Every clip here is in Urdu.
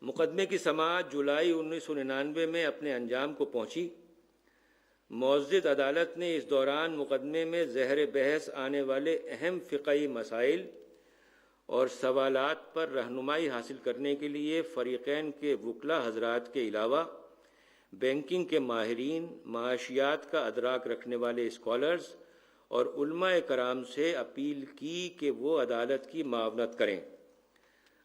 مقدمے کی سماعت جولائی 1999 میں اپنے انجام کو پہنچی۔ معزز عدالت نے اس دوران مقدمے میں زہر بحث آنے والے اہم فقہی مسائل اور سوالات پر رہنمائی حاصل کرنے کے لیے فریقین کے وکلاء حضرات کے علاوہ بینکنگ کے ماہرین، معاشیات کا ادراک رکھنے والے اسکالرز اور علماء کرام سے اپیل کی کہ وہ عدالت کی معاونت کریں۔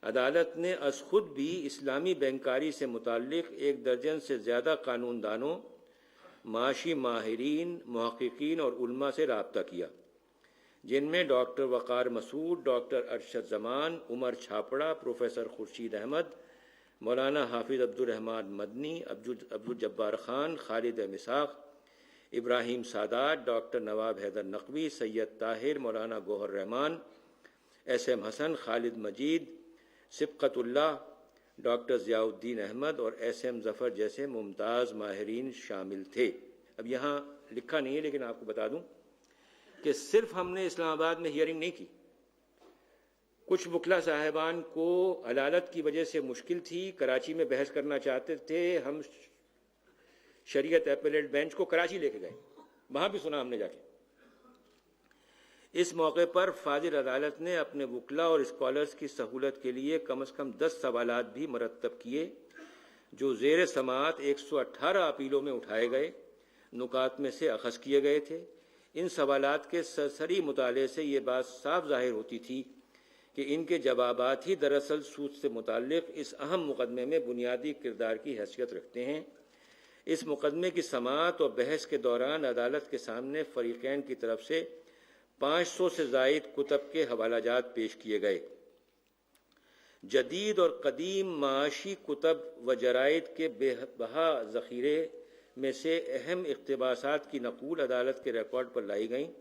عدالت نے از خود بھی اسلامی بینکاری سے متعلق 1 درجن سے زیادہ قانون دانوں، معاشی ماہرین، محققین اور علماء سے رابطہ کیا، جن میں ڈاکٹر وقار مسعود، ڈاکٹر ارشد زمان، عمر چھاپڑا، پروفیسر خورشید احمد، مولانا حافظ عبدالرحمن مدنی، عبدالجبار خان، خالد مساق، ابراہیم سادات، ڈاکٹر نواب حیدر نقوی، سید طاہر، مولانا گوہر رحمان، ایس ایم حسن، خالد مجید، سبقت اللہ، ڈاکٹر ضیاء الدین احمد اور ایس ایم ظفر جیسے ممتاز ماہرین شامل تھے۔ اب یہاں لکھا نہیں ہے لیکن آپ کو بتا دوں کہ صرف ہم نے اسلام آباد میں ہیئرنگ نہیں کی، کچھ وکلاء صاحبان کو عدالت کی وجہ سے مشکل تھی، کراچی میں بحث کرنا چاہتے تھے، ہم شریعت ایپیلیٹ بینچ کو کراچی لے کے گئے، وہاں بھی سنا ہم نے جا کے۔ اس موقع پر فاضل عدالت نے اپنے وکلاء اور اسکالرز کی سہولت کے لیے کم از کم 10 سوالات بھی مرتب کیے جو زیر سماعت 118 اپیلوں میں اٹھائے گئے نکات میں سے اخذ کیے گئے تھے۔ ان سوالات کے سرسری مطالعے سے یہ بات صاف ظاہر ہوتی تھی کہ ان کے جوابات ہی دراصل سود سے متعلق اس اہم مقدمے میں بنیادی کردار کی حیثیت رکھتے ہیں۔ اس مقدمے کی سماعت اور بحث کے دوران عدالت کے سامنے فریقین کی طرف سے 500 سے زائد کتب کے حوالہ جات پیش کیے گئے۔ جدید اور قدیم معاشی کتب و جرائد کے بے بہا ذخیرے میں سے اہم اقتباسات کی نقول عدالت کے ریکارڈ پر لائی گئیں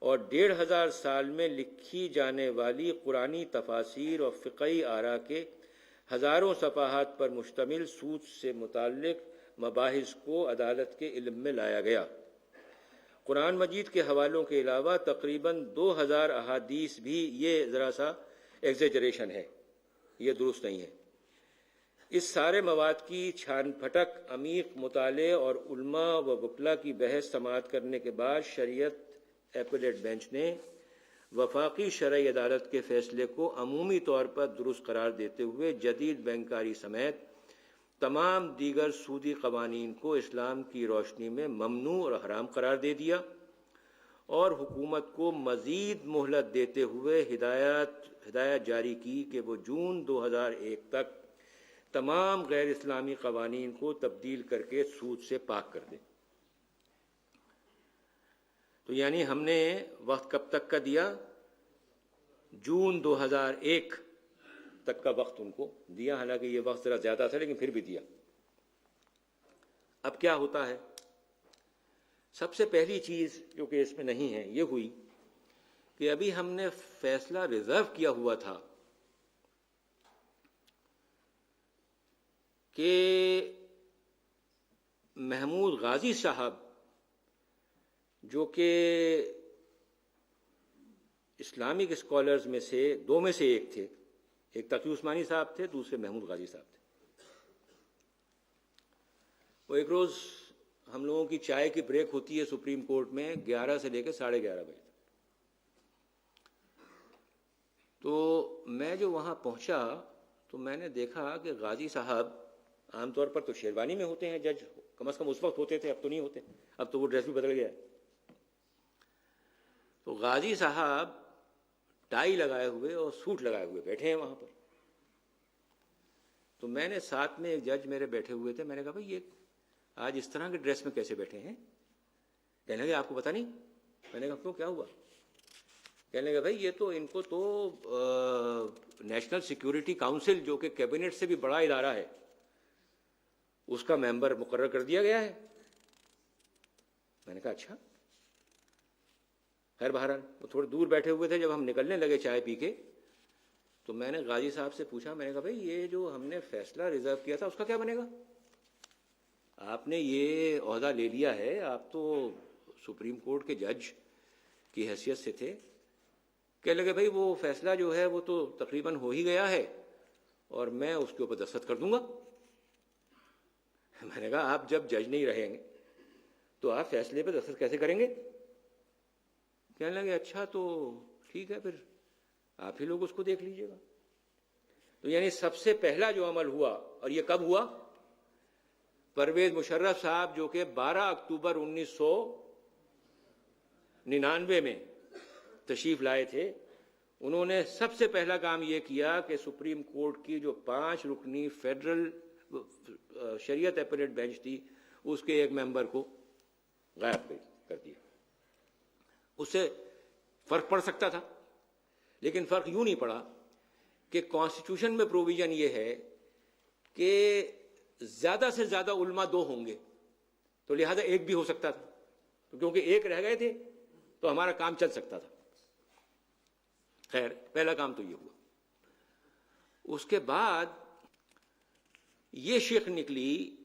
اور 1500 سال میں لکھی جانے والی قرآنی تفاسیر اور فقہی آراء کے ہزاروں صفحات پر مشتمل سود سے متعلق مباحث کو عدالت کے علم میں لایا گیا۔ قرآن مجید کے حوالوں کے علاوہ تقریباً 2000 احادیث بھی، یہ ذرا سا ایگزیجریشن ہے، یہ درست نہیں ہے۔ اس سارے مواد کی چھان پھٹک، عمیق مطالعے اور علماء و وکلاء کی بحث سماعت کرنے کے بعد شریعت ایپیلیٹ بینچ نے وفاقی شرعی عدالت کے فیصلے کو عمومی طور پر درست قرار دیتے ہوئے جدید بینکاری سمیت تمام دیگر سودی قوانین کو اسلام کی روشنی میں ممنوع اور حرام قرار دے دیا اور حکومت کو مزید مہلت دیتے ہوئے ہدایت جاری کی کہ وہ جون 2001 تک تمام غیر اسلامی قوانین کو تبدیل کر کے سود سے پاک کر دے۔ تو یعنی ہم نے وقت کب تک کا دیا؟ جون 2001 تک کا وقت ان کو دیا، حالانکہ یہ وقت ذرا زیادہ تھا لیکن پھر بھی دیا۔ اب کیا ہوتا ہے؟ سب سے پہلی چیز جو کہ اس میں نہیں ہے یہ ہوئی کہ ابھی ہم نے فیصلہ ریزرو کیا ہوا تھا کہ محمود غازی صاحب جو کہ اسلامک اسکالرز میں سے دو میں سے ایک تھے، ایک تقی عثمانی صاحب تھے، دوسرے محمود غازی صاحب تھے، وہ ایک روز ہم لوگوں کی چائے کی بریک ہوتی ہے سپریم کورٹ میں 11 سے لے کے 11:30 بجے تک، تو میں جو وہاں پہنچا تو میں نے دیکھا کہ غازی صاحب عام طور پر تو شیروانی میں ہوتے ہیں جج، کم از کم اس وقت ہوتے تھے، اب تو نہیں ہوتے، اب تو وہ ڈریس بھی بدل گیا ہے۔ تو غازی صاحب ٹائی لگائے ہوئے اور سوٹ لگائے ہوئے بیٹھے ہیں وہاں پر۔ تو میں نے ساتھ میں ایک جج میرے بیٹھے ہوئے تھے، میں نے کہا بھائی یہ آج اس طرح کے ڈریس میں کیسے بیٹھے ہیں؟ کہنے لگے آپ کو پتہ نہیں؟ میں نے کہا کیوں، کیا ہوا؟ کہنے لگے بھائی یہ تو ان کو تو نیشنل سیکیورٹی کاؤنسل جو کہ کیبنٹ سے بھی بڑا ادارہ ہے اس کا ممبر مقرر کر دیا گیا ہے۔ میں نے کہا اچھا۔ خیر بہرحال وہ تھوڑے دور بیٹھے ہوئے تھے، جب ہم نکلنے لگے چائے پی کے تو میں نے غازی صاحب سے پوچھا، میں نے کہا بھائی یہ جو ہم نے فیصلہ ریزرو کیا تھا اس کا کیا بنے گا؟ آپ نے یہ عہدہ لے لیا ہے، آپ تو سپریم کورٹ کے جج کی حیثیت سے تھے۔ کہنے لگے بھائی وہ فیصلہ جو ہے وہ تو تقریباً ہو ہی گیا ہے، اور میں اس کے اوپر دستخط کر دوں گا۔ میں نے کہا آپ جب جج نہیں رہیں گے تو آپ فیصلے پہ دستخط کیسے کریں گے؟ کہنے لگے اچھا تو ٹھیک ہے، پھر آپ ہی لوگ اس کو دیکھ لیجیے گا۔ تو یعنی سب سے پہلا جو عمل ہوا، اور یہ کب ہوا؟ پرویز مشرف صاحب جو کہ 12 اکتوبر 1999 میں تشریف لائے تھے، انہوں نے سب سے پہلا کام یہ کیا کہ سپریم کورٹ کی جو 5 رکنی فیڈرل شریعت اپیلیٹ بینچ تھی، اس کے ایک ممبر کو غائب کر دیا۔ اس سے فرق پڑ سکتا تھا، لیکن فرق یوں نہیں پڑا کہ کانسٹیٹیوشن میں پروویژن یہ ہے کہ زیادہ سے زیادہ علماء 2 ہوں گے، تو لہذا ایک بھی ہو سکتا تھا، تو کیونکہ ایک رہ گئے تھے تو ہمارا کام چل سکتا تھا۔ خیر، پہلا کام تو یہ ہوا۔ اس کے بعد یہ شک نکلی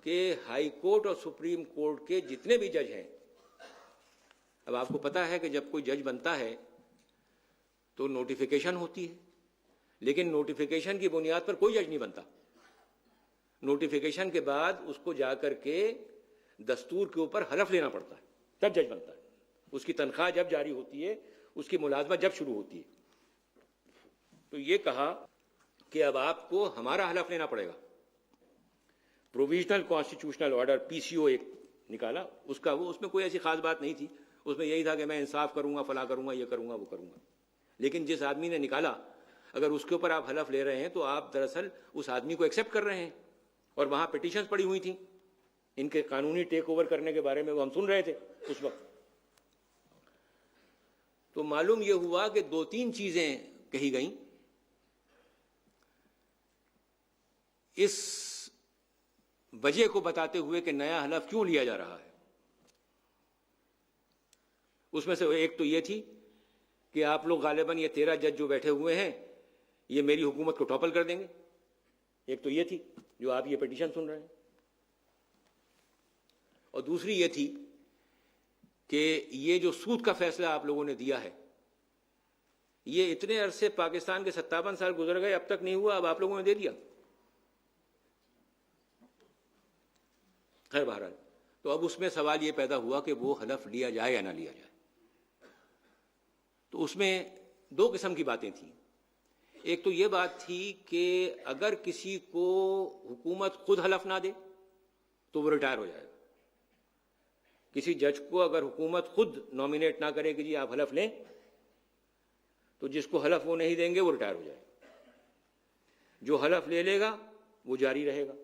کہ ہائی کورٹ اور سپریم کورٹ کے جتنے بھی جج ہیں، اب آپ کو پتا ہے کہ جب کوئی جج بنتا ہے تو نوٹیفیکیشن ہوتی ہے، لیکن نوٹیفیکیشن کی بنیاد پر کوئی جج نہیں بنتا۔ نوٹیفیکیشن کے بعد اس کو جا کر کے دستور کے اوپر حلف لینا پڑتا ہے، تب جج بنتا ہے۔ اس کی تنخواہ جب جاری ہوتی ہے، اس کی ملازمت جب شروع ہوتی ہے۔ تو یہ کہا کہ اب آپ کو ہمارا حلف لینا پڑے گا۔ پروویژنل کانسٹیٹیوشنل آرڈر PCO ایک نکالا، اس میں کوئی ایسی خاص بات نہیں تھی، اس میں یہی تھا کہ میں انصاف کروں گا، فلاں کروں گا، یہ کروں گا، وہ کروں گا۔ لیکن جس آدمی نے نکالا، اگر اس کے اوپر آپ حلف لے رہے ہیں تو آپ دراصل اس آدمی کو ایکسیپٹ کر رہے ہیں۔ اور وہاں پٹیشنز پڑی ہوئی تھیں ان کے قانونی ٹیک اوور کرنے کے بارے میں، وہ ہم سن رہے تھے اس وقت۔ تو معلوم یہ ہوا کہ 2-3 چیزیں کہی گئیں اس وجہ کو بتاتے ہوئے کہ نیا حلف کیوں لیا جا رہا ہے۔ اس میں سے ایک تو یہ تھی کہ آپ لوگ غالباً یہ 13 جج جو بیٹھے ہوئے ہیں یہ میری حکومت کو ٹاپل کر دیں گے۔ ایک تو یہ تھی جو آپ یہ پٹیشن سن رہے ہیں، اور دوسری یہ تھی کہ یہ جو سود کا فیصلہ آپ لوگوں نے دیا ہے، یہ اتنے عرصے پاکستان کے 57 سال گزر گئے، اب تک نہیں ہوا، اب آپ لوگوں نے دے دیا۔ خیر بہرحال، تو اب اس میں سوال یہ پیدا ہوا کہ وہ حلف لیا جائے یا نہ لیا جائے۔ تو اس میں 2 قسم کی باتیں تھیں۔ ایک تو یہ بات تھی کہ اگر کسی کو حکومت خود حلف نہ دے تو وہ ریٹائر ہو جائے گا۔ کسی جج کو اگر حکومت خود نامینیٹ نہ کرے کہ جی آپ حلف لیں، تو جس کو حلف وہ نہیں دیں گے وہ ریٹائر ہو جائے گا۔ جو حلف لے لے گا وہ جاری رہے گا،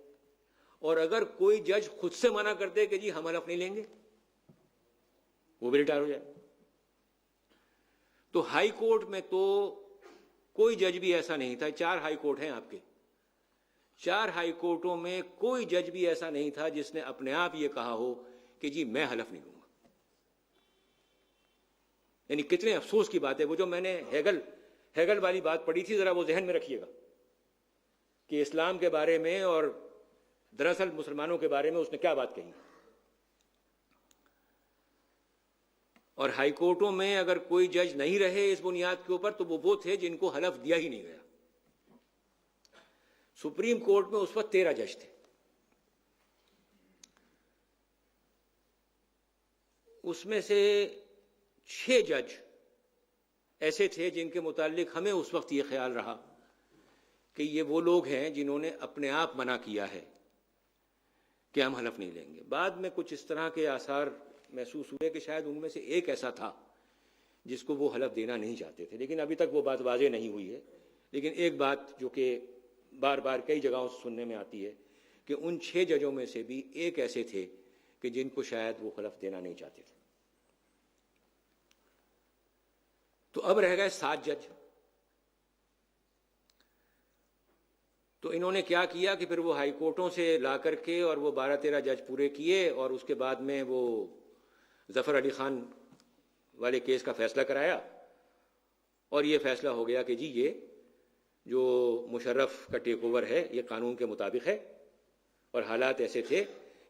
اور اگر کوئی جج خود سے منع کر دے کہ جی ہم حلف نہیں لیں گے، وہ بھی ریٹائر ہو جائے گا۔ تو ہائی کورٹ میں تو کوئی جج بھی ایسا نہیں تھا، 4 ہائی کورٹ ہیں آپ کے، 4 ہائی کورٹوں میں کوئی جج بھی ایسا نہیں تھا جس نے اپنے آپ یہ کہا ہو کہ جی میں حلف نہیں لوں گا۔ یعنی کتنے افسوس کی بات ہے۔ وہ جو میں نے ہیگل والی بات پڑھی تھی، ذرا وہ ذہن میں رکھیے گا کہ اسلام کے بارے میں اور دراصل مسلمانوں کے بارے میں اس نے کیا بات کہی۔ اور ہائی کورٹوں میں اگر کوئی جج نہیں رہے اس بنیاد کے اوپر تو وہ تھے جن کو حلف دیا ہی نہیں گیا۔ سپریم کورٹ میں اس وقت 13 جج تھے، اس میں سے 6 جج ایسے تھے جن کے متعلق ہمیں اس وقت یہ خیال رہا کہ یہ وہ لوگ ہیں جنہوں نے اپنے آپ منع کیا ہے کہ ہم حلف نہیں لیں گے۔ بعد میں کچھ اس طرح کے آثار محسوس ہوئے کہ شاید ان میں سے ایک ایسا تھا جس کو وہ حلف دینا نہیں چاہتے تھے، لیکن ابھی تک وہ بات واضح نہیں ہوئی ہے۔ لیکن ایک بات جو کہ بار بار کئی جگہوں سے سننے میں آتی ہے کہ ان 6 ججوں میں سے بھی ایک ایسے تھے کہ جن کو شاید وہ حلف دینا نہیں چاہتے تھے۔ تو اب رہ گئے 7 جج۔ تو انہوں نے کیا کیا کہ پھر وہ ہائی کورٹوں سے لا کر کے اور وہ 12-13 جج پورے کیے، اور اس کے بعد میں وہ ظفر علی خان والے کیس کا فیصلہ کرایا، اور یہ فیصلہ ہو گیا کہ جی یہ جو مشرف کا ٹیک اوور ہے یہ قانون کے مطابق ہے، اور حالات ایسے تھے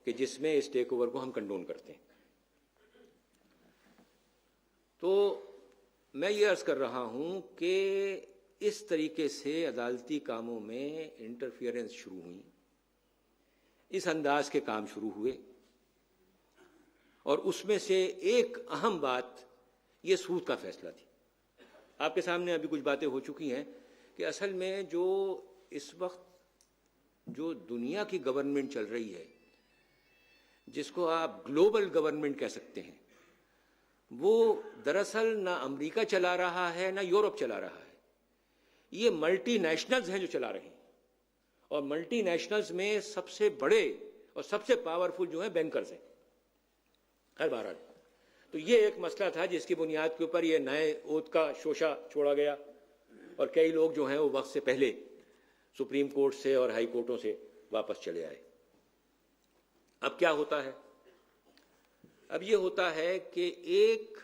کہ جس میں اس ٹیک اوور کو ہم کنڈون کرتے ہیں۔ تو میں یہ عرض کر رہا ہوں کہ اس طریقے سے عدالتی کاموں میں انٹرفیئرنس شروع ہوئی، اس انداز کے کام شروع ہوئے، اور اس میں سے ایک اہم بات یہ سود کا فیصلہ تھی۔ آپ کے سامنے ابھی کچھ باتیں ہو چکی ہیں کہ اصل میں جو اس وقت جو دنیا کی گورنمنٹ چل رہی ہے، جس کو آپ گلوبل گورنمنٹ کہہ سکتے ہیں، وہ دراصل نہ امریکہ چلا رہا ہے نہ یورپ چلا رہا ہے، یہ ملٹی نیشنلز ہیں جو چلا رہے ہیں، اور ملٹی نیشنلز میں سب سے بڑے اور سب سے پاورفل جو ہیں بینکرز ہیں ہر بہرحال۔ تو یہ ایک مسئلہ تھا جس کی بنیاد کے اوپر یہ نئے عہد کا شوشہ چھوڑا گیا، اور کئی لوگ جو ہیں وہ وقت سے پہلے سپریم کورٹ سے اور ہائی کورٹوں سے واپس چلے آئے۔ اب کیا ہوتا ہے؟ اب یہ ہوتا ہے کہ ایک،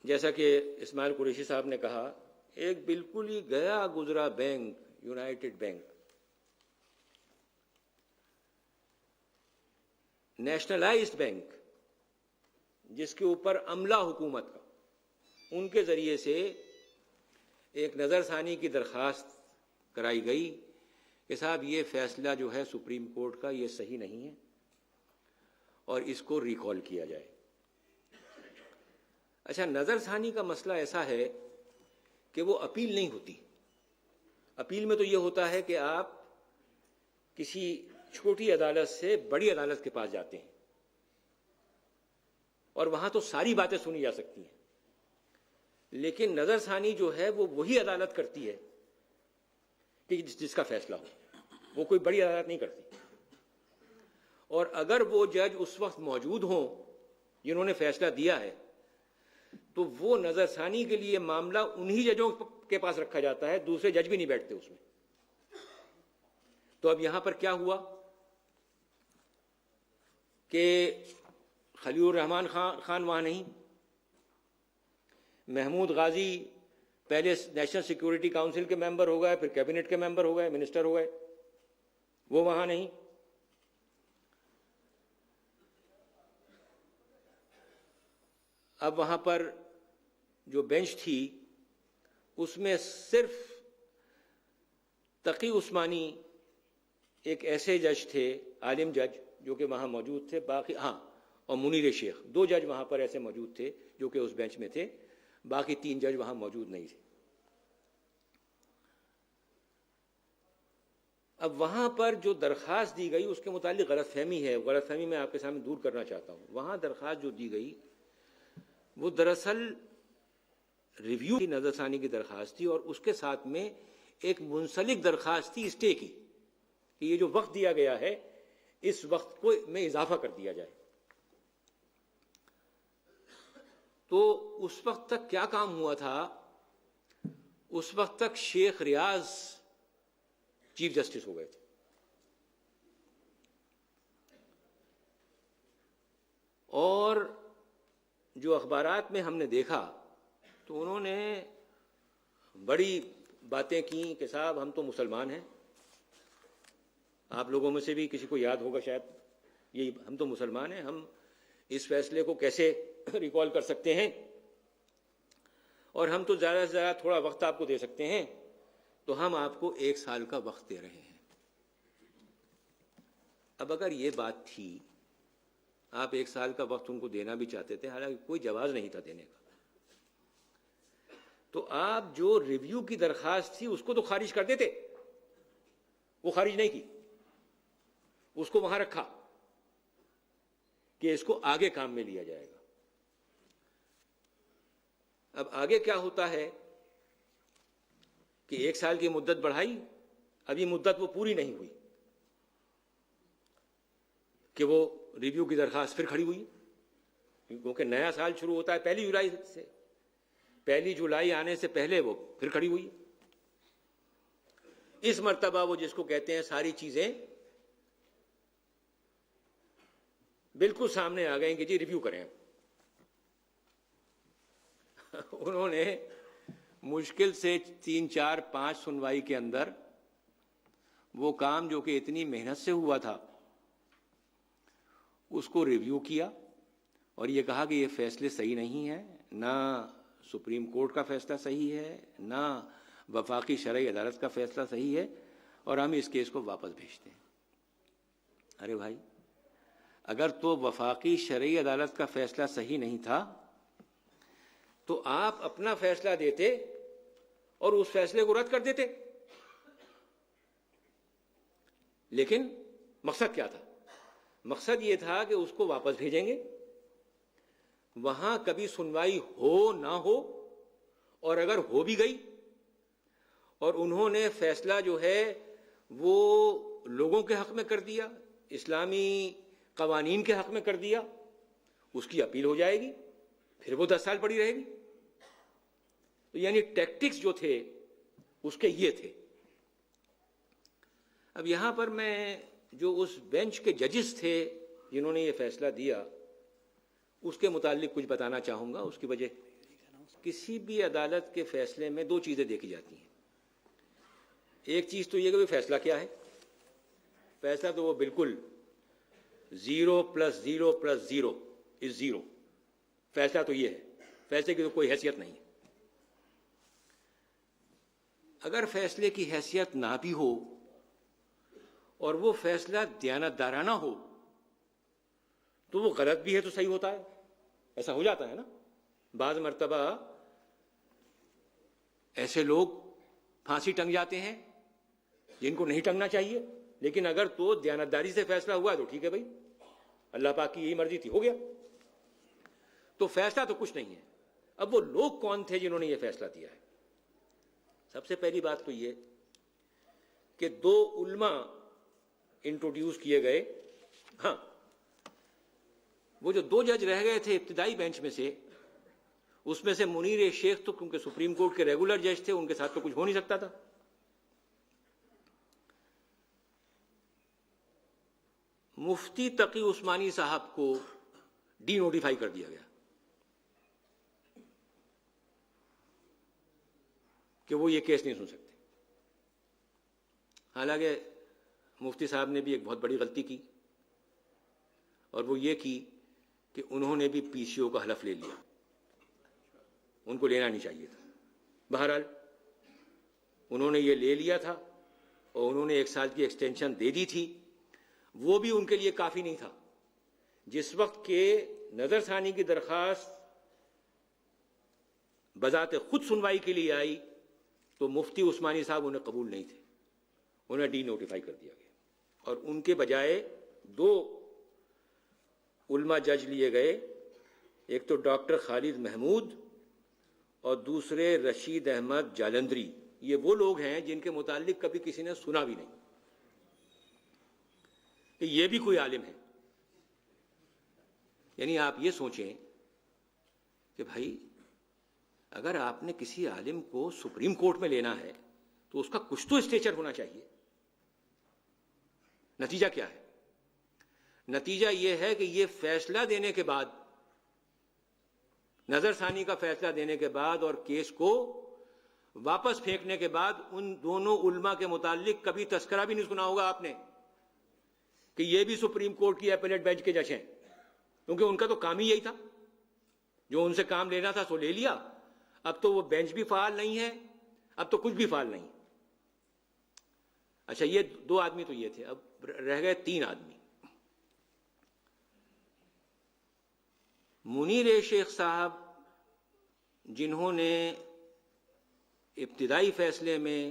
جیسا کہ اسماعیل قریشی صاحب نے کہا، ایک بالکل ہی گیا گزرا bank, United bank, nationalised bank, جس کے اوپر عملہ حکومت کا، ان کے ذریعے سے ایک نظر ثانی کی درخواست کرائی گئی کہ صاحب یہ فیصلہ جو ہے سپریم کورٹ کا یہ صحیح نہیں ہے اور اس کو ریکال کیا جائے۔ اچھا، نظر ثانی کا مسئلہ ایسا ہے کہ وہ اپیل نہیں ہوتی۔ اپیل میں تو یہ ہوتا ہے کہ آپ کسی چھوٹی عدالت سے بڑی عدالت کے پاس جاتے ہیں اور وہاں تو ساری باتیں سنی جا سکتی ہیں، لیکن نظر ثانی جو ہے وہ وہی عدالت کرتی ہے کہ جس کا فیصلہ ہو، وہ کوئی بڑی عدالت نہیں کرتی۔ اور اگر وہ جج اس وقت موجود ہوں جنہوں نے فیصلہ دیا ہے، تو وہ نظر ثانی کے لیے معاملہ انہی ججوں کے پاس رکھا جاتا ہے، دوسرے جج بھی نہیں بیٹھتے اس میں۔ تو اب یہاں پر کیا ہوا کہ خلیل الرحمان خان وہاں نہیں، محمود غازی پہلے نیشنل سیکورٹی کاؤنسل کے ممبر ہو گئے، پھر کیبنٹ کے ممبر ہو گئے، منسٹر ہو گئے، وہ وہاں نہیں۔ اب وہاں پر جو بینچ تھی اس میں صرف تقی عثمانی ایک ایسے جج تھے، عالم جج، جو کہ وہاں موجود تھے، باقی اور منیر شیخ، دو جج وہاں پر ایسے موجود تھے جو کہ اس بینچ میں تھے، باقی تین جج وہاں موجود نہیں تھے۔ اب وہاں پر جو درخواست دی گئی اس کے متعلق غلط فہمی ہے، غلط فہمی میں آپ کے سامنے دور کرنا چاہتا ہوں۔ وہاں درخواست جو دی گئی وہ دراصل ریویو کی نظر ثانی کی درخواست تھی، اور اس کے ساتھ میں ایک منسلک درخواست تھی اسٹے کی، کہ یہ جو وقت دیا گیا ہے اس وقت کو میں اضافہ کر دیا جائے۔ تو اس وقت تک کیا کام ہوا تھا؟ اس وقت تک شیخ ریاض چیف جسٹس ہو گئے تھے، اور جو اخبارات میں ہم نے دیکھا تو انہوں نے بڑی باتیں کی کہ صاحب ہم تو مسلمان ہیں، آپ لوگوں میں سے بھی کسی کو یاد ہوگا شاید، یہ ہم تو مسلمان ہیں، ہم اس فیصلے کو کیسے ریکال کر سکتے ہیں، اور ہم تو زیادہ سے زیادہ تھوڑا وقت آپ کو دے سکتے ہیں، تو ہم آپ کو 1 سال کا وقت دے رہے ہیں۔ اب اگر یہ بات تھی، آپ 1 سال کا وقت ان کو دینا بھی چاہتے تھے، حالانکہ کوئی جواز نہیں تھا دینے کا، تو آپ جو ریویو کی درخواست تھی اس کو تو خارج کر دیتے، وہ خارج نہیں کی، اس کو وہاں رکھا کہ اس کو آگے کام میں لیا جائے گا۔ اب آگے کیا ہوتا ہے کہ 1 سال کی مدت بڑھائی، ابھی مدت وہ پوری نہیں ہوئی کہ وہ ریویو کی درخواست پھر کھڑی ہوئی، کیونکہ نیا سال شروع ہوتا ہے 1 جولائی سے، 1 جولائی آنے سے پہلے وہ پھر کھڑی ہوئی۔ اس مرتبہ وہ جس کو کہتے ہیں ساری چیزیں بالکل سامنے آ گئیں کہ جی ریویو کریں۔ انہوں نے مشکل سے 3 4 5 سنوائی کے اندر وہ کام جو کہ اتنی محنت سے ہوا تھا اس کو ریویو کیا، اور یہ کہا کہ یہ فیصلے صحیح نہیں ہیں، نہ سپریم کورٹ کا فیصلہ صحیح ہے، نہ وفاقی شرعی عدالت کا فیصلہ صحیح ہے، اور ہم اس کیس کو واپس بھیجتے ہیں۔ ارے بھائی، اگر تو وفاقی شرعی عدالت کا فیصلہ صحیح نہیں تھا تو آپ اپنا فیصلہ دیتے اور اس فیصلے کو رد کر دیتے۔ لیکن مقصد کیا تھا؟ مقصد یہ تھا کہ اس کو واپس بھیجیں گے، وہاں کبھی سنوائی ہو نہ ہو، اور اگر ہو بھی گئی اور انہوں نے فیصلہ جو ہے وہ لوگوں کے حق میں کر دیا، اسلامی قوانین کے حق میں کر دیا، اس کی اپیل ہو جائے گی، پھر وہ 10 سال پڑی رہے گی۔ تو یعنی ٹیکٹکس جو تھے اس کے یہ تھے۔ اب یہاں پر میں جو اس بینچ کے ججز تھے جنہوں نے یہ فیصلہ دیا اس کے متعلق کچھ بتانا چاہوں گا۔ اس کی وجہ، کسی بھی عدالت کے فیصلے میں 2 چیزیں دیکھی جاتی ہیں۔ ایک چیز تو یہ کہ فیصلہ کیا ہے۔ فیصلہ تو وہ بالکل 0 + 0 + 0 = 0۔ فیصلہ تو یہ ہے، فیصلے کی تو کوئی حیثیت نہیں ہے۔ اگر فیصلے کی حیثیت نہ بھی ہو اور وہ فیصلہ دیانتدارانہ ہو تو وہ غلط بھی ہے تو صحیح ہوتا ہے۔ ایسا ہو جاتا ہے نا، بعض مرتبہ ایسے لوگ پھانسی ٹنگ جاتے ہیں جن کو نہیں ٹنگنا چاہیے، لیکن اگر تو دیانتداری سے فیصلہ ہوا تو ٹھیک ہے بھائی، اللہ پاک کی یہی مرضی تھی، ہو گیا۔ تو فیصلہ تو کچھ نہیں ہے۔ اب وہ لوگ کون تھے جنہوں نے یہ فیصلہ دیا ہے؟ سب سے پہلی بات تو یہ کہ 2 علماء انٹروڈیوس کیے گئے۔ ہاں، وہ جو 2 جج رہ گئے تھے ابتدائی بینچ میں سے، اس میں سے منیر شیخ تو کیونکہ سپریم کورٹ کے ریگولر جج تھے، ان کے ساتھ تو کچھ ہو نہیں سکتا تھا۔ مفتی تقی عثمانی صاحب کو ڈی نوٹیفائی کر دیا گیا کہ وہ یہ کیس نہیں سن سکتے۔ حالانکہ مفتی صاحب نے بھی ایک بہت بڑی غلطی کی، اور وہ یہ کی کہ انہوں نے بھی پی سی او کا حلف لے لیا۔ ان کو لینا نہیں چاہیے تھا۔ بہرحال انہوں نے یہ لے لیا تھا، اور انہوں نے 1 سال کی ایکسٹینشن دے دی تھی۔ وہ بھی ان کے لیے کافی نہیں تھا۔ جس وقت کہ نظر ثانی کی درخواست بذات خود سنوائی کے لیے آئی تو مفتی عثمانی صاحب انہیں قبول نہیں تھے، انہیں ڈی نوٹیفائی کر دیا گیا، اور ان کے بجائے 2 علماء جج لیے گئے۔ ایک تو ڈاکٹر خالد محمود اور دوسرے رشید احمد جالندری۔ یہ وہ لوگ ہیں جن کے متعلق کبھی کسی نے سنا بھی نہیں کہ یہ بھی کوئی عالم ہے۔ یعنی آپ یہ سوچیں کہ بھائی، اگر آپ نے کسی عالم کو سپریم کورٹ میں لینا ہے تو اس کا کچھ تو اسٹیچر ہونا چاہیے۔ نتیجہ کیا ہے؟ نتیجہ یہ ہے کہ یہ فیصلہ دینے کے بعد، نظر ثانی کا فیصلہ دینے کے بعد اور کیس کو واپس پھینکنے کے بعد، ان دونوں علماء کے متعلق کبھی تذکرہ بھی نہیں سنا ہوگا آپ نے کہ یہ بھی سپریم کورٹ کی اپیلیٹ بینچ کے جج ہیں، کیونکہ ان کا تو کام ہی یہی تھا۔ جو ان سے کام لینا تھا سو لے لیا۔ اب تو وہ بینچ بھی فعال نہیں ہے، اب تو کچھ بھی فعال نہیں۔ اچھا، یہ 2 آدمی تو یہ تھے، اب رہ گئے 3 آدمی۔ منیر شیخ صاحب، جنہوں نے ابتدائی فیصلے میں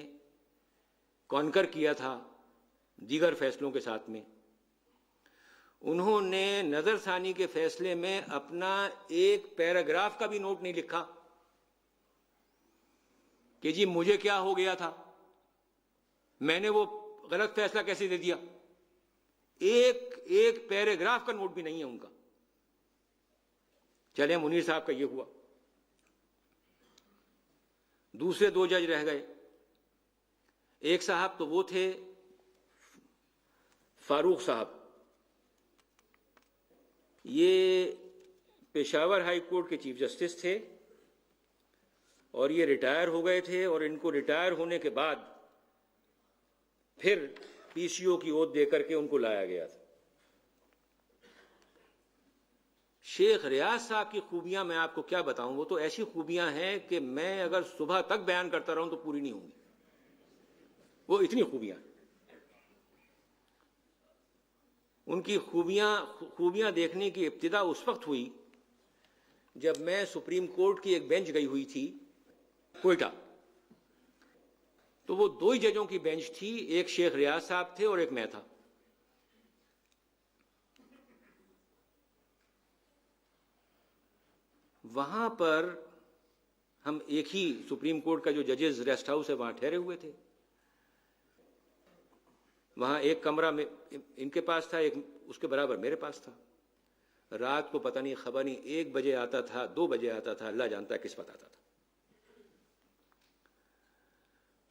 کانکر کیا تھا دیگر فیصلوں کے ساتھ میں، انہوں نے نظر ثانی کے فیصلے میں اپنا ایک پیراگراف کا بھی نوٹ نہیں لکھا کہ جی مجھے کیا ہو گیا تھا، میں نے وہ غلط فیصلہ کیسے دے دیا۔ ایک پیراگراف کا نوٹ بھی نہیں ہے ان کا۔ چلیں، منیر صاحب کا یہ ہوا۔ دوسرے 2 جج رہ گئے۔ ایک صاحب تو وہ تھے فاروق صاحب، یہ پشاور ہائی کورٹ کے چیف جسٹس تھے، اور یہ ریٹائر ہو گئے تھے، اور ان کو ریٹائر ہونے کے بعد پھر پی سی او کی عہد دے کر کے ان کو لایا گیا تھا۔ شیخ ریاض صاحب کی خوبیاں میں آپ کو کیا بتاؤں، وہ تو ایسی خوبیاں ہیں کہ میں اگر صبح تک بیان کرتا رہوں تو پوری نہیں ہوں گی، وہ اتنی خوبیاں ہیں۔ ان کی خوبیاں دیکھنے کی ابتدا اس وقت ہوئی جب میں سپریم کورٹ کی ایک بینچ گئی ہوئی تھی کوئٹہ، تو وہ دو ہی ججوں کی بینچ تھی، ایک شیخ ریاض صاحب تھے اور ایک میں تھا۔ وہاں پر ہم ایک ہی سپریم کورٹ کا جو ججز ریسٹ ہاؤس ہے وہاں ٹھہرے ہوئے تھے۔ وہاں ایک کمرہ میں ان کے پاس تھا، ایک اس کے برابر میرے پاس تھا۔ رات کو پتہ نہیں خبر نہیں 1 بجے آتا تھا، 2 بجے آتا تھا، اللہ جانتا ہے کس وقت آتا تھا۔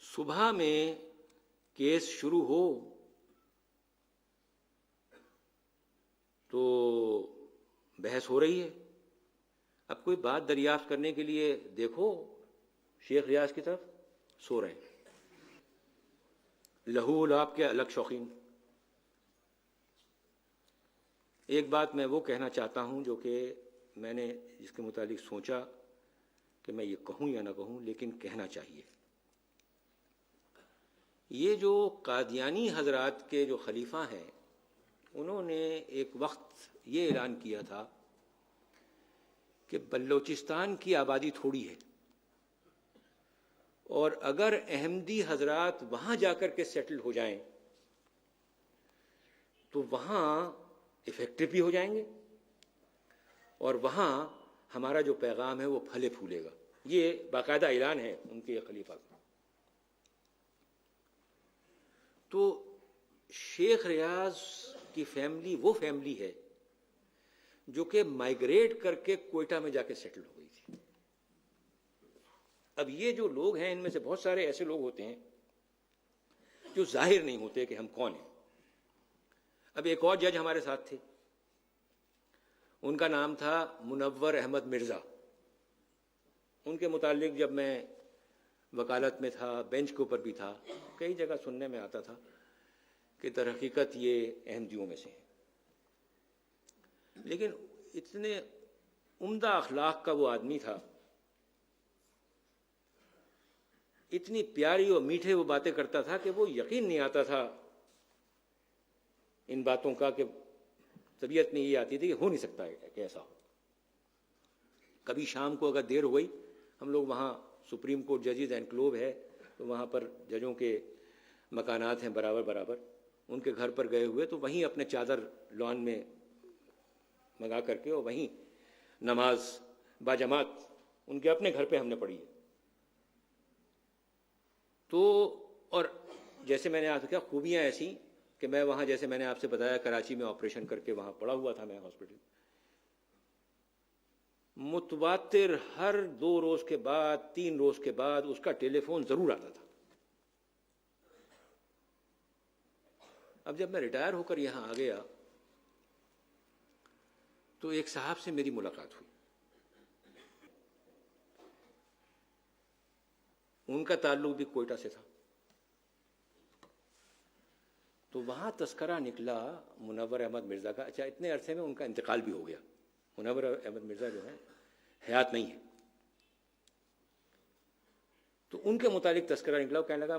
صبح میں کیس شروع ہو تو بحث ہو رہی ہے، اب کوئی بات دریافت کرنے کے لیے دیکھو شیخ ریاض کی طرف، سو رہے ہیں، لہو لعب کے الگ شوقین۔ ایک بات میں وہ کہنا چاہتا ہوں جو کہ میں نے جس کے متعلق سوچا کہ میں یہ کہوں یا نہ کہوں، لیکن کہنا چاہیے۔ یہ جو قادیانی حضرات کے جو خلیفہ ہیں، انہوں نے ایک وقت یہ اعلان کیا تھا کہ بلوچستان کی آبادی تھوڑی ہے، اور اگر احمدی حضرات وہاں جا کر کے سیٹل ہو جائیں تو وہاں افیکٹو بھی ہو جائیں گے، اور وہاں ہمارا جو پیغام ہے وہ پھلے پھولے گا۔ یہ باقاعدہ اعلان ہے ان کے خلیفہ کا۔ تو شیخ ریاض کی فیملی وہ فیملی ہے جو کہ مائیگریٹ کر کے کوئٹہ میں جا کے سیٹل ہو گئی تھی۔ اب یہ جو لوگ ہیں ان میں سے بہت سارے ایسے لوگ ہوتے ہیں جو ظاہر نہیں ہوتے کہ ہم کون ہیں۔ اب ایک اور جج ہمارے ساتھ تھے، ان کا نام تھا منور احمد مرزا۔ ان کے متعلق جب میں وکالت میں تھا، بینچ کے اوپر بھی تھا، کئی جگہ سننے میں آتا تھا کہ در حقیقت یہ احمدیوں میں سے ہیں، لیکن اتنے عمدہ اخلاق کا وہ آدمی تھا، اتنی پیاری اور میٹھے وہ باتیں کرتا تھا کہ وہ یقین نہیں آتا تھا ان باتوں کا، کہ طبیعت میں یہ آتی تھی کہ ہو نہیں سکتا ہے کہ ایسا ہو۔ کبھی شام کو اگر دیر ہو گئی، ہم لوگ وہاں سپریم کورٹ ججز اینکلوو ہے تو وہاں پر ججوں کے مکانات ہیں برابر برابر، ان کے گھر پر گئے ہوئے تو وہیں اپنے چادر لان میں منگا کر کے اور وہیں نماز باجماعت ان کے اپنے گھر پہ ہم نے پڑھی ہے۔ تو اور جیسے میں نے آپ سے کہا خوبیاں ایسی کہ میں وہاں، جیسے میں نے آپ سے بتایا، کراچی میں آپریشن کر کے وہاں پڑا ہوا تھا میں ہاسپٹل، متواتر ہر 2 روز کے بعد 3 روز کے بعد اس کا ٹیلی فون ضرور آتا تھا۔ اب جب میں ریٹائر ہو کر یہاں آ گیا تو ایک صاحب سے میری ملاقات ہوئی، ان کا تعلق بھی کوئٹہ سے تھا، تو وہاں تذکرہ نکلا منور احمد مرزا کا۔ اچھا، اتنے عرصے میں ان کا انتقال بھی ہو گیا، منور احمد مرزا جو ہے حیات نہیں ہے۔ تو ان کے متعلق تذکرہ نکلا، وہ کہنے لگا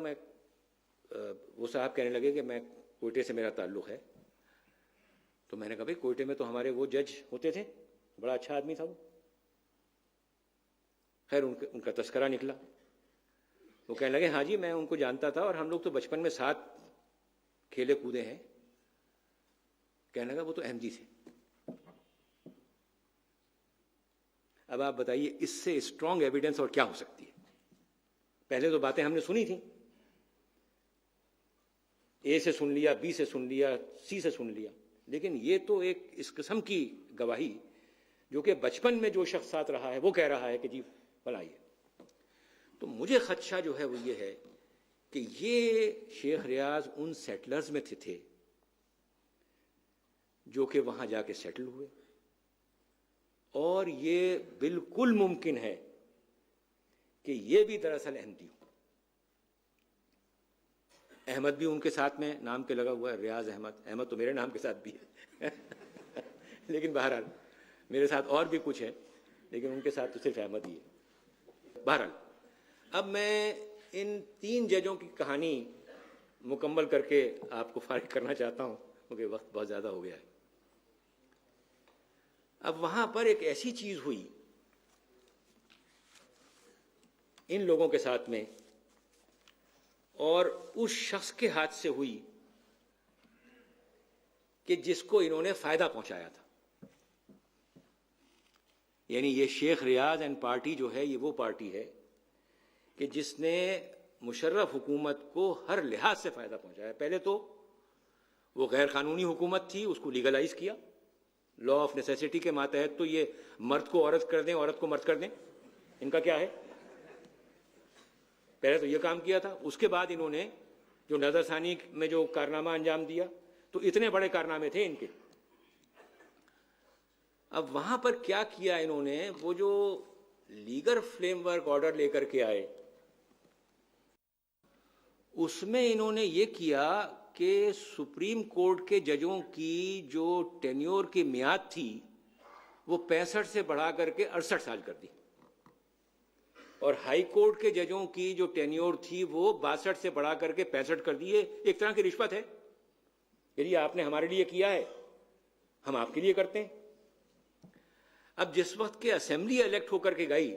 وہ صاحب کہنے لگے کہ میں کوئٹے سے میرا تعلق ہے۔ تو میں نے کہا بھائی کوئٹے میں تو ہمارے وہ جج ہوتے تھے، بڑا اچھا آدمی تھا وہ۔ خیر ان کا تذکرہ نکلا، وہ کہنے لگے ہاں جی میں ان کو جانتا تھا اور ہم لوگ تو بچپن میں ساتھ کھیلے کودے ہیں۔ کہنے لگا وہ تو احمدی تھے۔ اب آپ بتائیے اس سے اسٹرانگ ایویڈنس اور کیا ہو سکتی ہے؟ پہلے تو باتیں ہم نے سنی تھیں، اے سے سن لیا، بی سے سن لیا، سی سے سن لیا، لیکن یہ تو ایک اس قسم کی گواہی جو کہ بچپن میں جو شخص ساتھ رہا ہے وہ کہہ رہا ہے کہ جی فلاں ہے۔ تو مجھے خدشہ جو ہے وہ یہ ہے کہ یہ شیخ ریاض ان سیٹلرز میں تھے جو کہ وہاں جا کے سیٹل ہوئے، اور یہ بالکل ممکن ہے کہ یہ بھی دراصل احمدی ہو۔ احمد بھی ان کے ساتھ میں نام کے لگا ہوا ہے، ریاض احمد، احمد تو میرے نام کے ساتھ بھی ہے لیکن بہرحال میرے ساتھ اور بھی کچھ ہے لیکن ان کے ساتھ تو صرف احمد ہی ہے۔ بہرحال اب میں ان 3 ججوں کی کہانی مکمل کر کے آپ کو فارغ کرنا چاہتا ہوں کیونکہ وقت بہت زیادہ ہو گیا ہے۔ اب وہاں پر ایک ایسی چیز ہوئی ان لوگوں کے ساتھ میں اور اس شخص کے ہاتھ سے ہوئی کہ جس کو انہوں نے فائدہ پہنچایا تھا، یعنی یہ شیخ ریاض اینڈ پارٹی جو ہے یہ وہ پارٹی ہے کہ جس نے مشرف حکومت کو ہر لحاظ سے فائدہ پہنچایا۔ پہلے تو وہ غیر قانونی حکومت تھی، اس کو لیگلائز کیا، لا آف نیسیسٹی کے ماتحت تو یہ مرد کو عورت کر دیں، عورت کو مرد کر دیں، ان کا کیا ہے؟ پہلے تو یہ کام کیا تھا۔ اس کے بعد انہوں نے جو نظر ثانی میں جو کارنامہ انجام دیا، تو اتنے بڑے کارنامے تھے ان کے۔ اب وہاں پر کیا کیا انہوں نے، وہ جو لیگل فریم ورک آرڈر لے کر کے آئے اس میں انہوں نے یہ کیا کہ سپریم کورٹ کے ججوں کی جو ٹینیور کی میعاد تھی وہ 65 سے بڑھا کر کے 68 سال کر دی، اور ہائی کورٹ کے ججوں کی جو ٹینیور تھی وہ 62 سے بڑھا کر کے 65 کر دی۔ ایک طرح کی رشوت ہے، یعنی آپ نے ہمارے لیے کیا ہے ہم آپ کے لیے کرتے ہیں۔ اب جس وقت کہ اسمبلی الیکٹ ہو کر کے گئی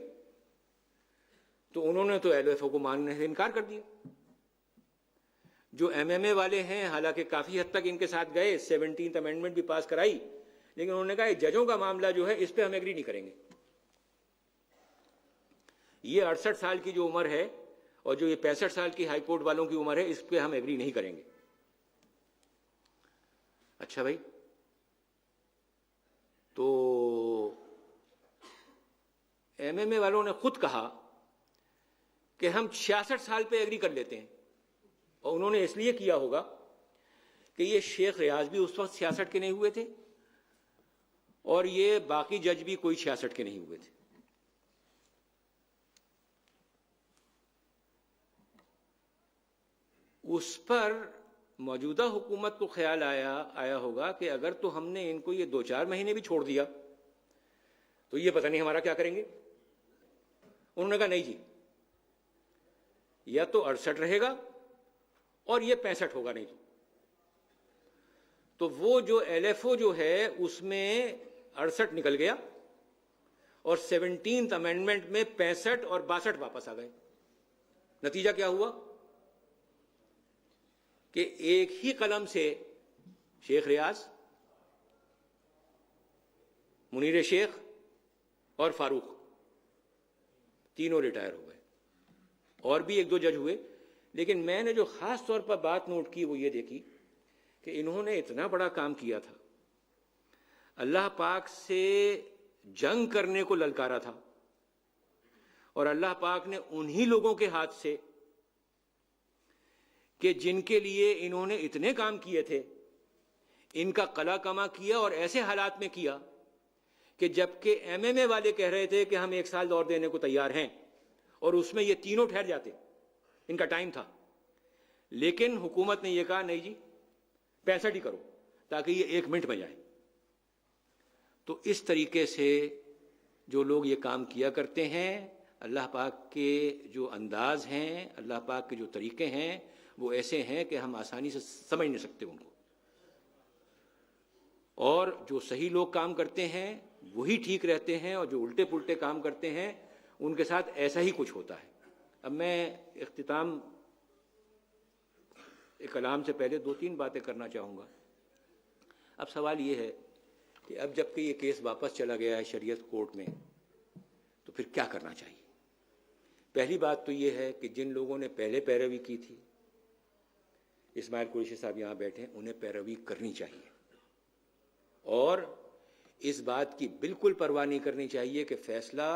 تو انہوں نے تو ایل ایف او کو ماننے سے انکار کر دیا۔ جو ایم ایم اے والے ہیں حالانکہ کافی حد تک ان کے ساتھ گئے، 17th امینڈمنٹ بھی پاس کرائی، لیکن انہوں نے کہا یہ ججوں کا معاملہ جو ہے اس پہ ہم ایگری نہیں کریں گے۔ یہ 68 سال کی جو عمر ہے اور جو یہ 65 سال کی ہائی کورٹ والوں کی عمر ہے اس پہ ہم ایگری نہیں کریں گے۔ اچھا بھائی، تو ایم ایم اے والوں نے خود کہا کہ ہم 66 سال پہ ایگری کر لیتے ہیں، اور انہوں نے اس لیے کیا ہوگا کہ یہ شیخ ریاض بھی اس وقت 66 کے نہیں ہوئے تھے اور یہ باقی جج بھی کوئی 66 کے نہیں ہوئے تھے۔ اس پر موجودہ حکومت کو خیال آیا ہوگا کہ اگر تو ہم نے ان کو یہ 2-4 مہینے بھی چھوڑ دیا تو یہ پتہ نہیں ہمارا کیا کریں گے۔ انہوں نے کہا نہیں جی، یا تو 68 رہے گا اور یہ 65 ہوگا، نہیں تو وہ جو ایل ایف او جو ہے اس میں 68 نکل گیا اور 17th امینڈمنٹ میں 65 اور 62 واپس آ گئے۔ نتیجہ کیا ہوا کہ ایک ہی قلم سے شیخ ریاض، منیر شیخ اور فاروق تینوں ریٹائر ہو گئے، اور بھی 1-2 جج ہوئے، لیکن میں نے جو خاص طور پر بات نوٹ کی وہ یہ دیکھی کہ انہوں نے اتنا بڑا کام کیا تھا، اللہ پاک سے جنگ کرنے کو للکارا تھا، اور اللہ پاک نے انہی لوگوں کے ہاتھ سے کہ جن کے لیے انہوں نے اتنے کام کیے تھے ان کا قلع کما کیا، اور ایسے حالات میں کیا کہ جبکہ ایم ایم اے والے کہہ رہے تھے کہ ہم 1 سال اور دینے کو تیار ہیں، اور اس میں یہ تینوں ٹھہر جاتے، ان کا ٹائم تھا، لیکن حکومت نے یہ کہا نہیں جی 65 ہی کرو تاکہ یہ 1 منٹ میں جائے۔ تو اس طریقے سے جو لوگ یہ کام کیا کرتے ہیں، اللہ پاک کے جو انداز ہیں، اللہ پاک کے جو طریقے ہیں وہ ایسے ہیں کہ ہم آسانی سے سمجھ نہیں سکتے ان کو، اور جو صحیح لوگ کام کرتے ہیں وہی ٹھیک رہتے ہیں، اور جو الٹے پلٹے کام کرتے ہیں ان کے ساتھ ایسا ہی کچھ ہوتا ہے۔ اب میں اختتام کلام سے پہلے 2-3 باتیں کرنا چاہوں گا۔ اب سوال یہ ہے کہ اب جب کہ یہ کیس واپس چلا گیا ہے شریعت کورٹ میں تو پھر کیا کرنا چاہیے؟ پہلی بات تو یہ ہے کہ جن لوگوں نے پہلے پیروی کی تھی، اسماعیل قریشی صاحب یہاں بیٹھے ہیں، انہیں پیروی کرنی چاہیے، اور اس بات کی بالکل پرواہ نہیں کرنی چاہیے کہ فیصلہ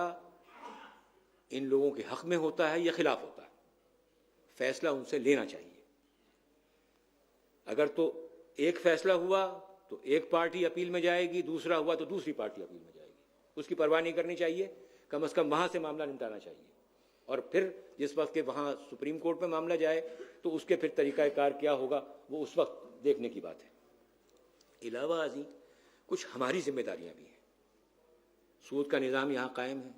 ان لوگوں کے حق میں ہوتا ہے یا خلاف ہوتا ہے، فیصلہ ان سے لینا چاہیے۔ اگر تو ایک فیصلہ ہوا تو ایک پارٹی اپیل میں جائے گی، دوسرا ہوا تو دوسری پارٹی اپیل میں جائے گی، اس کی پرواہ نہیں کرنی چاہیے، کم از کم وہاں سے معاملہ نمٹانا چاہیے، اور پھر جس وقت کہ وہاں سپریم کورٹ میں معاملہ جائے تو اس کے پھر طریقہ کار کیا ہوگا وہ اس وقت دیکھنے کی بات ہے۔ علاوہ ازیں کچھ ہماری ذمہ داریاں بھی ہیں۔ سود کا نظام یہاں قائم ہے.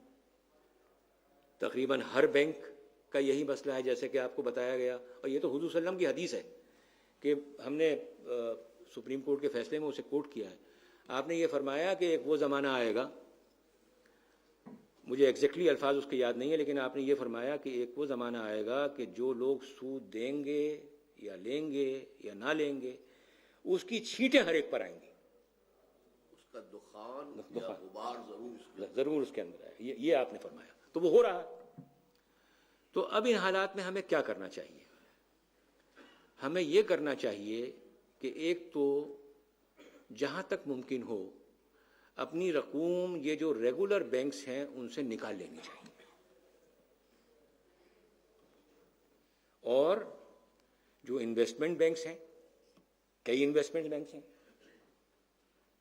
تقریباً ہر بینک کا یہی مسئلہ ہے جیسے کہ آپ کو بتایا گیا، اور یہ تو حضور صلی اللہ علیہ وسلم کی حدیث ہے کہ ہم نے سپریم کورٹ کے فیصلے میں اسے کوٹ کیا ہے. آپ نے یہ فرمایا کہ ایک وہ زمانہ آئے گا، مجھے ایگزیکٹلی الفاظ اس کے یاد نہیں ہے، لیکن آپ نے یہ فرمایا کہ ایک وہ زمانہ آئے گا کہ جو لوگ سود دیں گے یا لیں گے یا نہ لیں گے اس کی چھینٹیں ہر ایک پر آئیں گی، اس کا دخان یا غبار ضرور اس کے اندر آئے. یہ آپ نے فرمایا، تو وہ ہو رہا ہے. تو اب ان حالات میں ہمیں کیا کرنا چاہیے؟ ہمیں یہ کرنا چاہیے کہ ایک تو جہاں تک ممکن ہو اپنی رقوم یہ جو ریگولر بینکس ہیں ان سے نکال لینی چاہیے، اور جو انویسٹمنٹ بینکس ہیں، کئی انویسٹمنٹ بینکس ہیں،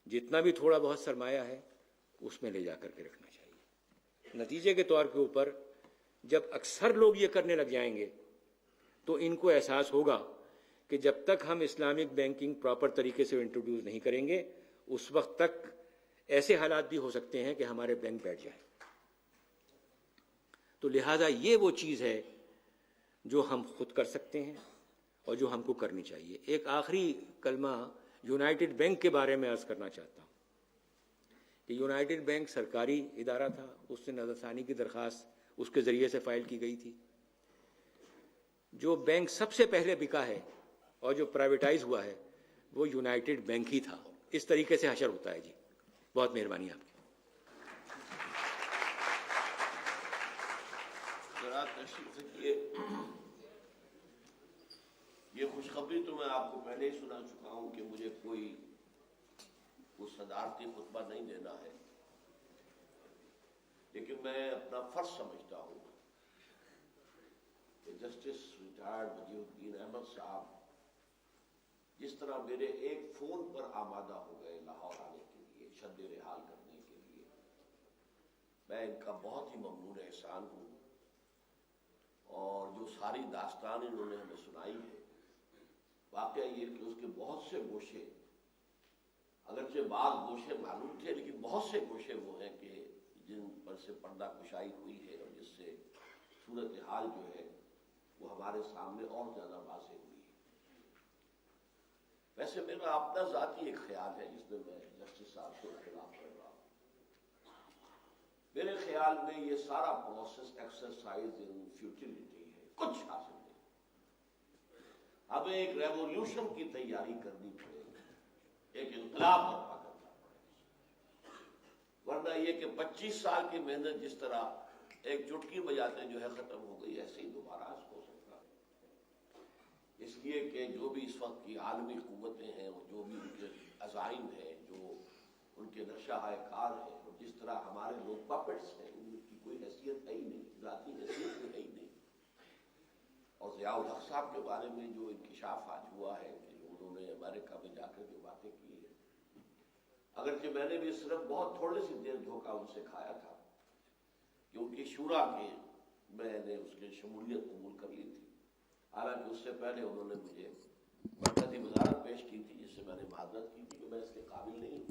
جتنا بھی تھوڑا بہت سرمایہ ہے اس میں لے جا کر کے رکھنا چاہیے. نتیجے کے طور کے اوپر جب اکثر لوگ یہ کرنے لگ جائیں گے تو ان کو احساس ہوگا کہ جب تک ہم اسلامک بینکنگ پراپر طریقے سے انٹروڈیوس نہیں کریں گے اس وقت تک ایسے حالات بھی ہو سکتے ہیں کہ ہمارے بینک بیٹھ جائیں. تو لہٰذا یہ وہ چیز ہے جو ہم خود کر سکتے ہیں اور جو ہم کو کرنی چاہیے. ایک آخری کلمہ یونائٹڈ بینک کے بارے میں عرض کرنا چاہتا ہوں کہ یونائٹڈ بینک سرکاری ادارہ تھا، اس سے نظر ثانی کی درخواست اس کے ذریعے سے فائل کی گئی تھی. جو بینک سب سے پہلے بکا ہے اور جو پرائیویٹائز ہوا ہے وہ یونائٹڈ بینک ہی تھا. اس طریقے سے حشر ہوتا ہے. جی بہت مہربانی آپ کی. یہ خوشخبری تو میں آپ کو پہلے ہی سنا چکا ہوں کہ مجھے کوئی صدارتی خطبہ نہیں دینا ہے، لیکن میں اپنا فرض سمجھتا ہوں کہ جسٹس ریٹائرڈ وجیہ الدین احمد صاحب جس طرح میرے ایک فون پر آمادہ ہو گئے لاہور آنے کے لیے، شد رحال کرنے کے لیے، میں ان کا بہت ہی ممنون احسان ہوں. اور جو ساری داستان انہوں نے ہمیں سنائی ہے، واقعہ یہ کہ اس کے بہت سے گوشے، اگرچہ بعض گوشے معلوم تھے لیکن بہت سے گوشے وہ ہیں کہ جن پر سے پردہ کشائی ہوئی ہے اور جس سے صورتحال جو ہے وہ ہمارے سامنے اور زیادہ واضح ہوئی ہے. ویسے میرا اپنا ذاتی ایک خیال ہے جس میں جسٹس صاحب سے اختلاف کر رہا ہوں. میرے خیال میں یہ سارا پروسیس ایکسرسائز ان فیوٹیلٹی ہے، کچھ حاصل نہیں. ہمیں ایک ریولیوشن کی تیاری کرنی پڑے گی، ایک انقلاب برپا کرنا پڑے گا، ورنہ یہ کہ 25 سال کی محنت جس طرح ایک چٹکی بجاتے جو ہے ختم ہو گئی، ایسے ہی دوبارہ ہو سکتا ہے. اس لیے کہ جو بھی اس وقت کی عالمی قوتیں ہیں، جو بھی ان کے عزائم ہیں، جو ان کے نقشہ کار ہیں، اور جس طرح ہمارے لوگ پپٹس ہیں، ان کی کوئی حیثیت ہے ہی نہیں، ذاتی حیثیت ہے ہی نہیں. اور ضیاء الحق صاحب کے بارے میں جو انکشاف آج ہوا ہے کہ انہوں نے امریکہ میں جا کر جو باتیں کی ہیں، اگرچہ میں نے بھی صرف بہت تھوڑی سی دیر دھوکہ ان سے کھایا تھا کیونکہ شورا کے میں نے اس کی شمولیت قبول کر لی تھی، حالانکہ اس سے پہلے انہوں نے مجھے مرکزی وزارت پیش کی تھی جس سے میں نے معذرت کی تھی کہ میں اس کے قابل نہیں ہوں.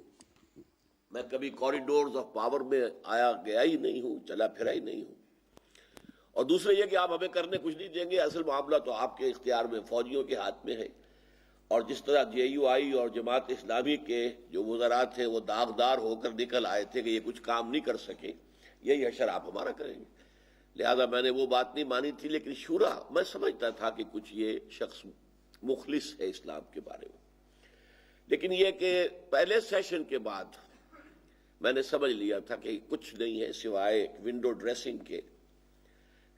میں کبھی کوریڈورز آف پاور میں آیا گیا ہی نہیں ہوں، چلا پھرا ہی نہیں ہوں. اور دوسرے یہ کہ آپ ہمیں کرنے کچھ نہیں دیں گے، اصل معاملہ تو آپ کے اختیار میں، فوجیوں کے ہاتھ میں ہے. اور جس طرح جے یو آئی اور جماعت اسلامی کے جو وزراء تھے وہ داغدار ہو کر نکل آئے تھے کہ یہ کچھ کام نہیں کر سکے، یہی حشر آپ ہمارا کریں گے. لہذا میں نے وہ بات نہیں مانی تھی، لیکن شورا میں سمجھتا تھا کہ کچھ یہ شخص مخلص ہے اسلام کے بارے میں. لیکن یہ کہ پہلے سیشن کے بعد میں نے سمجھ لیا تھا کہ کچھ نہیں ہے سوائے ونڈو ڈریسنگ کے،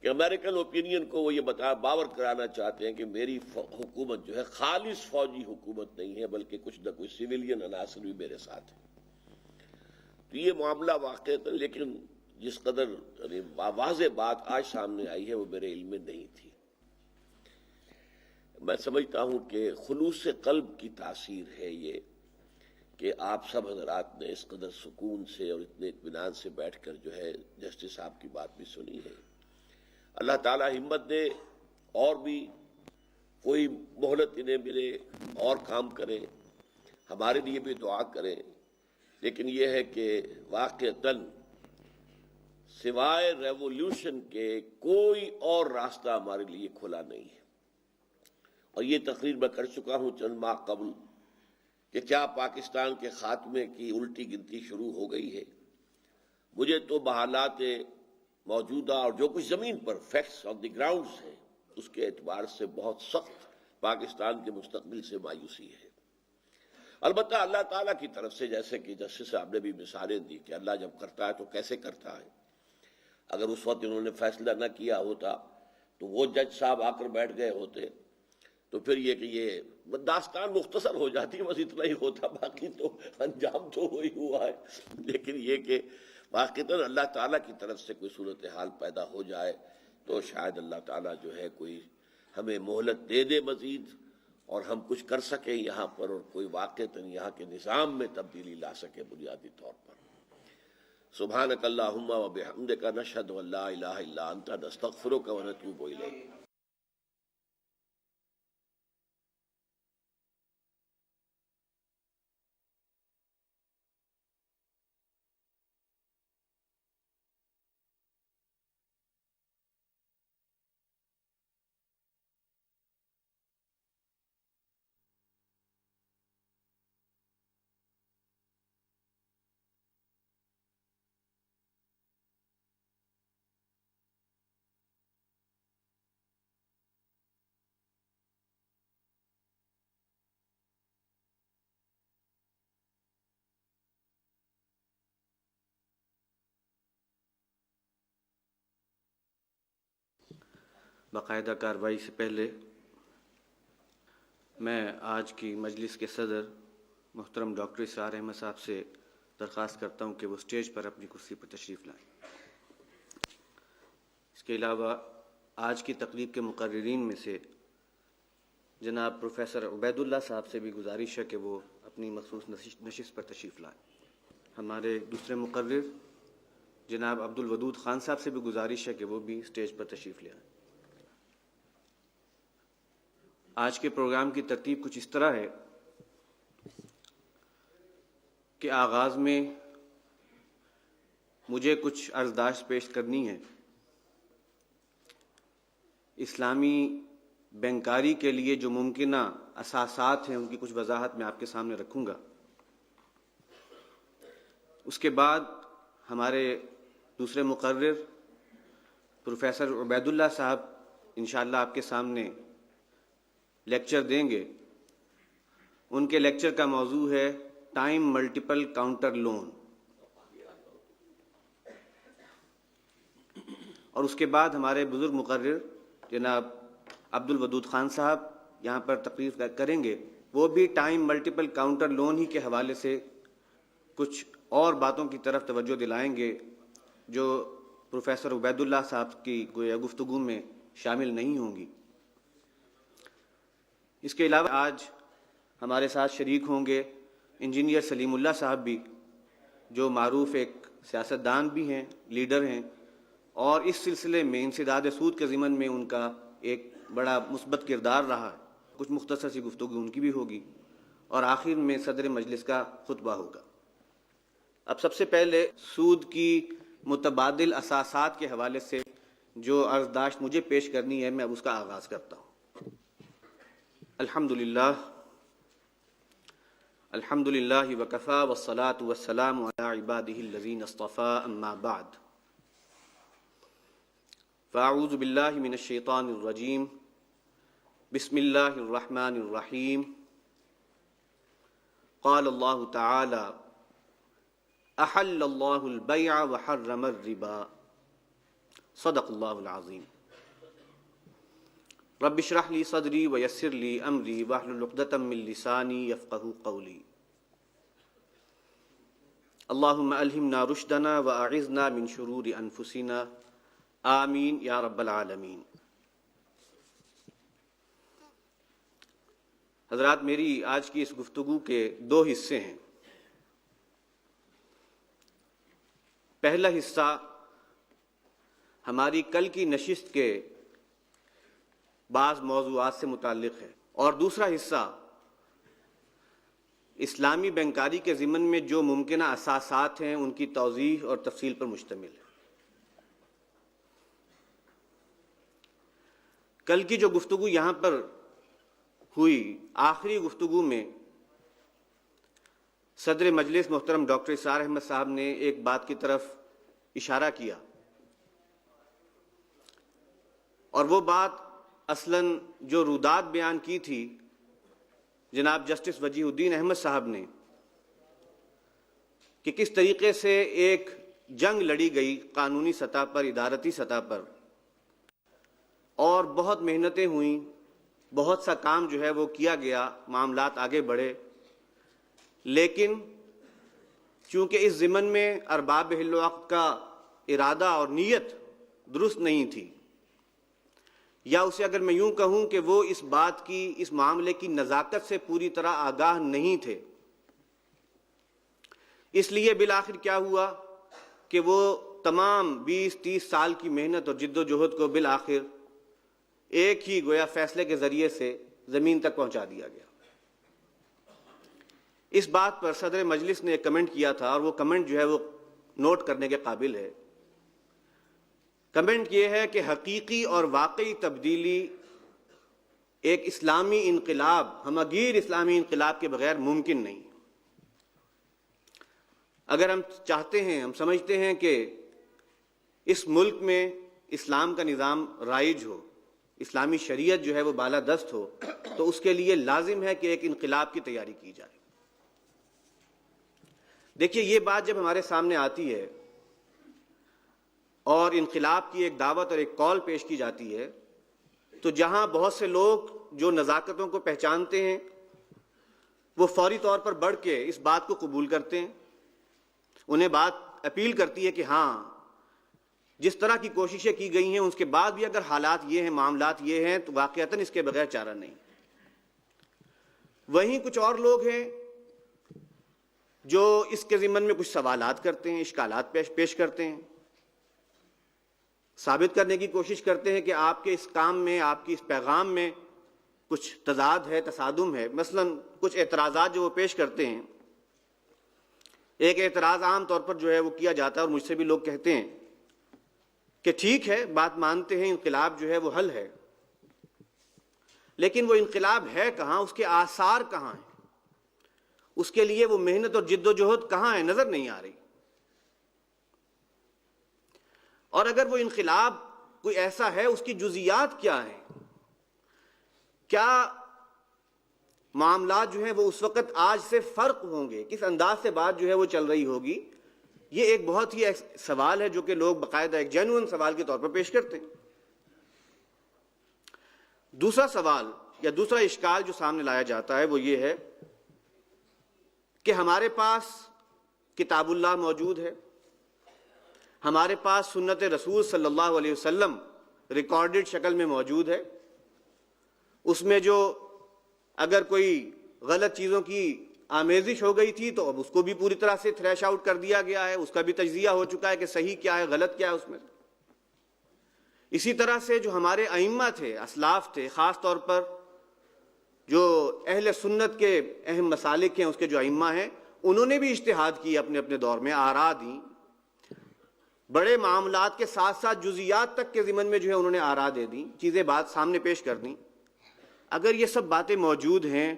کہ امریکن اوپینین کو وہ یہ باور کرانا چاہتے ہیں کہ میری حکومت جو ہے خالص فوجی حکومت نہیں ہے بلکہ کچھ نہ کچھ سویلین عناصر بھی میرے ساتھ ہیں. تو یہ معاملہ واقع تھا، لیکن جس قدر واضح بات آج سامنے آئی ہے وہ میرے علم میں نہیں تھی. میں سمجھتا ہوں کہ خلوص قلب کی تاثیر ہے یہ کہ آپ سب حضرات نے اس قدر سکون سے اور اتنے اطمینان سے بیٹھ کر جو ہے جسٹس صاحب کی بات بھی سنی ہے. اللہ تعالی ہمت دے اور بھی کوئی مہلت انہیں ملے اور کام کریں، ہمارے لیے بھی دعا کریں. لیکن یہ ہے کہ واقعتاً سوائے ریولوشن کے کوئی اور راستہ ہمارے لیے کھلا نہیں ہے. اور یہ تقریر میں کر چکا ہوں چند ماہ قبل کہ کیا پاکستان کے خاتمے کی الٹی گنتی شروع ہو گئی ہے. مجھے تو بحالات موجودہ اور جو کچھ زمین پر فیکٹس آن دی گراؤنڈز ہے اس کے اعتبار سے بہت سخت پاکستان کے مستقبل سے مایوسی ہے. البتہ اللہ تعالیٰ کی طرف سے، جیسے کہ جسٹس صاحب نے بھی مثالیں دی کہ اللہ جب کرتا ہے تو کیسے کرتا ہے. اگر اس وقت انہوں نے فیصلہ نہ کیا ہوتا تو وہ جج صاحب آ کر بیٹھ گئے ہوتے تو پھر یہ کہ یہ داستان مختصر ہو جاتی، بس اتنا ہی ہوتا، باقی تو انجام تو وہی ہوا ہے. لیکن یہ کہ واقعتاً اللہ تعالیٰ کی طرف سے کوئی صورتحال پیدا ہو جائے تو شاید اللہ تعالیٰ جو ہے کوئی ہمیں مہلت دے دے مزید، اور ہم کچھ کر سکیں یہاں پر، اور کوئی واقعتاً یہاں کے نظام میں تبدیلی لا سکے بنیادی طور پر. سبحانک اللہم و بحمدک نشہد ان لا الہ الا انت نستغفرک و نتوب الیک. باقاعدہ کارروائی سے پہلے میں آج کی مجلس کے صدر محترم ڈاکٹر اسرار احمد صاحب سے درخواست کرتا ہوں کہ وہ اسٹیج پر اپنی کرسی پر تشریف لائیں. اس کے علاوہ آج کی تقریب کے مقررین میں سے جناب پروفیسر عبید اللہ صاحب سے بھی گزارش ہے کہ وہ اپنی مخصوص نشست پر تشریف لائیں. ہمارے دوسرے مقرر جناب عبد الودود خان صاحب سے بھی گزارش ہے کہ وہ بھی اسٹیج پر تشریف لے آئیں. آج کے پروگرام کی ترتیب کچھ اس طرح ہے کہ آغاز میں مجھے کچھ عرضداشت پیش کرنی ہے. اسلامی بینکاری کے لیے جو ممکنہ اساسات ہیں ان کی کچھ وضاحت میں آپ کے سامنے رکھوں گا. اس کے بعد ہمارے دوسرے مقرر پروفیسر عبید اللہ صاحب انشاءاللہ آپ کے سامنے لیکچر دیں گے. ان کے لیکچر کا موضوع ہے ٹائم ملٹیپل کاؤنٹر لون. اور اس کے بعد ہمارے بزرگ مقرر جناب عبد الودود خان صاحب یہاں پر تقریر کریں گے. وہ بھی ٹائم ملٹیپل کاؤنٹر لون ہی کے حوالے سے کچھ اور باتوں کی طرف توجہ دلائیں گے جو پروفیسر عبید اللہ صاحب کی گویا گفتگو میں شامل نہیں ہوں گی. اس کے علاوہ آج ہمارے ساتھ شریک ہوں گے انجینئر سلیم اللہ صاحب بھی، جو معروف ایک سیاستدان بھی ہیں، لیڈر ہیں، اور اس سلسلے میں انسداد سود کے ضمن میں ان کا ایک بڑا مثبت کردار رہا ہے. کچھ مختصر سی گفتگو ان کی بھی ہوگی، اور آخر میں صدر مجلس کا خطبہ ہوگا. اب سب سے پہلے سود کی متبادل اساسات کے حوالے سے جو عرضداشت مجھے پیش کرنی ہے میں اب اس کا آغاز کرتا ہوں. الحمدللہ وکفی والصلاة والسلام علی عبادہ الذین اصطفی، اما بعد فاعوذ باللہ من الشیطان الرجیم، بسم اللہ الرحمن الرحیم. قال اللہ تعالی احل اللہ البیع وحرم الربا، صدق اللہ العظیم. رب اشرح لی صدری ویسر لی امری واحلل عقدۃ من لسانی یفقہوا قولی. اللہم الہمنا رشدنا واعذنا من شرور انفسنا، آمین یا رب العالمین. حضرات، میری آج کی اس گفتگو کے دو حصے ہیں. پہلا حصہ ہماری کل کی نشست کے بعض موضوعات سے متعلق ہے، اور دوسرا حصہ اسلامی بینکاری کے ضمن میں جو ممکنہ اساسات ہیں ان کی توضیح اور تفصیل پر مشتمل ہے. کل کی جو گفتگو یہاں پر ہوئی، آخری گفتگو میں صدر مجلس محترم ڈاکٹر اسرار احمد صاحب نے ایک بات کی طرف اشارہ کیا، اور وہ بات اصلاً جو رودات بیان کی تھی جناب جسٹس وجیہ الدین احمد صاحب نے، کہ کس طریقے سے ایک جنگ لڑی گئی قانونی سطح پر، ادارتی سطح پر، اور بہت محنتیں ہوئیں، بہت سا کام جو ہے وہ کیا گیا، معاملات آگے بڑھے، لیکن چونکہ اس ضمن میں ارباب حل و عقد کا ارادہ اور نیت درست نہیں تھی، یا اسے اگر میں یوں کہوں کہ وہ اس بات کی، اس معاملے کی نزاکت سے پوری طرح آگاہ نہیں تھے، اس لیے بالآخر کیا ہوا کہ وہ تمام 20-30 سال کی محنت اور جد و جہد کو بالآخر ایک ہی گویا فیصلے کے ذریعے سے زمین تک پہنچا دیا گیا۔ اس بات پر صدر مجلس نے ایک کمنٹ کیا تھا، اور وہ کمنٹ جو ہے وہ نوٹ کرنے کے قابل ہے۔ کمنٹ یہ ہے کہ حقیقی اور واقعی تبدیلی ایک اسلامی انقلاب، ہمگیر اسلامی انقلاب کے بغیر ممکن نہیں۔ اگر ہم چاہتے ہیں، ہم سمجھتے ہیں کہ اس ملک میں اسلام کا نظام رائج ہو، اسلامی شریعت جو ہے وہ بالادست ہو، تو اس کے لیے لازم ہے کہ ایک انقلاب کی تیاری کی جائے۔ دیکھیے، یہ بات جب ہمارے سامنے آتی ہے اور انقلاب کی ایک دعوت اور ایک کال پیش کی جاتی ہے، تو جہاں بہت سے لوگ جو نزاکتوں کو پہچانتے ہیں وہ فوری طور پر بڑھ کے اس بات کو قبول کرتے ہیں، انہیں بات اپیل کرتی ہے کہ ہاں، جس طرح کی کوششیں کی گئی ہیں اس کے بعد بھی اگر حالات یہ ہیں، معاملات یہ ہیں، تو واقعتاً اس کے بغیر چارہ نہیں۔ وہیں کچھ اور لوگ ہیں جو اس کے ضمن میں کچھ سوالات کرتے ہیں، اشکالات پیش کرتے ہیں، ثابت کرنے کی کوشش کرتے ہیں کہ آپ کے اس کام میں، آپ کی اس پیغام میں کچھ تضاد ہے، تصادم ہے۔ مثلاً کچھ اعتراضات جو وہ پیش کرتے ہیں، ایک اعتراض عام طور پر جو ہے وہ کیا جاتا ہے، اور مجھ سے بھی لوگ کہتے ہیں کہ ٹھیک ہے، بات مانتے ہیں، انقلاب جو ہے وہ حل ہے، لیکن وہ انقلاب ہے کہاں، اس کے آثار کہاں ہیں، اس کے لیے وہ محنت اور جد و جہد کہاں ہے، نظر نہیں آ رہی۔ اور اگر وہ انقلاب کوئی ایسا ہے، اس کی جزیات کیا ہیں، کیا معاملات جو ہیں وہ اس وقت آج سے فرق ہوں گے، کس انداز سے بات جو ہے وہ چل رہی ہوگی، یہ ایک بہت ہی سوال ہے جو کہ لوگ باقاعدہ ایک جینوئن سوال کے طور پر پیش کرتے ہیں۔ دوسرا سوال یا دوسرا اشکال جو سامنے لایا جاتا ہے وہ یہ ہے کہ ہمارے پاس کتاب اللہ موجود ہے، ہمارے پاس سنت رسول صلی اللہ علیہ وسلم ریکارڈڈ شکل میں موجود ہے، اس میں جو اگر کوئی غلط چیزوں کی آمیزش ہو گئی تھی تو اب اس کو بھی پوری طرح سے تھریش آؤٹ کر دیا گیا ہے، اس کا بھی تجزیہ ہو چکا ہے کہ صحیح کیا ہے، غلط کیا ہے اس میں۔ اسی طرح سے جو ہمارے ائمہ تھے، اسلاف تھے، خاص طور پر جو اہل سنت کے اہم مسالک ہیں، اس کے جو ائمہ ہیں، انہوں نے بھی اجتہاد کی، اپنے اپنے دور میں آراء دیں، بڑے معاملات کے ساتھ ساتھ جزیات تک کے ضمن میں جو ہے انہوں نے آراء دے دیں، چیزیں بات سامنے پیش کر دیں۔ اگر یہ سب باتیں موجود ہیں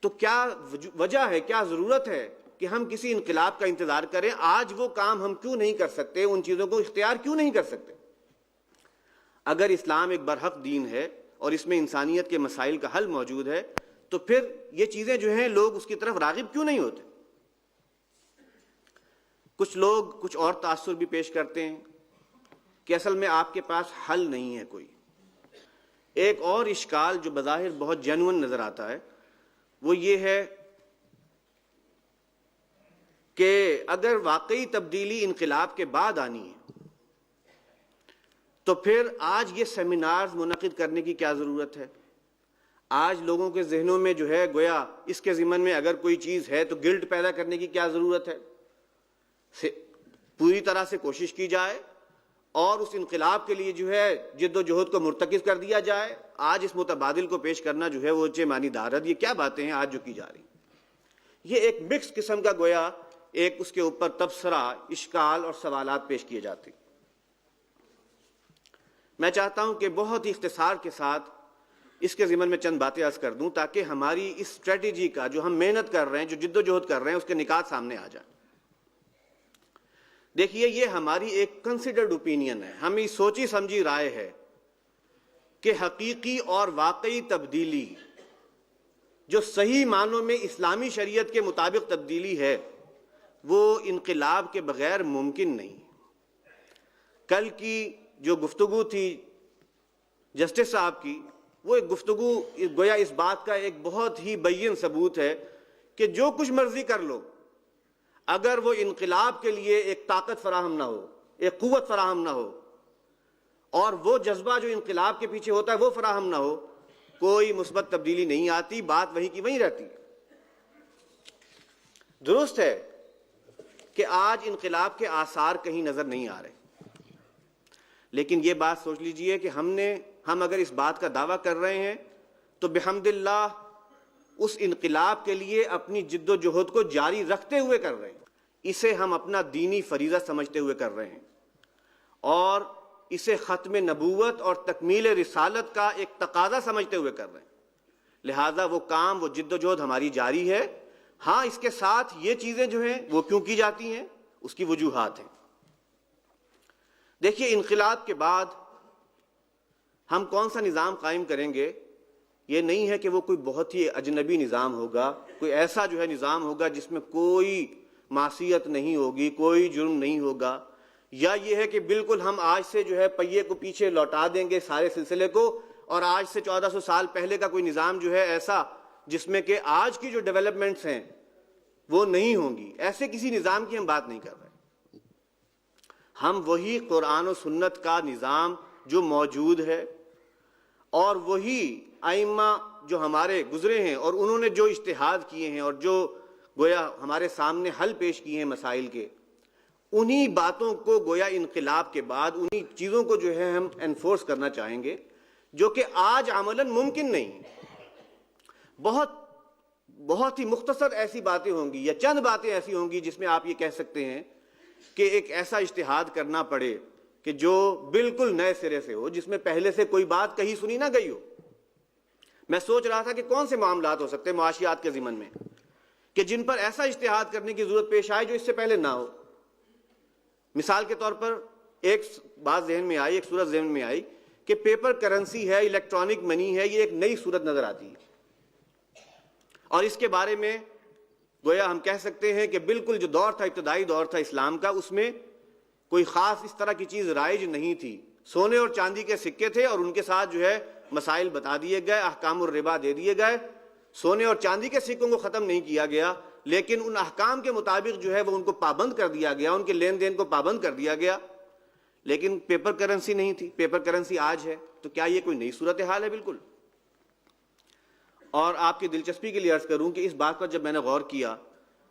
تو کیا وجہ ہے، کیا ضرورت ہے کہ ہم کسی انقلاب کا انتظار کریں؟ آج وہ کام ہم کیوں نہیں کر سکتے، ان چیزوں کو اختیار کیوں نہیں کر سکتے؟ اگر اسلام ایک برحق دین ہے اور اس میں انسانیت کے مسائل کا حل موجود ہے، تو پھر یہ چیزیں جو ہیں لوگ اس کی طرف راغب کیوں نہیں ہوتے؟ کچھ لوگ کچھ اور تاثر بھی پیش کرتے ہیں کہ اصل میں آپ کے پاس حل نہیں ہے کوئی۔ ایک اور اشکال جو بظاہر بہت جینوئن نظر آتا ہے وہ یہ ہے کہ اگر واقعی تبدیلی انقلاب کے بعد آنی ہے تو پھر آج یہ سیمینارز منعقد کرنے کی کیا ضرورت ہے؟ آج لوگوں کے ذہنوں میں جو ہے گویا اس کے ضمن میں اگر کوئی چیز ہے تو گلٹ پیدا کرنے کی کیا ضرورت ہے؟ پوری طرح سے کوشش کی جائے اور اس انقلاب کے لیے جو ہے جد و جہد کو مرتکز کر دیا جائے۔ آج اس متبادل کو پیش کرنا جو ہے وہ معنی دارد، یہ کیا باتیں ہیں آج جو کی جا رہی ہیں؟ یہ ایک مکس قسم کا گویا ایک اس کے اوپر تبصرہ، اشکال اور سوالات پیش کیے جاتے ہیں۔ میں چاہتا ہوں کہ بہت ہی اختصار کے ساتھ اس کے ضمن میں چند باتیں عرض کر دوں تاکہ ہماری اس اسٹریٹجی کا جو ہم محنت کر رہے ہیں، جو جد و جہد کر رہے ہیں، اس کے نکات سامنے آ جائیں۔ دیکھیے، یہ ہماری ایک کنسیڈرڈ اوپینین ہے، ہماری سوچی سمجھی رائے ہے کہ حقیقی اور واقعی تبدیلی جو صحیح معنوں میں اسلامی شریعت کے مطابق تبدیلی ہے وہ انقلاب کے بغیر ممکن نہیں۔ کل کی جو گفتگو تھی جسٹس صاحب کی، وہ ایک گفتگو گویا اس بات کا ایک بہت ہی بین ثبوت ہے کہ جو کچھ مرضی کر لو، اگر وہ انقلاب کے لیے ایک طاقت فراہم نہ ہو، ایک قوت فراہم نہ ہو، اور وہ جذبہ جو انقلاب کے پیچھے ہوتا ہے وہ فراہم نہ ہو، کوئی مثبت تبدیلی نہیں آتی، بات وہیں کی وہیں رہتی ہے۔ درست ہے کہ آج انقلاب کے آثار کہیں نظر نہیں آ رہے، لیکن یہ بات سوچ لیجئے کہ ہم اگر اس بات کا دعویٰ کر رہے ہیں تو بحمد اللہ اس انقلاب کے لیے اپنی جد و جہد کو جاری رکھتے ہوئے کر رہے ہیں، اسے ہم اپنا دینی فریضہ سمجھتے ہوئے کر رہے ہیں، اور اسے ختم نبوت اور تکمیل رسالت کا ایک تقاضا سمجھتے ہوئے کر رہے ہیں۔ لہذا وہ کام، وہ جد و جہد ہماری جاری ہے۔ ہاں، اس کے ساتھ یہ چیزیں جو ہیں وہ کیوں کی جاتی ہیں، اس کی وجوہات ہیں۔ دیکھیے، انقلاب کے بعد ہم کون سا نظام قائم کریں گے، یہ نہیں ہے کہ وہ کوئی بہت ہی اجنبی نظام ہوگا، کوئی ایسا جو ہے نظام ہوگا جس میں کوئی معصیت نہیں ہوگی، کوئی جرم نہیں ہوگا، یا یہ ہے کہ بالکل ہم آج سے جو ہے پہیے کو پیچھے لوٹا دیں گے سارے سلسلے کو، اور آج سے 1400 سال پہلے کا کوئی نظام جو ہے ایسا جس میں کہ آج کی جو ڈیولپمنٹس ہیں وہ نہیں ہوں گی۔ ایسے کسی نظام کی ہم بات نہیں کر رہے۔ ہم وہی قرآن و سنت کا نظام جو موجود ہے، اور وہی ائمہ جو ہمارے گزرے ہیں اور انہوں نے جو اجتہاد کیے ہیں اور جو گویا ہمارے سامنے حل پیش کیے ہیں مسائل کے، انہی باتوں کو گویا انقلاب کے بعد انہی چیزوں کو جو ہے ہم انفورس کرنا چاہیں گے، جو کہ آج عملاً ممکن نہیں۔ بہت ہی مختصر ایسی باتیں ہوں گی یا چند باتیں ایسی ہوں گی جس میں آپ یہ کہہ سکتے ہیں کہ ایک ایسا اجتہاد کرنا پڑے کہ جو بالکل نئے سرے سے ہو، جس میں پہلے سے کوئی بات کہیں سنی نہ گئی ہو۔ میں سوچ رہا تھا کہ کون سے معاملات ہو سکتے ہیں معاشیات کے ضمن میں کہ جن پر ایسا اجتہاد کرنے کی ضرورت پیش آئے جو اس سے پہلے نہ ہو۔ مثال کے طور پر ایک بات ذہن میں آئی، ایک صورت ذہن میں آئی کہ پیپر کرنسی ہے، الیکٹرانک منی ہے، یہ ایک نئی صورت نظر آتی ہے، اور اس کے بارے میں گویا ہم کہہ سکتے ہیں کہ بالکل جو دور تھا، ابتدائی دور تھا اسلام کا، اس میں کوئی خاص اس طرح کی چیز رائج نہیں تھی۔ سونے اور چاندی کے سکے تھے اور ان کے ساتھ جو ہے مسائل بتا دیے گئے، احکام الربا دے دیے گئے۔ سونے اور چاندی کے سکوں کو ختم نہیں کیا گیا، لیکن ان احکام کے مطابق جو ہے وہ ان کو پابند کر دیا گیا، ان کے لین دین کو پابند کر دیا گیا، لیکن پیپر کرنسی نہیں تھی۔ پیپر کرنسی آج ہے، تو کیا یہ کوئی نئی صورتحال ہے؟ بالکل۔ اور آپ کی دلچسپی کے لیے عرض کروں کہ اس بات پر جب میں نے غور کیا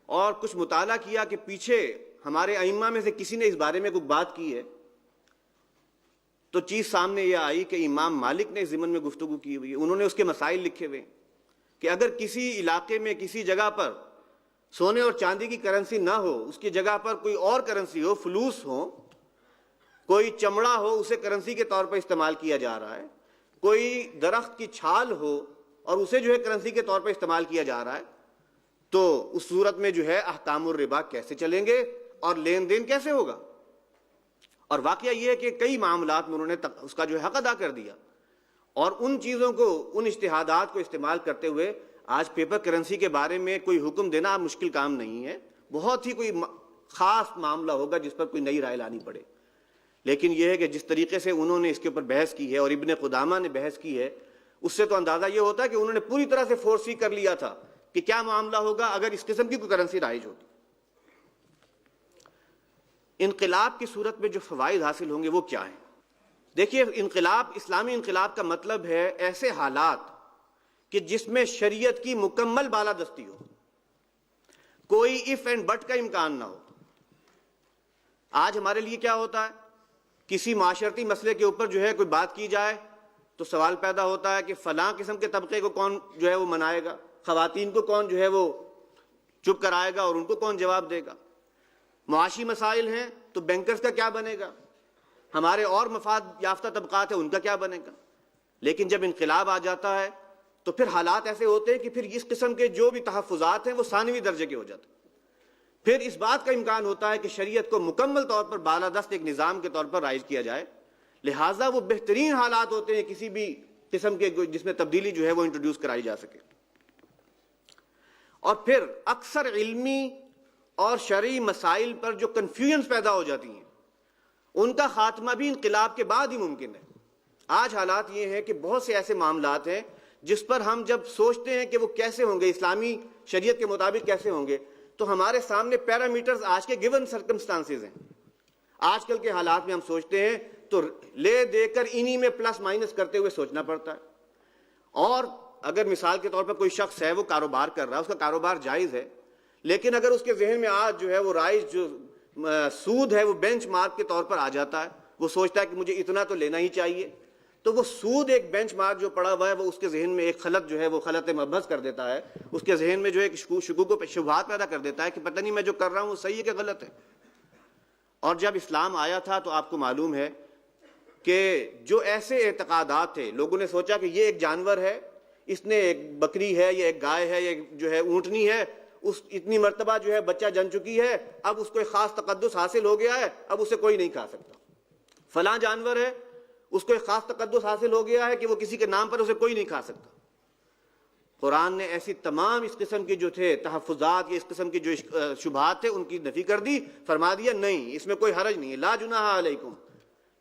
اور کچھ مطالعہ کیا کہ پیچھے ہمارے ائمہ میں سے کسی نے اس بارے میں کوئی بات کی ہے، تو چیز سامنے یہ آئی کہ امام مالک نے اس ضمن میں گفتگو کی ہوئی ہے، انہوں نے اس کے مسائل لکھے ہوئے کہ اگر کسی علاقے میں کسی جگہ پر سونے اور چاندی کی کرنسی نہ ہو، اس کی جگہ پر کوئی اور کرنسی ہو، فلوس ہو، کوئی چمڑا ہو، اسے کرنسی کے طور پر استعمال کیا جا رہا ہے، کوئی درخت کی چھال ہو اور اسے جو ہے کرنسی کے طور پر استعمال کیا جا رہا ہے، تو اس صورت میں جو ہے احکام الربا کیسے چلیں گے اور لین دین کیسے ہوگا؟ اور واقعہ یہ ہے کہ کئی معاملات میں انہوں نے اس کا جو ہے حق ادا کر دیا، اور ان چیزوں کو، ان اجتہادات کو استعمال کرتے ہوئے آج پیپر کرنسی کے بارے میں کوئی حکم دینا مشکل کام نہیں ہے۔ بہت ہی کوئی خاص معاملہ ہوگا جس پر کوئی نئی رائے لانی پڑے، لیکن یہ ہے کہ جس طریقے سے انہوں نے اس کے اوپر بحث کی ہے اور ابن قدامہ نے بحث کی ہے، اس سے تو اندازہ یہ ہوتا ہے کہ انہوں نے پوری طرح سے فورسی کر لیا تھا کہ کیا معاملہ ہوگا اگر اس قسم کی کوئی کرنسی رائج ہوگی۔ انقلاب کی صورت میں جو فوائد حاصل ہوں گے وہ کیا ہیں؟ دیکھیے، انقلاب، اسلامی انقلاب کا مطلب ہے ایسے حالات کہ جس میں شریعت کی مکمل بالادستی ہو، کوئی اف اینڈ بٹ کا امکان نہ ہو۔ آج ہمارے لیے کیا ہوتا ہے، کسی معاشرتی مسئلے کے اوپر جو ہے کوئی بات کی جائے تو سوال پیدا ہوتا ہے کہ فلاں قسم کے طبقے کو کون جو ہے وہ منائے گا، خواتین کو کون جو ہے وہ چپ کرائے گا اور ان کو کون جواب دے گا۔ معاشی مسائل ہیں تو بینکرز کا کیا بنے گا، ہمارے اور مفاد یافتہ طبقات ہیں ان کا کیا بنے گا؟ لیکن جب انقلاب آ جاتا ہے تو پھر حالات ایسے ہوتے ہیں کہ پھر اس قسم کے جو بھی تحفظات ہیں وہ ثانوی درجے کے ہو جاتے ہیں. پھر اس بات کا امکان ہوتا ہے کہ شریعت کو مکمل طور پر بالادست ایک نظام کے طور پر رائج کیا جائے. لہٰذا وہ بہترین حالات ہوتے ہیں کسی بھی قسم کے جس میں تبدیلی جو ہے وہ انٹروڈیوس کرائی جا سکے. اور پھر اکثر علمی اور شرعی مسائل پر جو کنفیوژنز پیدا ہو جاتی ہیں ان کا خاتمہ بھی انقلاب کے بعد ہی ممکن ہے. آج حالات یہ ہیں کہ بہت سے ایسے معاملات ہیں جس پر ہم جب سوچتے ہیں کہ وہ کیسے ہوں گے، اسلامی شریعت کے مطابق کیسے ہوں گے، تو ہمارے سامنے پیرامیٹرز آج کے گیون سرکمسٹانسز ہیں. آج کل کے حالات میں ہم سوچتے ہیں تو لے دے کر انہی میں پلس مائنس کرتے ہوئے سوچنا پڑتا ہے. اور اگر مثال کے طور پر کوئی شخص ہے وہ کاروبار کر رہا ہے، اس کا کاروبار جائز ہے، لیکن اگر اس کے ذہن میں آج جو ہے وہ رائج جو سود ہے وہ بینچ مارک کے طور پر آ جاتا ہے، وہ سوچتا ہے کہ مجھے اتنا تو لینا ہی چاہیے، تو وہ سود ایک بینچ مارک جو پڑا ہوا ہے وہ اس کے ذہن میں ایک خلط جو ہے وہ خلط مبحث کر دیتا ہے، اس کے ذہن میں جو ایک شکوک و شبہات پیدا کر دیتا ہے کہ پتہ نہیں میں جو کر رہا ہوں وہ صحیح ہے کہ غلط ہے. اور جب اسلام آیا تھا تو آپ کو معلوم ہے کہ جو ایسے اعتقادات تھے، لوگوں نے سوچا کہ یہ ایک جانور ہے، اس نے ایک بکری ہے، یہ ایک گائے ہے، یہ جو ہے اونٹنی ہے، اس اتنی مرتبہ جو ہے بچہ جن چکی ہے، اب اس کو ایک خاص تقدس حاصل ہو گیا ہے، اب اسے کوئی نہیں کھا سکتا. فلاں جانور ہے، اس کو ایک خاص تقدس حاصل ہو گیا ہے کہ وہ کسی کے نام پر اسے کوئی نہیں کھا سکتا. قرآن نے ایسی تمام اس قسم کی جو تھے تحفظات یا اس قسم کی جو شبہات تھے ان کی نفی کر دی. فرما دیا نہیں، اس میں کوئی حرج نہیں ہے، لا جناح علیکم،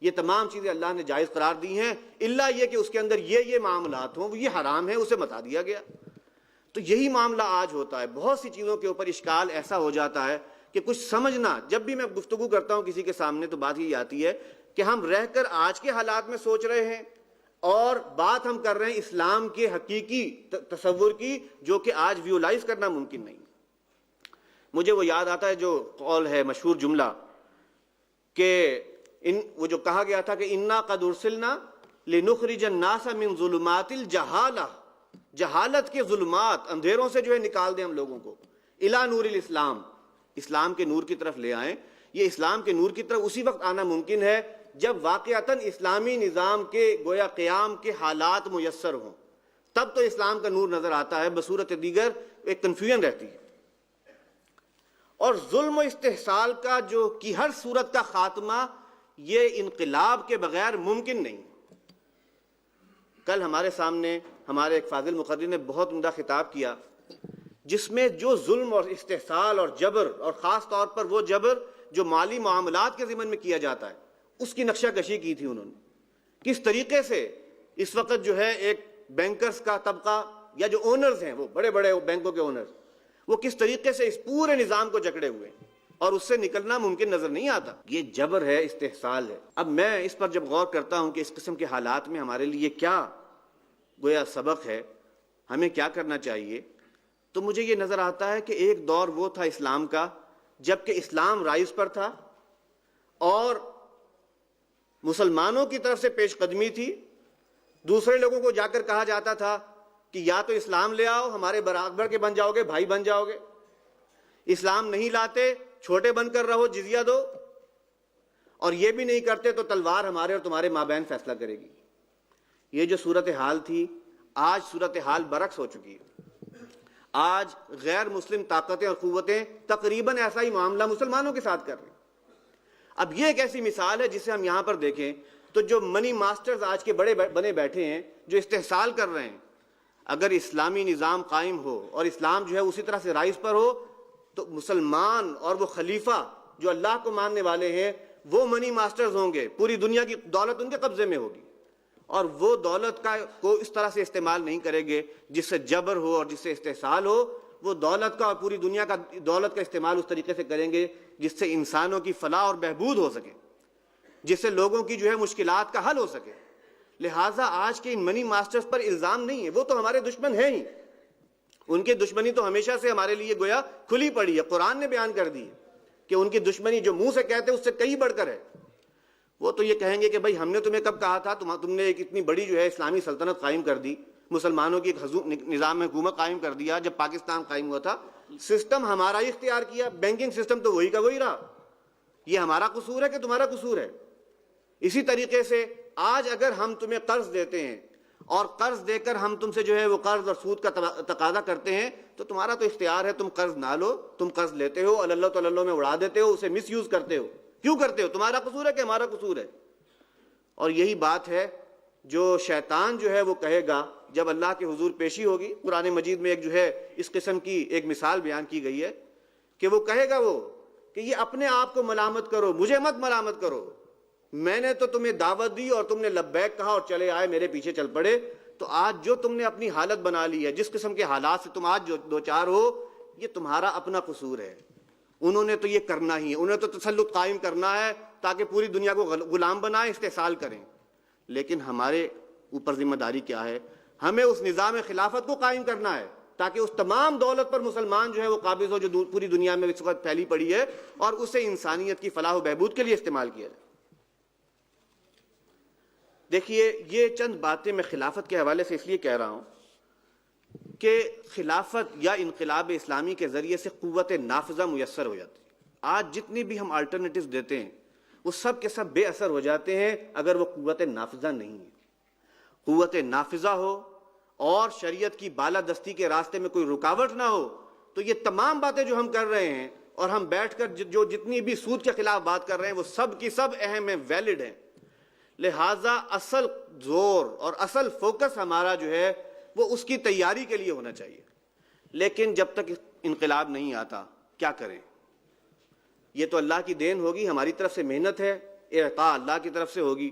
یہ تمام چیزیں اللہ نے جائز قرار دی ہیں، الا یہ کہ اس کے اندر یہ معاملات ہوں، یہ حرام ہے، اسے بتا دیا گیا. تو یہی معاملہ آج ہوتا ہے. بہت سی چیزوں کے اوپر اشکال ایسا ہو جاتا ہے کہ کچھ سمجھنا، جب بھی میں گفتگو کرتا ہوں کسی کے سامنے تو بات یہ آتی ہے کہ ہم رہ کر آج کے حالات میں سوچ رہے ہیں اور بات ہم کر رہے ہیں اسلام کے حقیقی تصور کی، جو کہ آج ویولائز کرنا ممکن نہیں. مجھے وہ یاد آتا ہے جو قول ہے، مشہور جملہ، کہ وہ جو کہا گیا تھا کہ انا قد ارسلنا لنخرج الناس من ظلمات الجہالہ، جہالت کے ظلمات، اندھیروں سے جو ہے نکال دیں ہم لوگوں کو، الی نور الاسلام، اسلام کے نور کی طرف لے آئیں. یہ اسلام کے نور کی طرف اسی وقت آنا ممکن ہے جب واقعتاً اسلامی نظام کے گویا قیام کے حالات میسر ہوں، تب تو اسلام کا نور نظر آتا ہے، بصورت دیگر ایک کنفیوژن رہتی ہے. اور ظلم و استحصال کا جو کی ہر صورت کا خاتمہ یہ انقلاب کے بغیر ممکن نہیں. کل ہمارے سامنے ہمارے ایک فاضل مقرر نے بہت عمدہ خطاب کیا جس میں جو ظلم اور استحصال اور جبر، اور خاص طور پر وہ جبر جو مالی معاملات کے ضمن میں کیا جاتا ہے، اس کی نقشہ کشی کی تھی انہوں نے. کس طریقے سے اس وقت جو ہے ایک بینکرز کا طبقہ یا جو اونرز ہیں، وہ بڑے بڑے بینکوں کے اونرز، وہ کس طریقے سے اس پورے نظام کو جکڑے ہوئے اور اس سے نکلنا ممکن نظر نہیں آتا. یہ جبر ہے، استحصال ہے. اب میں اس پر جب غور کرتا ہوں کہ اس قسم کے حالات میں ہمارے لیے کیا گویا سبق ہے، ہمیں کیا کرنا چاہیے، تو مجھے یہ نظر آتا ہے کہ ایک دور وہ تھا اسلام کا جب کہ اسلام رائز پر تھا اور مسلمانوں کی طرف سے پیش قدمی تھی. دوسرے لوگوں کو جا کر کہا جاتا تھا کہ یا تو اسلام لے آؤ، ہمارے برابر کے بن جاؤ گے، بھائی بن جاؤ گے، اسلام نہیں لاتے چھوٹے بن کر رہو، جزیہ دو، اور یہ بھی نہیں کرتے تو تلوار ہمارے اور تمہارے مابین فیصلہ کرے گی. یہ جو صورتحال تھی، آج صورتحال برعکس ہو چکی ہے. آج غیر مسلم طاقتیں اور قوتیں تقریباً ایسا ہی معاملہ مسلمانوں کے ساتھ کر رہے ہیں. اب یہ ایک ایسی مثال ہے جسے ہم یہاں پر دیکھیں تو جو منی ماسٹرز آج کے بڑے بنے بیٹھے ہیں، جو استحصال کر رہے ہیں، اگر اسلامی نظام قائم ہو اور اسلام جو ہے اسی طرح سے رائز پر ہو تو مسلمان اور وہ خلیفہ جو اللہ کو ماننے والے ہیں وہ منی ماسٹرز ہوں گے، پوری دنیا کی دولت ان کے قبضے میں ہوگی، اور وہ دولت کو اس طرح سے استعمال نہیں کریں گے جس سے جبر ہو اور جس سے استحصال ہو. وہ دولت کا اور پوری دنیا کا دولت کا استعمال اس طریقے سے کریں گے جس سے انسانوں کی فلاح اور بہبود ہو سکے، جس سے لوگوں کی جو ہے مشکلات کا حل ہو سکے. لہٰذا آج کے ان منی ماسٹرز پر الزام نہیں ہے، وہ تو ہمارے دشمن ہیں ہی، ان کی دشمنی تو ہمیشہ سے ہمارے لیے گویا کھلی پڑی ہے. قرآن نے بیان کر دی ہے کہ ان کی دشمنی جو منہ سے کہتے ہیں اس سے کئی بڑھ کر ہے. وہ تو یہ کہیں گے کہ بھائی ہم نے تمہیں کب کہا تھا، تم نے ایک اتنی بڑی جو ہے اسلامی سلطنت قائم کر دی، مسلمانوں کی ایک نظام حکومت قائم کر دیا. جب پاکستان قائم ہوا تھا سسٹم ہمارا ہی اختیار کیا، بینکنگ سسٹم تو وہی کا وہی رہا. یہ ہمارا قصور ہے کہ تمہارا قصور ہے؟ اسی طریقے سے آج اگر ہم تمہیں قرض دیتے ہیں اور قرض دے کر ہم تم سے جو ہے وہ قرض اور سود کا تقاضا کرتے ہیں تو تمہارا تو اختیار ہے، تم قرض نہ لو، تم قرض لیتے ہو، اللہ تو اللہ میں اڑا دیتے ہو، اسے مس یوز کرتے ہو. کیوں کرتے ہو؟ تمہارا قصور ہے کہ ہمارا قصور ہے؟ اور یہی بات ہے جو شیطان جو ہے وہ کہے گا جب اللہ کے حضور پیشی ہوگی. قرآن مجید میں ایک جو ہے اس قسم کی ایک مثال بیان کی گئی ہے کہ وہ کہے گا وہ کہ یہ اپنے آپ کو ملامت کرو، مجھے مت ملامت کرو، میں نے تو تمہیں دعوت دی اور تم نے لبیک کہا اور چلے آئے، میرے پیچھے چل پڑے. تو آج جو تم نے اپنی حالت بنا لی ہے، جس قسم کے حالات سے تم آج جو دوچار ہو، یہ تمہارا اپنا قصور ہے. انہوں نے تو یہ کرنا ہی ہے، انہوں نے تو تسلط قائم کرنا ہے تاکہ پوری دنیا کو غلام بنائیں، استحصال کریں. لیکن ہمارے اوپر ذمہ داری کیا ہے؟ ہمیں اس نظام خلافت کو قائم کرنا ہے تاکہ اس تمام دولت پر مسلمان جو ہے وہ قابض ہو جو پوری دنیا میں اس وقت پھیلی پڑی ہے، اور اسے انسانیت کی فلاح و بہبود کے لیے استعمال کیا جائے. دیکھیے، یہ چند باتیں میں خلافت کے حوالے سے اس لیے کہہ رہا ہوں کہ خلافت یا انقلاب اسلامی کے ذریعے سے قوت نافذہ میسر ہو جاتی ہے. آج جتنی بھی ہم آلٹرنیٹیوز دیتے ہیں وہ سب کے سب بے اثر ہو جاتے ہیں اگر وہ قوت نافذہ نہیں ہے. قوت نافذہ ہو اور شریعت کی بالادستی کے راستے میں کوئی رکاوٹ نہ ہو تو یہ تمام باتیں جو ہم کر رہے ہیں اور ہم بیٹھ کر جو جتنی بھی سود کے خلاف بات کر رہے ہیں وہ سب کی سب اہم ہیں، ویلڈ ہیں. لہٰذا اصل زور اور اصل فوکس ہمارا جو ہے وہ اس کی تیاری کے لیے ہونا چاہیے. لیکن جب تک انقلاب نہیں آتا کیا کریں؟ یہ تو اللہ کی دین ہوگی، ہماری طرف سے محنت ہے، اعطاء اللہ کی طرف سے ہوگی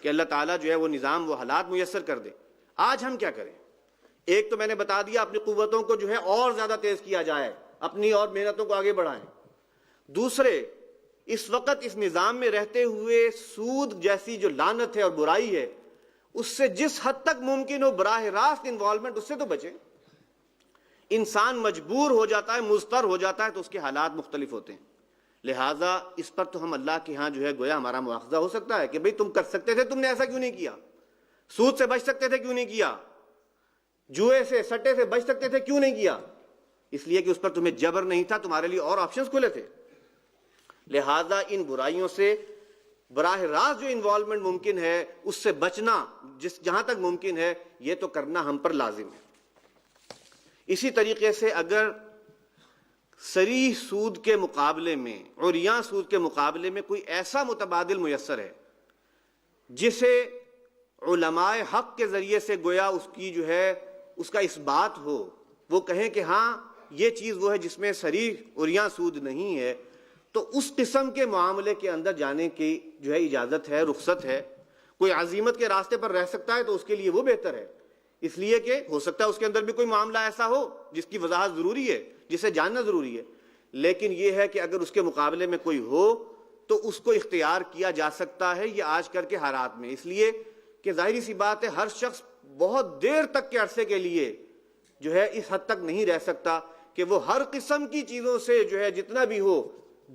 کہ اللہ تعالیٰ جو ہے وہ نظام وہ حالات میسر کر دے. آج ہم کیا کریں؟ ایک تو میں نے بتا دیا، اپنی قوتوں کو جو ہے اور زیادہ تیز کیا جائے، اپنی اور محنتوں کو آگے بڑھائیں. دوسرے، اس وقت اس نظام میں رہتے ہوئے سود جیسی جو لعنت ہے اور برائی ہے اس سے جس حد تک ممکن ہو براہ راست انوالومنٹ، اس سے تو بچیں. انسان مجبور ہو جاتا ہے، مضطر ہو جاتا ہے تو اس کے حالات مختلف ہوتے ہیں. لہٰذا اس پر تو ہم اللہ کے ہاں جو ہے گویا ہمارا مواخذہ ہو سکتا ہے کہ بھئی تم کر سکتے تھے، تم نے ایسا کیوں نہیں کیا؟ سود سے بچ سکتے تھے، کیوں نہیں کیا؟ جوئے سے، سٹے سے بچ سکتے تھے، کیوں نہیں کیا؟ اس لیے کہ اس پر تمہیں جبر نہیں تھا، تمہارے لیے اور آپشنز کھلے تھے. لہٰذا ان برائیوں سے براہ راست جو انوالومنٹ ممکن ہے اس سے بچنا جہاں تک ممکن ہے یہ تو کرنا ہم پر لازم ہے. اسی طریقے سے اگر صریح سود کے مقابلے میں، عریاں سود کے مقابلے میں کوئی ایسا متبادل میسر ہے جسے علماء حق کے ذریعے سے گویا اس کی جو ہے اس کا اثبات ہو، وہ کہیں کہ ہاں یہ چیز وہ ہے جس میں صریح عریاں سود نہیں ہے، تو اس قسم کے معاملے کے اندر جانے کی جو ہے اجازت ہے، رخصت ہے. کوئی عزیمت کے راستے پر رہ سکتا ہے تو اس کے لیے وہ بہتر ہے، اس لیے کہ ہو سکتا ہے اس کے اندر بھی کوئی معاملہ ایسا ہو جس کی وضاحت ضروری ہے، جسے جاننا ضروری ہے. لیکن یہ ہے کہ اگر اس کے مقابلے میں کوئی ہو تو اس کو اختیار کیا جا سکتا ہے، یہ آج کل کے حالات میں. اس لیے کہ ظاہری سی بات ہے ہر شخص بہت دیر تک کے عرصے کے لیے جو ہے اس حد تک نہیں رہ سکتا کہ وہ ہر قسم کی چیزوں سے جو ہے جتنا بھی ہو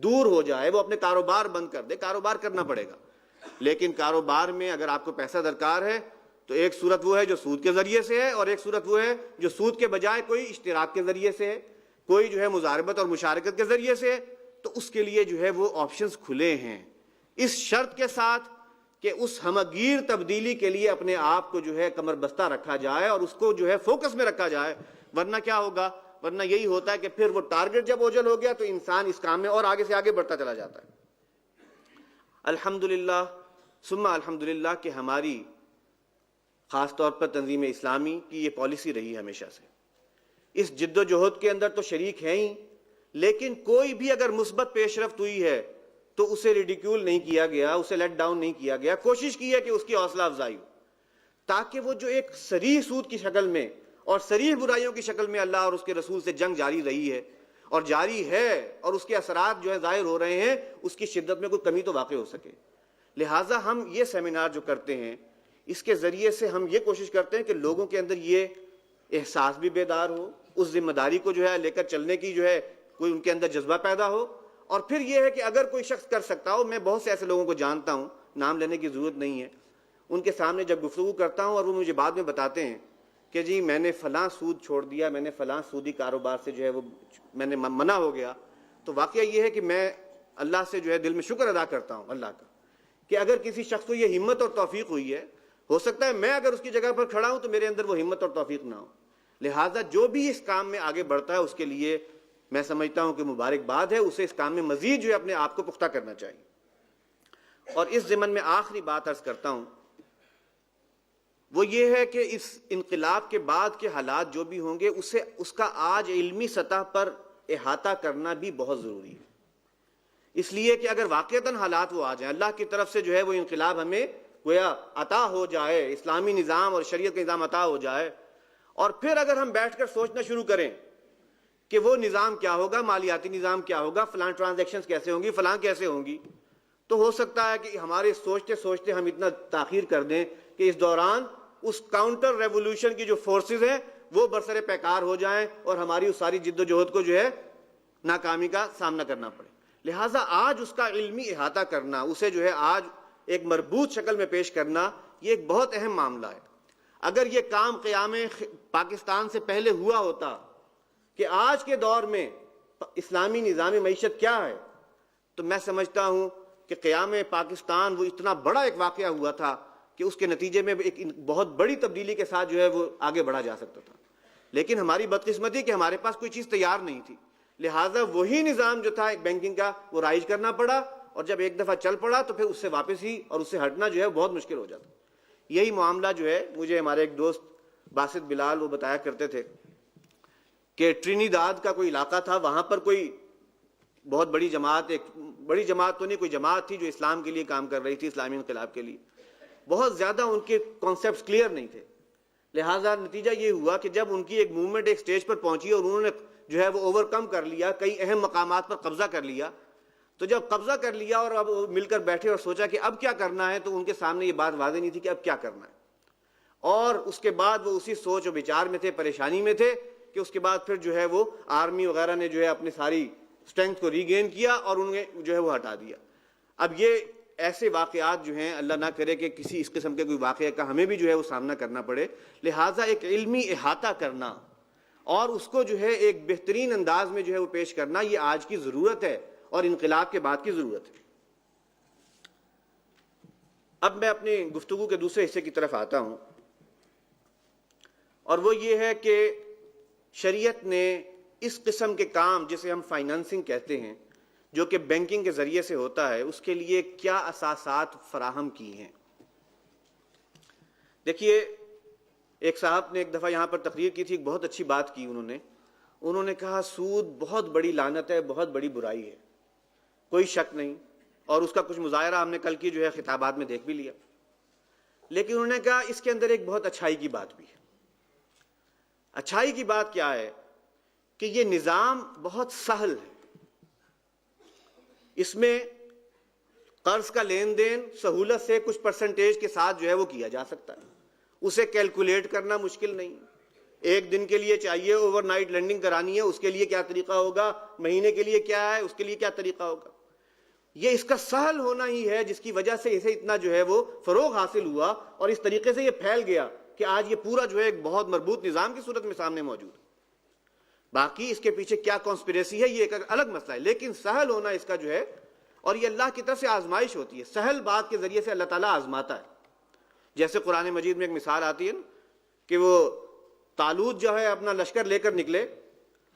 دور ہو جائے، وہ اپنے کاروبار بند کر دے. کاروبار کرنا پڑے گا، لیکن کاروبار میں اگر آپ کو پیسہ درکار ہے تو ایک صورت وہ ہے جو سود کے ذریعے سے ہے، اور ایک صورت وہ ہے جو سود کے بجائے کوئی اشتراک کے ذریعے سے ہے، کوئی جو ہے مضاربت اور مشارکت کے ذریعے سے ہے. تو اس کے لیے جو ہے وہ آپشنز کھلے ہیں، اس شرط کے ساتھ کہ اس ہمگیر تبدیلی کے لیے اپنے آپ کو جو ہے کمر بستہ رکھا جائے اور اس کو جو ہے فوکس میں رکھا جائے. ورنہ کیا ہوگا؟ ورنہ یہی ہوتا ہے کہ پھر وہ ٹارگٹ جب اوجل ہو گیا تو انسان اس کام میں اور آگے سے آگے بڑھتا چلا جاتا ہے. الحمدللہ ثم الحمدللہ کہ ہماری خاص طور پر تنظیم اسلامی کی یہ پالیسی رہی ہے ہمیشہ سے. اس جد و جہد کے اندر تو شریک ہیں ہی، لیکن کوئی بھی اگر مثبت پیش رفت ہوئی ہے تو اسے ریڈیکیول نہیں کیا گیا، اسے لیٹ ڈاؤن نہیں کیا گیا. کوشش کی ہے کہ اس کی حوصلہ افزائی ہو تاکہ وہ جو ایک صریح سود کی شکل میں اور صریح برائیوں کی شکل میں اللہ اور اس کے رسول سے جنگ جاری رہی ہے اور جاری ہے اور اس کے اثرات جو ہے ظاہر ہو رہے ہیں، اس کی شدت میں کوئی کمی تو واقع ہو سکے. لہٰذا ہم یہ سیمینار جو کرتے ہیں اس کے ذریعے سے ہم یہ کوشش کرتے ہیں کہ لوگوں کے اندر یہ احساس بھی بیدار ہو، اس ذمہ داری کو جو ہے لے کر چلنے کی جو ہے کوئی ان کے اندر جذبہ پیدا ہو. اور پھر یہ ہے کہ اگر کوئی شخص کر سکتا ہو، میں بہت سے ایسے لوگوں کو جانتا ہوں، نام لینے کی ضرورت نہیں ہے، ان کے سامنے جب گفتگو کرتا ہوں اور وہ مجھے بعد میں بتاتے ہیں کہ جی میں نے فلاں سود چھوڑ دیا، میں نے فلاں سودی کاروبار سے جو ہے وہ میں نے منع ہو گیا، تو واقعہ یہ ہے کہ میں اللہ سے جو ہے دل میں شکر ادا کرتا ہوں اللہ کا کہ اگر کسی شخص کو یہ ہمت اور توفیق ہوئی ہے، ہو سکتا ہے میں اگر اس کی جگہ پر کھڑا ہوں تو میرے اندر وہ ہمت اور توفیق نہ ہو. لہٰذا جو بھی اس کام میں آگے بڑھتا ہے اس کے لیے میں سمجھتا ہوں کہ مبارکباد ہے، اسے اس کام میں مزید جو ہے اپنے آپ کو پختہ کرنا چاہیے. اور اس ضمن میں آخری بات عرض کرتا ہوں، وہ یہ ہے کہ اس انقلاب کے بعد کے حالات جو بھی ہوں گے اس کا آج علمی سطح پر احاطہ کرنا بھی بہت ضروری ہے. اس لیے کہ اگر واقعتاً حالات وہ آ جائیں، اللہ کی طرف سے جو ہے وہ انقلاب ہمیں گویا عطا ہو جائے، اسلامی نظام اور شریعت کا نظام عطا ہو جائے، اور پھر اگر ہم بیٹھ کر سوچنا شروع کریں کہ وہ نظام کیا ہوگا، مالیاتی نظام کیا ہوگا، فلاں ٹرانزیکشنز کیسے ہوں گی، فلاں کیسے ہوں گی، تو ہو سکتا ہے کہ ہمارے سوچتے سوچتے ہم اتنا تاخیر کر دیں کہ اس دوران اس کاؤنٹر ریولوشن کی جو فورسز ہیں وہ برسر پیکار ہو جائیں اور ہماری اس ساری جد و جہد کو جو ہے ناکامی کا سامنا کرنا پڑے. لہٰذا آج اس کا علمی احاطہ کرنا، اسے جو ہے آج ایک مربوط شکل میں پیش کرنا، یہ ایک بہت اہم معاملہ ہے. اگر یہ کام قیام پاکستان سے پہلے ہوا ہوتا کہ آج کے دور میں اسلامی نظام معیشت کیا ہے، تو میں سمجھتا ہوں کہ قیام پاکستان وہ اتنا بڑا ایک واقعہ ہوا تھا کہ اس کے نتیجے میں ایک بہت بڑی تبدیلی کے ساتھ جو ہے وہ آگے بڑھا جا سکتا تھا. لیکن ہماری بدقسمتی کہ ہمارے پاس کوئی چیز تیار نہیں تھی، لہٰذا وہی نظام جو تھا ایک بینکنگ کا وہ رائج کرنا پڑا، اور جب ایک دفعہ چل پڑا تو پھر اس سے واپس ہی اور اس سے ہٹنا جو ہے بہت مشکل ہو جاتا. یہی معاملہ جو ہے مجھے ہمارے ایک دوست باسط بلال وہ بتایا کرتے تھے کہ ٹرینیداد کا کوئی علاقہ تھا، وہاں پر کوئی بہت بڑی جماعت، ایک بڑی جماعت تو نہیں، کوئی جماعت تھی جو اسلام کے لیے کام کر رہی تھی، اسلامی انقلاب کے لیے. بہت زیادہ ان کے کانسیپٹس کلیئر نہیں تھے، لہٰذا نتیجہ یہ ہوا کہ جب ان کی ایک موومنٹ ایک سٹیج پر پہنچی اور انہوں نے جو ہے وہ اوور کم کر لیا، کئی اہم مقامات پر قبضہ کر لیا، تو جب قبضہ کر لیا اور اب مل کر بیٹھے اور سوچا کہ اب کیا کرنا ہے، تو ان کے سامنے یہ بات واضح نہیں تھی کہ اب کیا کرنا ہے. اور اس کے بعد وہ اسی سوچ و بچار میں تھے، پریشانی میں تھے کہ اس کے بعد پھر جو ہے وہ آرمی وغیرہ نے جو ہے اپنی ساری اسٹرینتھ کو ریگین کیا اور انہیں جو ہے وہ ہٹا دیا. اب یہ ایسے واقعات جو ہیں، اللہ نہ کرے کہ کسی اس قسم کے کوئی واقعہ کا ہمیں بھی جو ہے وہ سامنا کرنا پڑے. لہٰذا ایک علمی احاطہ کرنا اور اس کو جو ہے ایک بہترین انداز میں جو ہے وہ پیش کرنا، یہ آج کی ضرورت ہے اور انقلاب کے بعد کی ضرورت ہے. اب میں اپنی گفتگو کے دوسرے حصے کی طرف آتا ہوں، اور وہ یہ ہے کہ شریعت نے اس قسم کے کام جسے ہم فائنانسنگ کہتے ہیں، جو کہ بینکنگ کے ذریعے سے ہوتا ہے، اس کے لیے کیا اساسات فراہم کی ہیں. دیکھیے، ایک صاحب نے ایک دفعہ یہاں پر تقریر کی تھی، ایک بہت اچھی بات کی انہوں نے کہا سود بہت بڑی لعنت ہے، بہت بڑی برائی ہے، کوئی شک نہیں، اور اس کا کچھ مظاہرہ ہم نے کل کی جو ہے خطابات میں دیکھ بھی لیا. لیکن انہوں نے کہا اس کے اندر ایک بہت اچھائی کی بات بھی ہے. اچھائی کی بات کیا ہے کہ یہ نظام بہت سہل ہے، اس میں قرض کا لین دین سہولت سے کچھ پرسنٹیج کے ساتھ جو ہے وہ کیا جا سکتا ہے، اسے کیلکولیٹ کرنا مشکل نہیں. ایک دن کے لیے چاہیے اوور نائٹ لینڈنگ کرانی ہے، اس کے لیے کیا طریقہ ہوگا، مہینے کے لیے کیا ہے، اس کے لیے کیا طریقہ ہوگا. یہ اس کا سہل ہونا ہی ہے جس کی وجہ سے اسے اتنا جو ہے وہ فروغ حاصل ہوا، اور اس طریقے سے یہ پھیل گیا کہ آج یہ پورا جو ہے ایک بہت مربوط نظام کی صورت میں سامنے موجود ہے. باقی اس کے پیچھے کیا کانسپریسی ہے یہ ایک الگ مسئلہ ہے، لیکن سہل ہونا اس کا جو ہے، اور یہ اللہ کی طرف سے آزمائش ہوتی ہے. سہل بات کے ذریعے سے اللہ تعالیٰ آزماتا ہے. جیسے قرآن مجید میں ایک مثال آتی ہے کہ وہ طالوت جو ہے اپنا لشکر لے کر نکلے،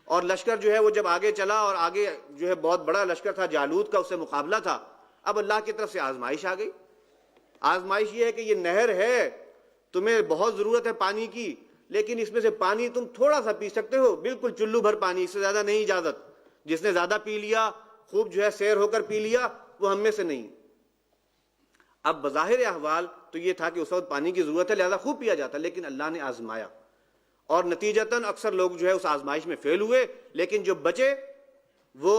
اور لشکر جو ہے وہ جب آگے چلا اور آگے جو ہے بہت بڑا لشکر تھا جالوت کا، اس سے مقابلہ تھا. اب اللہ کی طرف سے آزمائش آ گئی. آزمائش یہ ہے کہ یہ نہر ہے، تمہیں بہت ضرورت ہے پانی کی، لیکن اس میں سے پانی تم تھوڑا سا پی سکتے ہو، بالکل چلو بھر پانی، اس سے زیادہ نہیں اجازت. جس نے زیادہ پی لیا، خوب جو ہے سیر ہو کر پی لیا، وہ ہم میں سے نہیں. اب بظاہر احوال تو یہ تھا کہ اس وقت پانی کی ضرورت ہے لہذا خوب پیا جاتا، لیکن اللہ نے آزمایا اور نتیجتاً اکثر لوگ جو ہے اس آزمائش میں فیل ہوئے، لیکن جو بچے وہ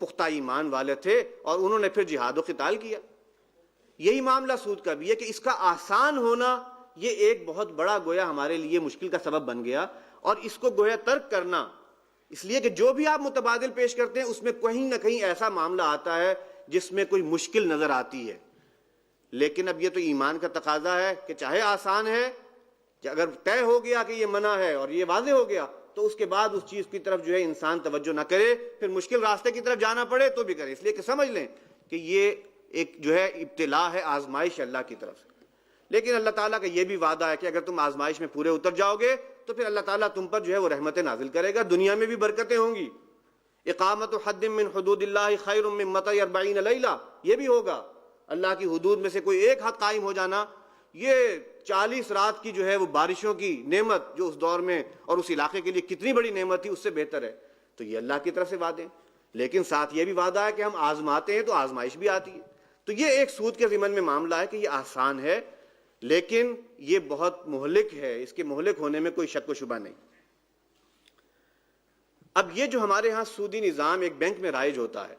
پختہ ایمان والے تھے اور انہوں نے پھر جہاد و قتال کیا. یہی معاملہ سود کا بھی ہے کہ اس کا آسان ہونا یہ ایک بہت بڑا گویا ہمارے لیے مشکل کا سبب بن گیا، اور اس کو گویا ترک کرنا، اس لیے کہ جو بھی آپ متبادل پیش کرتے ہیں اس میں کہیں نہ کہیں ایسا معاملہ آتا ہے جس میں کوئی مشکل نظر آتی ہے. لیکن اب یہ تو ایمان کا تقاضا ہے کہ چاہے آسان ہے، اگر طے ہو گیا کہ یہ منع ہے اور یہ واضح ہو گیا، تو اس کے بعد اس چیز کی طرف جو ہے انسان توجہ نہ کرے، پھر مشکل راستے کی طرف جانا پڑے تو بھی کرے. اس لیے کہ سمجھ لیں کہ یہ ایک جو ہے ابتلا ہے, آزمائش اللہ کی طرف سے. لیکن اللہ تعالیٰ کا یہ بھی وعدہ ہے کہ اگر تم آزمائش میں پورے اتر جاؤ گے تو پھر اللہ تعالیٰ تم پر جو ہے وہ رحمتیں نازل کرے گا, دنیا میں بھی برکتیں ہوں گی. اقامت حد من حدود اللہ خیر من متاع 40 لیلہ, یہ بھی ہوگا. اللہ کی حدود میں سے کوئی ایک حد قائم ہو جانا, یہ 40 رات کی جو ہے وہ بارشوں کی نعمت جو اس دور میں اور اس علاقے کے لیے کتنی بڑی نعمت تھی, اس سے بہتر ہے. تو یہ اللہ کی طرف سے وعدے ہیں. لیکن ساتھ یہ بھی وعدہ ہے کہ ہم آزماتے ہیں تو آزمائش بھی آتی ہے. تو یہ ایک سود کے ضمن میں معاملہ ہے کہ یہ آسان ہے لیکن یہ بہت مہلک ہے, اس کے مہلک ہونے میں کوئی شک و شبہ نہیں. اب یہ جو ہمارے ہاں سودی نظام ایک بینک میں رائج ہوتا ہے,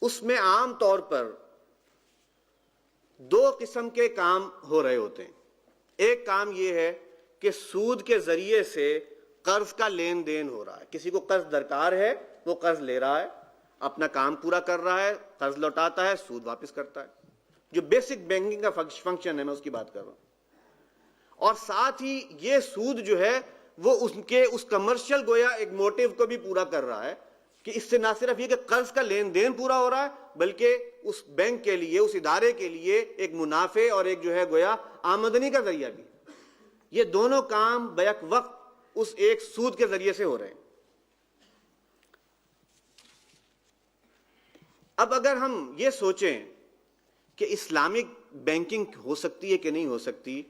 اس میں عام طور پر 2 قسم کے کام ہو رہے ہوتے ہیں. ایک کام یہ ہے کہ سود کے ذریعے سے قرض کا لین دین ہو رہا ہے. کسی کو قرض درکار ہے, وہ قرض لے رہا ہے, اپنا کام پورا کر رہا ہے, قرض لوٹاتا ہے, سود واپس کرتا ہے. جو بیسک بینکنگ کا فنکشن ہے میں اس کی بات کر رہا ہوں. اور ساتھ ہی یہ سود جو ہے وہ اس کمرشل گویا ایک موٹیو کو بھی پورا کر رہا ہے کہ اس سے نہ صرف یہ کہ قرض کا لین دین پورا ہو رہا ہے بلکہ اس بینک کے لیے, اس ادارے کے لیے ایک منافع اور ایک جو ہے گویا آمدنی کا ذریعہ بھی. یہ دونوں کام بیک وقت اس ایک سود کے ذریعے سے ہو رہے ہیں. اب اگر ہم یہ سوچیں کہ اسلامک بینکنگ ہو سکتی ہے کہ نہیں ہو سکتی,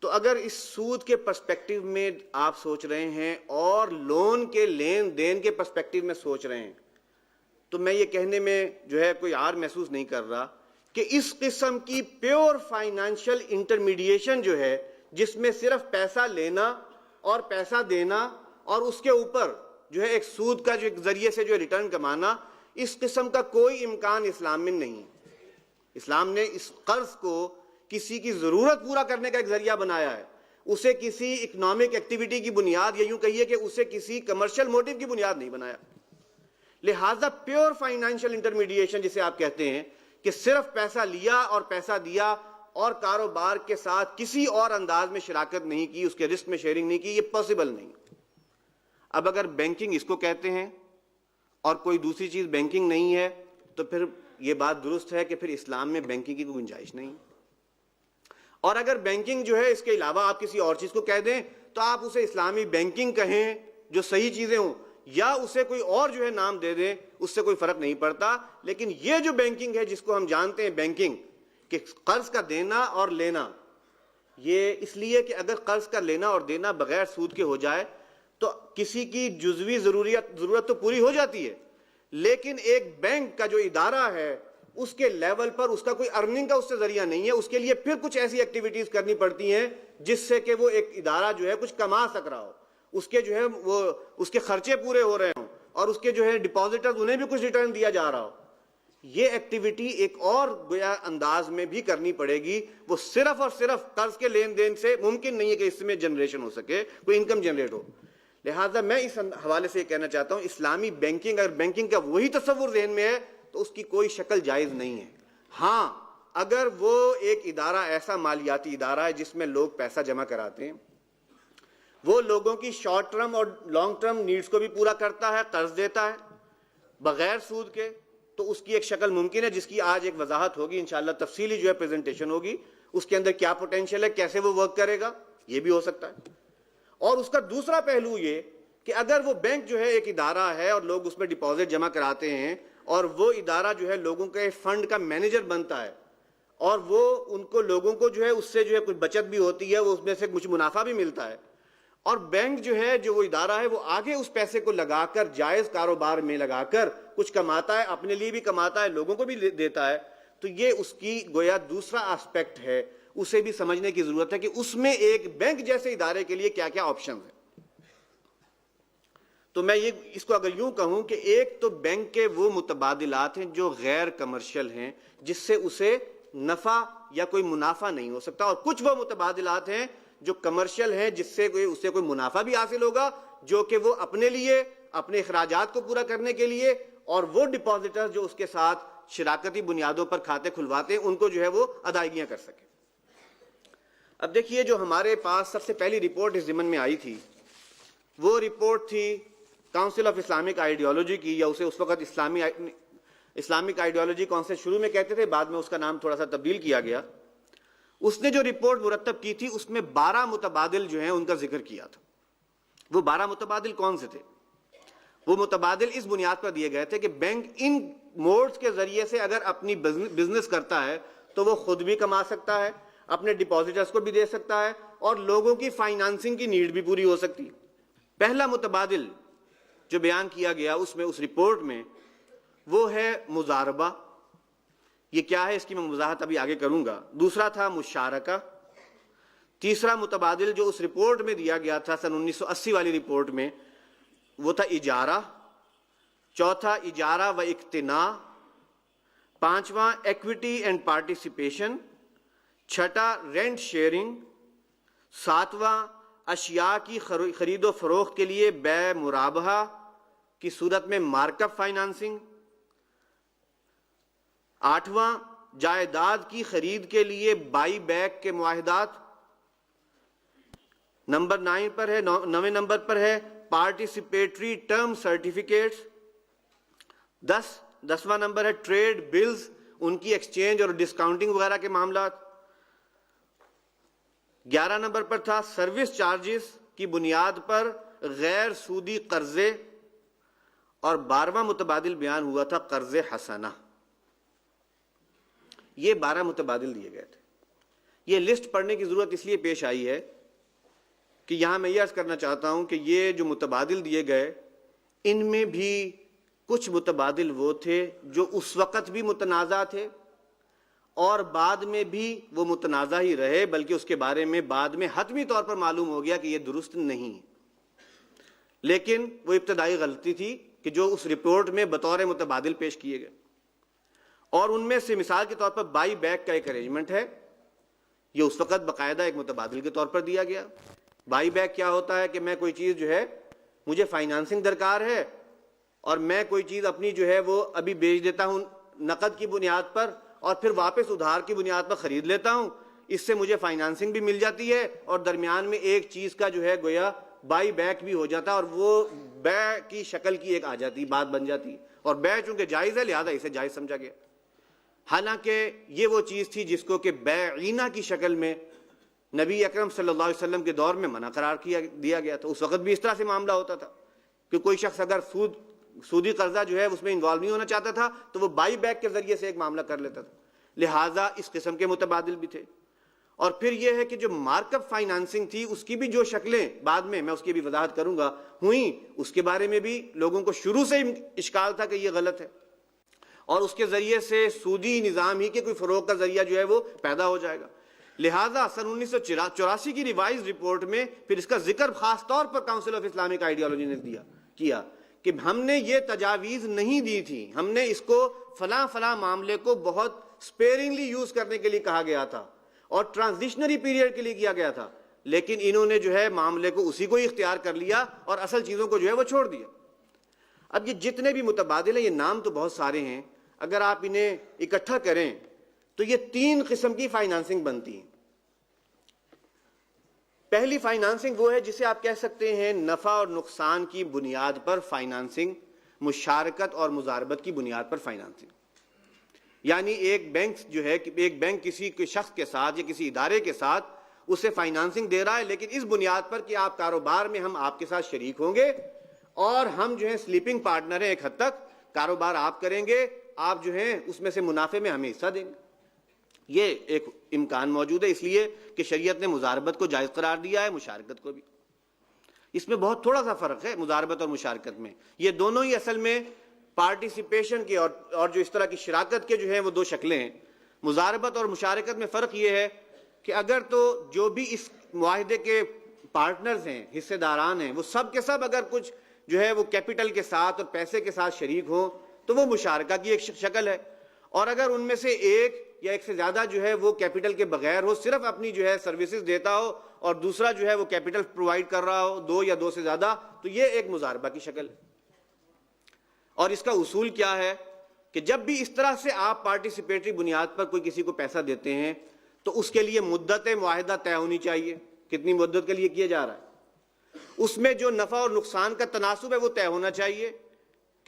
تو اگر اس سود کے پرسپیکٹیو میں آپ سوچ رہے ہیں اور لون کے لین دین کے پرسپیکٹیو میں سوچ رہے ہیں, تو میں یہ کہنے میں جو ہے کوئی عار محسوس نہیں کر رہا کہ اس قسم کی پیور فائنانشل انٹرمیڈیشن جو ہے, جس میں صرف پیسہ لینا اور پیسہ دینا اور اس کے اوپر جو ہے ایک سود کا جو ایک ذریعے سے جو ریٹرن کمانا, اس قسم کا کوئی امکان اسلام میں نہیں. اسلام نے اس قرض کو کسی کی ضرورت پورا کرنے کا ایک ذریعہ بنایا ہے, اسے کسی اکنامک ایکٹیویٹی کی بنیاد یا یوں کہیے کہ اسے کسی کمرشل موٹیو کی بنیاد نہیں بنایا. لہذا پیور فائنانشل انٹرمیڈیشن جسے آپ کہتے ہیں کہ صرف پیسہ لیا اور پیسہ دیا اور کاروبار کے ساتھ کسی اور انداز میں شراکت نہیں کی, اس کے رسک میں شیئرنگ نہیں کی, یہ پاسبل نہیں. اب اگر بینکنگ اس کو کہتے ہیں اور کوئی دوسری چیز بینکنگ نہیں ہے تو پھر یہ بات درست ہے کہ پھر اسلام میں بینکنگ کی کوئی گنجائش نہیں. اور اگر بینکنگ جو ہے اس کے علاوہ آپ کسی اور چیز کو کہہ دیں تو آپ اسے اسلامی بینکنگ کہیں جو صحیح چیزیں ہوں, یا اسے کوئی اور جو ہے نام دے دیں, اس سے کوئی فرق نہیں پڑتا. لیکن یہ جو بینکنگ ہے جس کو ہم جانتے ہیں بینکنگ کہ قرض کا دینا اور لینا, یہ اس لیے کہ اگر قرض کا لینا اور دینا بغیر سود کے ہو جائے تو کسی کی جزوی ضرورت تو پوری ہو جاتی ہے, لیکن ایک بینک کا جو ادارہ ہے اس کے لیول پر اس کا کوئی ارننگ کا اس سے ذریعہ نہیں ہے. اس کے لیے پھر کچھ ایسی ایکٹیویٹیز کرنی پڑتی ہیں جس سے کہ وہ ایک ادارہ جو ہے کچھ کما سک رہا ہو, اس کے جو ہے وہ اس کے خرچے پورے ہو رہے ہوں اور اس کے جو ہے ڈپازیٹرز انہیں بھی کچھ ریٹرن دیا جا رہا ہو. یہ ایکٹیویٹی ایک اور گویا انداز میں بھی کرنی پڑے گی. وہ صرف اور صرف قرض کے لین دین سے ممکن نہیں ہے کہ اس میں جنریشن ہو سکے, کوئی انکم جنریٹ ہو. لہٰذا میں اس حوالے سے یہ کہنا چاہتا ہوں اسلامی بینکنگ اگر بینکنگ کا وہی تصور ذہن میں ہے تو اس کی کوئی شکل جائز نہیں ہے. ہاں اگر وہ ایک ادارہ ایسا مالیاتی ادارہ ہے جس میں لوگ پیسہ جمع کراتے ہیں, وہ لوگوں کی شارٹ ٹرم اور لانگ ٹرم نیڈز کو بھی پورا کرتا ہے, قرض دیتا ہے بغیر سود کے, تو اس کی ایک شکل ممکن ہے جس کی آج ایک وضاحت ہوگی انشاءاللہ, تفصیلی جو ہے پریزنٹیشن ہوگی, اس کے اندر کیا پوٹینشیل ہے, کیسے وہ ورک کرے گا, یہ بھی ہو سکتا ہے. اور اس کا دوسرا پہلو یہ کہ اگر وہ بینک جو ہے ایک ادارہ ہے اور لوگ اس میں ڈپازٹ جمع کراتے ہیں اور وہ ادارہ جو ہے لوگوں کے فنڈ کا مینیجر بنتا ہے اور وہ ان کو لوگوں کو جو ہے اس سے جو ہے کچھ بچت بھی ہوتی ہے, وہ اس میں سے کچھ منافع بھی ملتا ہے, اور بینک جو ہے جو وہ ادارہ ہے وہ آگے اس پیسے کو لگا کر جائز کاروبار میں لگا کر کچھ کماتا ہے, اپنے لیے بھی کماتا ہے, لوگوں کو بھی دیتا ہے, تو یہ اس کی گویا دوسرا آسپیکٹ ہے. اسے بھی سمجھنے کی ضرورت ہے کہ اس میں ایک بینک جیسے ادارے کے لیے کیا کیا آپشن ہیں. تو میں یہ اس کو اگر یوں کہوں کہ ایک تو بینک کے وہ متبادلات ہیں جو غیر کمرشل ہیں جس سے اسے نفع یا کوئی منافع نہیں ہو سکتا, اور کچھ وہ متبادلات ہیں جو کمرشل ہیں جس سے اسے کوئی منافع بھی حاصل ہوگا, جو کہ وہ اپنے لیے اپنے اخراجات کو پورا کرنے کے لیے اور وہ ڈپازیٹر جو اس کے ساتھ شراکتی بنیادوں پر کھاتے کھلواتے ہیں ان کو جو ہے وہ ادائیگیاں کر سکیں. اب دیکھیے جو ہمارے پاس سب سے پہلی رپورٹ اس ضمن میں آئی تھی وہ رپورٹ تھی کاؤنسل آف اسلامک آئیڈیالوجی کی, یا اسے اس وقت اسلامی اسلامک آئیڈیالوجی کانسیپٹ شروع میں کہتے تھے، بعد میں اس کا نام تھوڑا سا تبدیل کیا گیا. اس نے جو رپورٹ مرتب کی تھی اس میں 12 متبادل جو ہیں ان کا ذکر کیا تھا. وہ 12 متبادل کون سے تھے؟ وہ متبادل اس بنیاد پر دیے گئے تھے کہ بینک ان موڈز کے ذریعے سے اگر اپنی بزنس کرتا ہے تو وہ خود بھی کما سکتا ہے، اپنے ڈپازیٹرز کو بھی دے سکتا ہے، اور لوگوں کی فائنانسنگ کی نیڈ بھی پوری ہو سکتی. پہلا متبادل جو بیان کیا گیا اس میں، اس رپورٹ میں، وہ ہے مضاربہ. یہ کیا ہے اس کی میں وضاحت ابھی آگے کروں گا. دوسرا تھا مشارکہ. تیسرا متبادل جو اس رپورٹ میں دیا گیا تھا سن 1980 والی رپورٹ میں، وہ تھا اجارہ. چوتھا اجارہ و اقتناء. پانچواں ایکویٹی اینڈ پارٹیسپیشن. چھٹا رینٹ شیئرنگ. ساتواں اشیاء کی خرید و فروخت کے لیے بیع مرابحہ کی صورت میں مارک اپ فائنانسنگ. آٹھواں جائیداد کی خرید کے لیے بائی بیک کے معاہدات. نمبر 9 پر ہے، 9ویں نمبر پر ہے پارٹیسپیٹری ٹرم سرٹیفکیٹس. 10واں نمبر ہے ٹریڈ بلز، ان کی ایکسچینج اور ڈسکاؤنٹنگ وغیرہ کے معاملات. 11 نمبر پر تھا سروس چارجز کی بنیاد پر غیر سودی قرضے. اور 12واں متبادل بیان ہوا تھا قرض حسنہ. یہ 12 متبادل دیے گئے تھے. یہ لسٹ پڑھنے کی ضرورت اس لیے پیش آئی ہے کہ یہاں میں یہ عرض کرنا چاہتا ہوں کہ یہ جو متبادل دیے گئے، ان میں بھی کچھ متبادل وہ تھے جو اس وقت بھی متنازع تھے اور بعد میں بھی وہ متنازع ہی رہے، بلکہ اس کے بارے میں بعد میں حتمی طور پر معلوم ہو گیا کہ یہ درست نہیں. لیکن وہ ابتدائی غلطی تھی کہ جو اس رپورٹ میں بطور متبادل پیش کیے گئے. اور ان میں سے مثال کے طور پر بائی بیک کا ایک ارینجمنٹ ہے. یہ اس وقت باقاعدہ ایک متبادل کے طور پر دیا گیا. بائی بیک کیا ہوتا ہے کہ میں کوئی چیز جو ہے، مجھے فائنانسنگ درکار ہے اور میں کوئی چیز اپنی جو ہے وہ ابھی بیچ دیتا ہوں نقد کی بنیاد پر اور پھر واپس ادھار کی بنیاد پر خرید لیتا ہوں. اس سے مجھے فائنانسنگ بھی مل جاتی ہے اور درمیان میں ایک چیز کا جو ہے گویا بائی بیک بھی ہو جاتا ہے، اور وہ بیع کی شکل کی ایک آ جاتی، بات بن جاتی. اور بیع چونکہ جائز ہے لہذا اسے جائز سمجھا گیا. حالانکہ یہ وہ چیز تھی جس کو کہ بیعینہ کی شکل میں نبی اکرم صلی اللہ علیہ وسلم کے دور میں منع قرار دیا گیا تھا. اس وقت بھی اس طرح سے معاملہ ہوتا تھا کہ کوئی شخص اگر سودی قرضہ جو ہے اس میں انوالو نہیں ہونا چاہتا تھا تو وہ بائی بیک کے ذریعے سے ایک معاملہ کر لیتا تھا. لہٰذا اس قسم کے متبادل بھی تھے. اور پھر یہ ہے کہ جو مارک اپ فائنانسنگ تھی اس کی بھی جو شکلیں بعد میں اس کی بھی وضاحت کروں گا ہوئیں، اس کے بارے میں بھی لوگوں کو شروع سے اشکال تھا کہ یہ غلط ہے اور اس کے ذریعے سے سودی نظام ہی کے کوئی فروغ کا ذریعہ جو ہے وہ پیدا ہو جائے گا. لہٰذا سن 1984 کی ریوائز رپورٹ میں پھر اس کا ذکر خاص طور پر کاؤنسل آف اسلامک آئیڈیالوجی نے کیا کہ ہم نے یہ تجاویز نہیں دی تھی، ہم نے اس کو فلاں فلاں معاملے کو بہت سپیرنگلی یوز کرنے کے لیے کہا گیا تھا اور ٹرانزیشنری پیریڈ کے لیے کیا گیا تھا، لیکن انہوں نے جو ہے معاملے کو اسی کو اختیار کر لیا اور اصل چیزوں کو جو ہے وہ چھوڑ دیا. اب یہ جتنے بھی متبادل ہیں، یہ نام تو بہت سارے ہیں، اگر آپ انہیں اکٹھا کریں تو یہ 3 قسم کی فائنانسنگ بنتی ہیں. پہلی فائنانسنگ وہ ہے جسے آپ کہہ سکتے ہیں نفع اور نقصان کی بنیاد پر فائنانسنگ، مشارکت اور مضاربت کی بنیاد پر فائنانسنگ. یعنی ایک بینک جو ہے، ایک بینک کسی شخص کے ساتھ یا کسی ادارے کے ساتھ اسے فائنانسنگ دے رہا ہے، لیکن اس بنیاد پر کہ آپ کاروبار میں ہم آپ کے ساتھ شریک ہوں گے اور ہم جو ہے سلیپنگ پارٹنر ہیں، ایک حد تک کاروبار آپ کریں گے، آپ جو ہیں اس میں سے منافع میں ہمیں حصہ دیں گے. یہ ایک امکان موجود ہے، اس لیے کہ شریعت نے مضاربت کو جائز قرار دیا ہے، مشارکت کو بھی. اس میں بہت تھوڑا سا فرق ہے مضاربت اور مشارکت میں. یہ دونوں ہی اصل میں پارٹیسپیشن کے اور جو اس طرح کی شراکت کے جو ہیں وہ 2 شکلیں ہیں. مضاربت اور مشارکت میں فرق یہ ہے کہ اگر تو جو بھی اس معاہدے کے پارٹنرز ہیں، حصے داران ہیں، وہ سب کے سب اگر کچھ جو ہے وہ کیپٹل کے ساتھ اور پیسے کے ساتھ شریک ہوں تو وہ مشارکہ کی ایک شکل ہے. اور اگر ان میں سے ایک یا ایک سے زیادہ جو ہے وہ کیپٹل کے بغیر ہو، صرف اپنی جو ہے سروسز دیتا ہو اور دوسرا جو ہے وہ کیپٹل پرووائڈ کر رہا ہو، 2 یا 2 سے زیادہ، تو یہ ایک مضاربہ کی شکل ہے. اور اس کا اصول کیا ہے کہ جب بھی اس طرح سے آپ پارٹیسپیٹری بنیاد پر کوئی کسی کو پیسہ دیتے ہیں تو اس کے لیے مدت معاہدہ طے ہونی چاہیے، کتنی مدت کے لیے کیا جا رہا ہے. اس میں جو نفع اور نقصان کا تناسب ہے وہ طے ہونا چاہیے.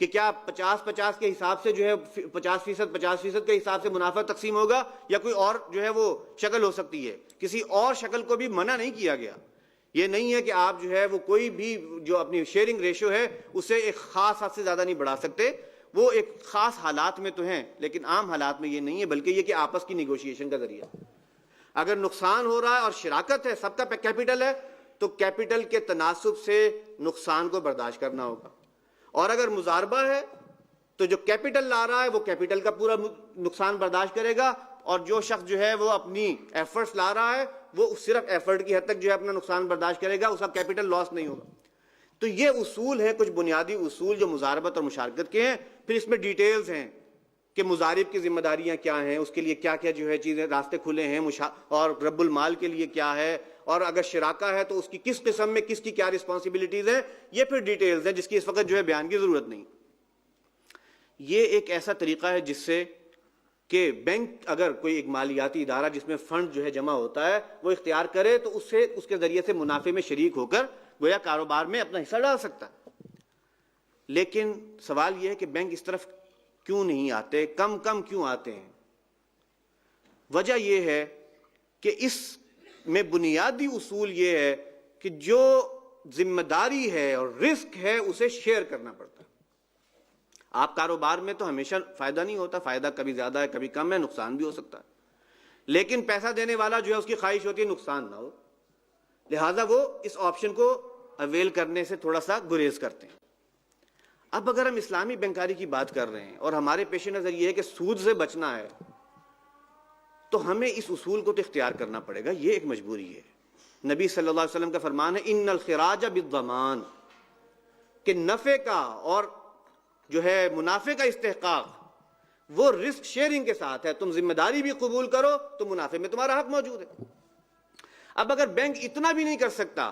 کہ کیا 50-50 کے حساب سے جو ہے 50% کے حساب سے منافع تقسیم ہوگا یا کوئی اور جو ہے وہ شکل ہو سکتی ہے. کسی اور شکل کو بھی منع نہیں کیا گیا. یہ نہیں ہے کہ آپ جو ہے وہ کوئی بھی جو اپنی شیئرنگ ریشو ہے اسے ایک خاص حد سے زیادہ نہیں بڑھا سکتے. وہ ایک خاص حالات میں تو ہیں لیکن عام حالات میں یہ نہیں ہے، بلکہ یہ کہ آپس کی نیگوشیشن کا ذریعہ. اگر نقصان ہو رہا ہے اور شراکت ہے، سب کا کیپٹل ہے، تو کیپٹل کے تناسب سے نقصان کو برداشت کرنا ہوگا. اور اگر مضاربہ ہے تو جو کیپٹل لا رہا ہے وہ کیپٹل کا پورا نقصان برداشت کرے گا، اور جو شخص جو ہے وہ اپنی ایفرٹس لا رہا ہے وہ صرف ایفرٹ کی حد تک جو ہے اپنا نقصان برداشت کرے گا، اس کا کیپٹل لاس نہیں ہوگا. تو یہ اصول ہیں، کچھ بنیادی اصول جو مضاربت اور مشارکت کے ہیں. پھر اس میں ڈیٹیلز ہیں کہ مضارب کی ذمہ داریاں کیا ہیں، اس کے لیے کیا کیا جو ہے چیزیں راستے کھلے ہیں، اور رب المال کے لیے کیا ہے، اور اگر شراکہ ہے تو اس کی کس قسم میں کس کی کیا رسپانسبلٹیز ہیں. یہ پھر ڈیٹیلز ہیں جس کی اس وقت جو ہے بیان کی ضرورت نہیں. یہ ایک ایسا طریقہ ہے جس سے کہ بینک اگر کوئی ایک مالیاتی ادارہ جس میں فنڈ جو ہے جمع ہوتا ہے وہ اختیار کرے تو اس کے ذریعے سے منافع میں شریک ہو کر گویا کاروبار میں اپنا حصہ ڈال سکتا ہے. لیکن سوال یہ ہے کہ بینک اس طرف کیوں نہیں آتے، کم کیوں آتے ہیں؟ وجہ یہ ہے کہ اس میں بنیادی اصول یہ ہے کہ جو ذمہ داری ہے اور رسک ہے اسے شیئر کرنا پڑتا ہے. آپ کاروبار میں تو ہمیشہ فائدہ نہیں ہوتا، فائدہ کبھی زیادہ ہے کبھی کم ہے، نقصان بھی ہو سکتا ہے. لیکن پیسہ دینے والا جو ہے اس کی خواہش ہوتی ہے نقصان نہ ہو، لہٰذا وہ اس آپشن کو اویل کرنے سے تھوڑا سا گریز کرتے ہیں. اب اگر ہم اسلامی بینکاری کی بات کر رہے ہیں اور ہمارے پیش نظر یہ ہے کہ سود سے بچنا ہے تو ہمیں اس اصول کو تو اختیار کرنا پڑے گا. یہ ایک مجبوری ہے. نبی صلی اللہ علیہ وسلم کا فرمان ہے ان الخراج بالضمان، کہ نفع کا اور جو ہے منافع کا استحقاق وہ رسک شیئرنگ کے ساتھ ہے. تم ذمہ داری بھی قبول کرو تو منافع میں تمہارا حق موجود ہے. اب اگر بینک اتنا بھی نہیں کر سکتا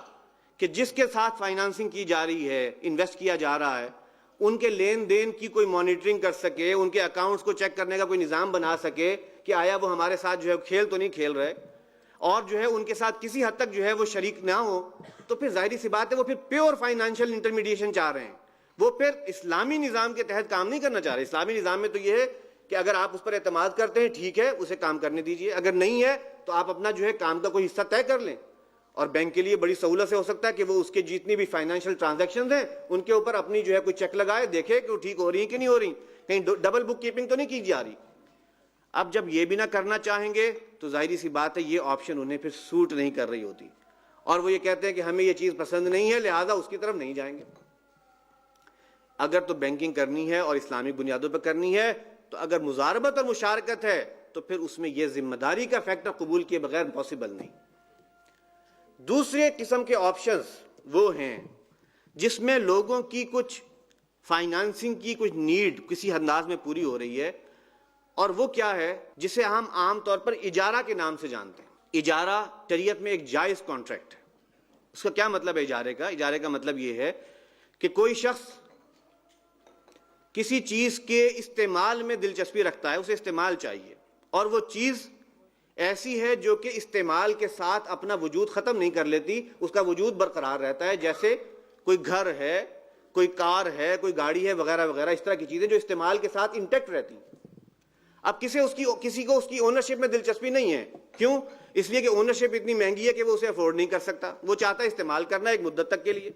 کہ جس کے ساتھ فائنانسنگ کی جا رہی ہے، انویسٹ کیا جا رہا ہے، ان کے لین دین کی کوئی مانیٹرنگ کر سکے، ان کے اکاؤنٹس کو چیک کرنے کا کوئی نظام بنا سکے کہ آیا وہ ہمارے ساتھ جو ہے کھیل تو نہیں کھیل رہے، اور جو ہے ان کے ساتھ کسی حد تک جو ہے وہ شریک نہ ہو، تو پھر ظاہری سی بات ہے وہ پھر پیور فائنانشیل انٹرمیڈیشن چاہ رہے ہیں. وہ پھر اسلامی نظام کے تحت کام نہیں کرنا چاہ رہے. اسلامی نظام میں تو یہ ہے کہ اگر آپ اس پر اعتماد کرتے ہیں ٹھیک ہے، اسے کام کرنے دیجئے، اگر نہیں ہے تو آپ اپنا جو ہے کام کا کوئی حصہ طے کر لیں. اور بینک کے لیے بڑی سہولت سے ہو سکتا ہے کہ وہ اس کے جتنی بھی فائنینشیل ٹرانزیکشنز ہیں ان کے اوپر اپنی جو ہے کوئی چیک لگائے، دیکھے کہ وہ ٹھیک ہو رہی ہیں کہ نہیں ہو رہی، کہیں ڈبل بک کیپنگ تو نہیں کی جا رہی. اب جب یہ بھی نہ کرنا چاہیں گے تو ظاہری سی بات ہے یہ آپشن انہیں پھر سوٹ نہیں کر رہی ہوتی، اور وہ یہ کہتے ہیں کہ ہمیں یہ چیز پسند نہیں ہے لہذا اس کی طرف نہیں جائیں گے. اگر تو بینکنگ کرنی ہے اور اسلامی بنیادوں پر کرنی ہے تو اگر مضاربت اور مشارکت ہے تو پھر اس میں یہ ذمہ داری کا فیکٹر قبول کیے بغیر پاسبل نہیں. دوسرے قسم کے آپشنز وہ ہیں جس میں لوگوں کی کچھ فائنانسنگ کی کچھ نیڈ کسی انداز میں پوری ہو رہی ہے، اور وہ کیا ہے جسے ہم عام طور پر اجارہ کے نام سے جانتے ہیں. اجارہ شریعت میں ایک جائز کانٹریکٹ ہے. اس کا کیا مطلب ہے اجارے کا؟ اجارے کا مطلب یہ ہے کہ کوئی شخص کسی چیز کے استعمال میں دلچسپی رکھتا ہے، اسے استعمال چاہیے، اور وہ چیز ایسی ہے جو کہ استعمال کے ساتھ اپنا وجود ختم نہیں کر لیتی، اس کا وجود برقرار رہتا ہے. جیسے کوئی گھر ہے، کوئی کار ہے، کوئی گاڑی ہے وغیرہ وغیرہ، اس طرح کی چیزیں جو استعمال کے ساتھ انٹیکٹ رہتی ہیں. اب کسی کو اس کی اونرشپ میں دلچسپی نہیں ہے. کیوں؟ اس لیے کہ اونرشپ اتنی مہنگی ہے کہ وہ اسے افورڈ نہیں کر سکتا، وہ چاہتا ہے استعمال کرنا ایک مدت تک کے لیے.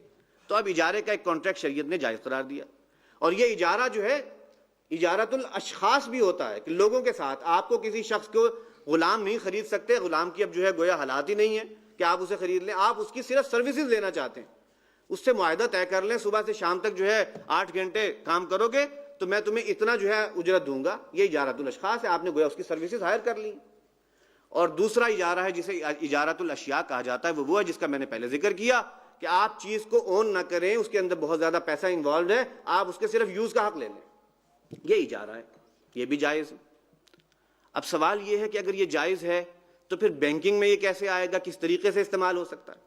تو اب اجارے کا ایک کانٹریکٹ شریعت نے جائز قرار دیا. اور یہ اجارہ جو ہے اجارت الاشخاص بھی ہوتا ہے کہ لوگوں کے ساتھ آپ کو کسی شخص کو غلام نہیں خرید سکتے. غلام کی اب جو ہے گویا حالات ہی نہیں ہے کہ آپ اسے خرید لیں، آپ اس کی صرف سروسز لینا چاہتے ہیں. اس سے معاہدہ طے کر لیں، صبح سے شام تک جو ہے 8 گھنٹے کام کرو گے تو میں تمہیں اتنا جو ہے اجرت دوں گا. یہ اجارت الاشخاص ہے، آپ نے گویا اس کی سروسز ہائر کر لی. اور دوسرا اجارہ ہے جسے اجارت الاشیاء کہا جاتا ہے، وہ ہے جس کا میں نے پہلے ذکر کیا کہ آپ چیز کو اون نہ کریں، اس کے اندر بہت زیادہ پیسہ انوالوڈ ہے، آپ اس کے صرف یوز کا حق لے لیں. یہ اجارہ ہے، یہ بھی جائز ہے. اب سوال یہ ہے کہ اگر یہ جائز ہے تو پھر بینکنگ میں یہ کیسے آئے گا، کس طریقے سے استعمال ہو سکتا ہے؟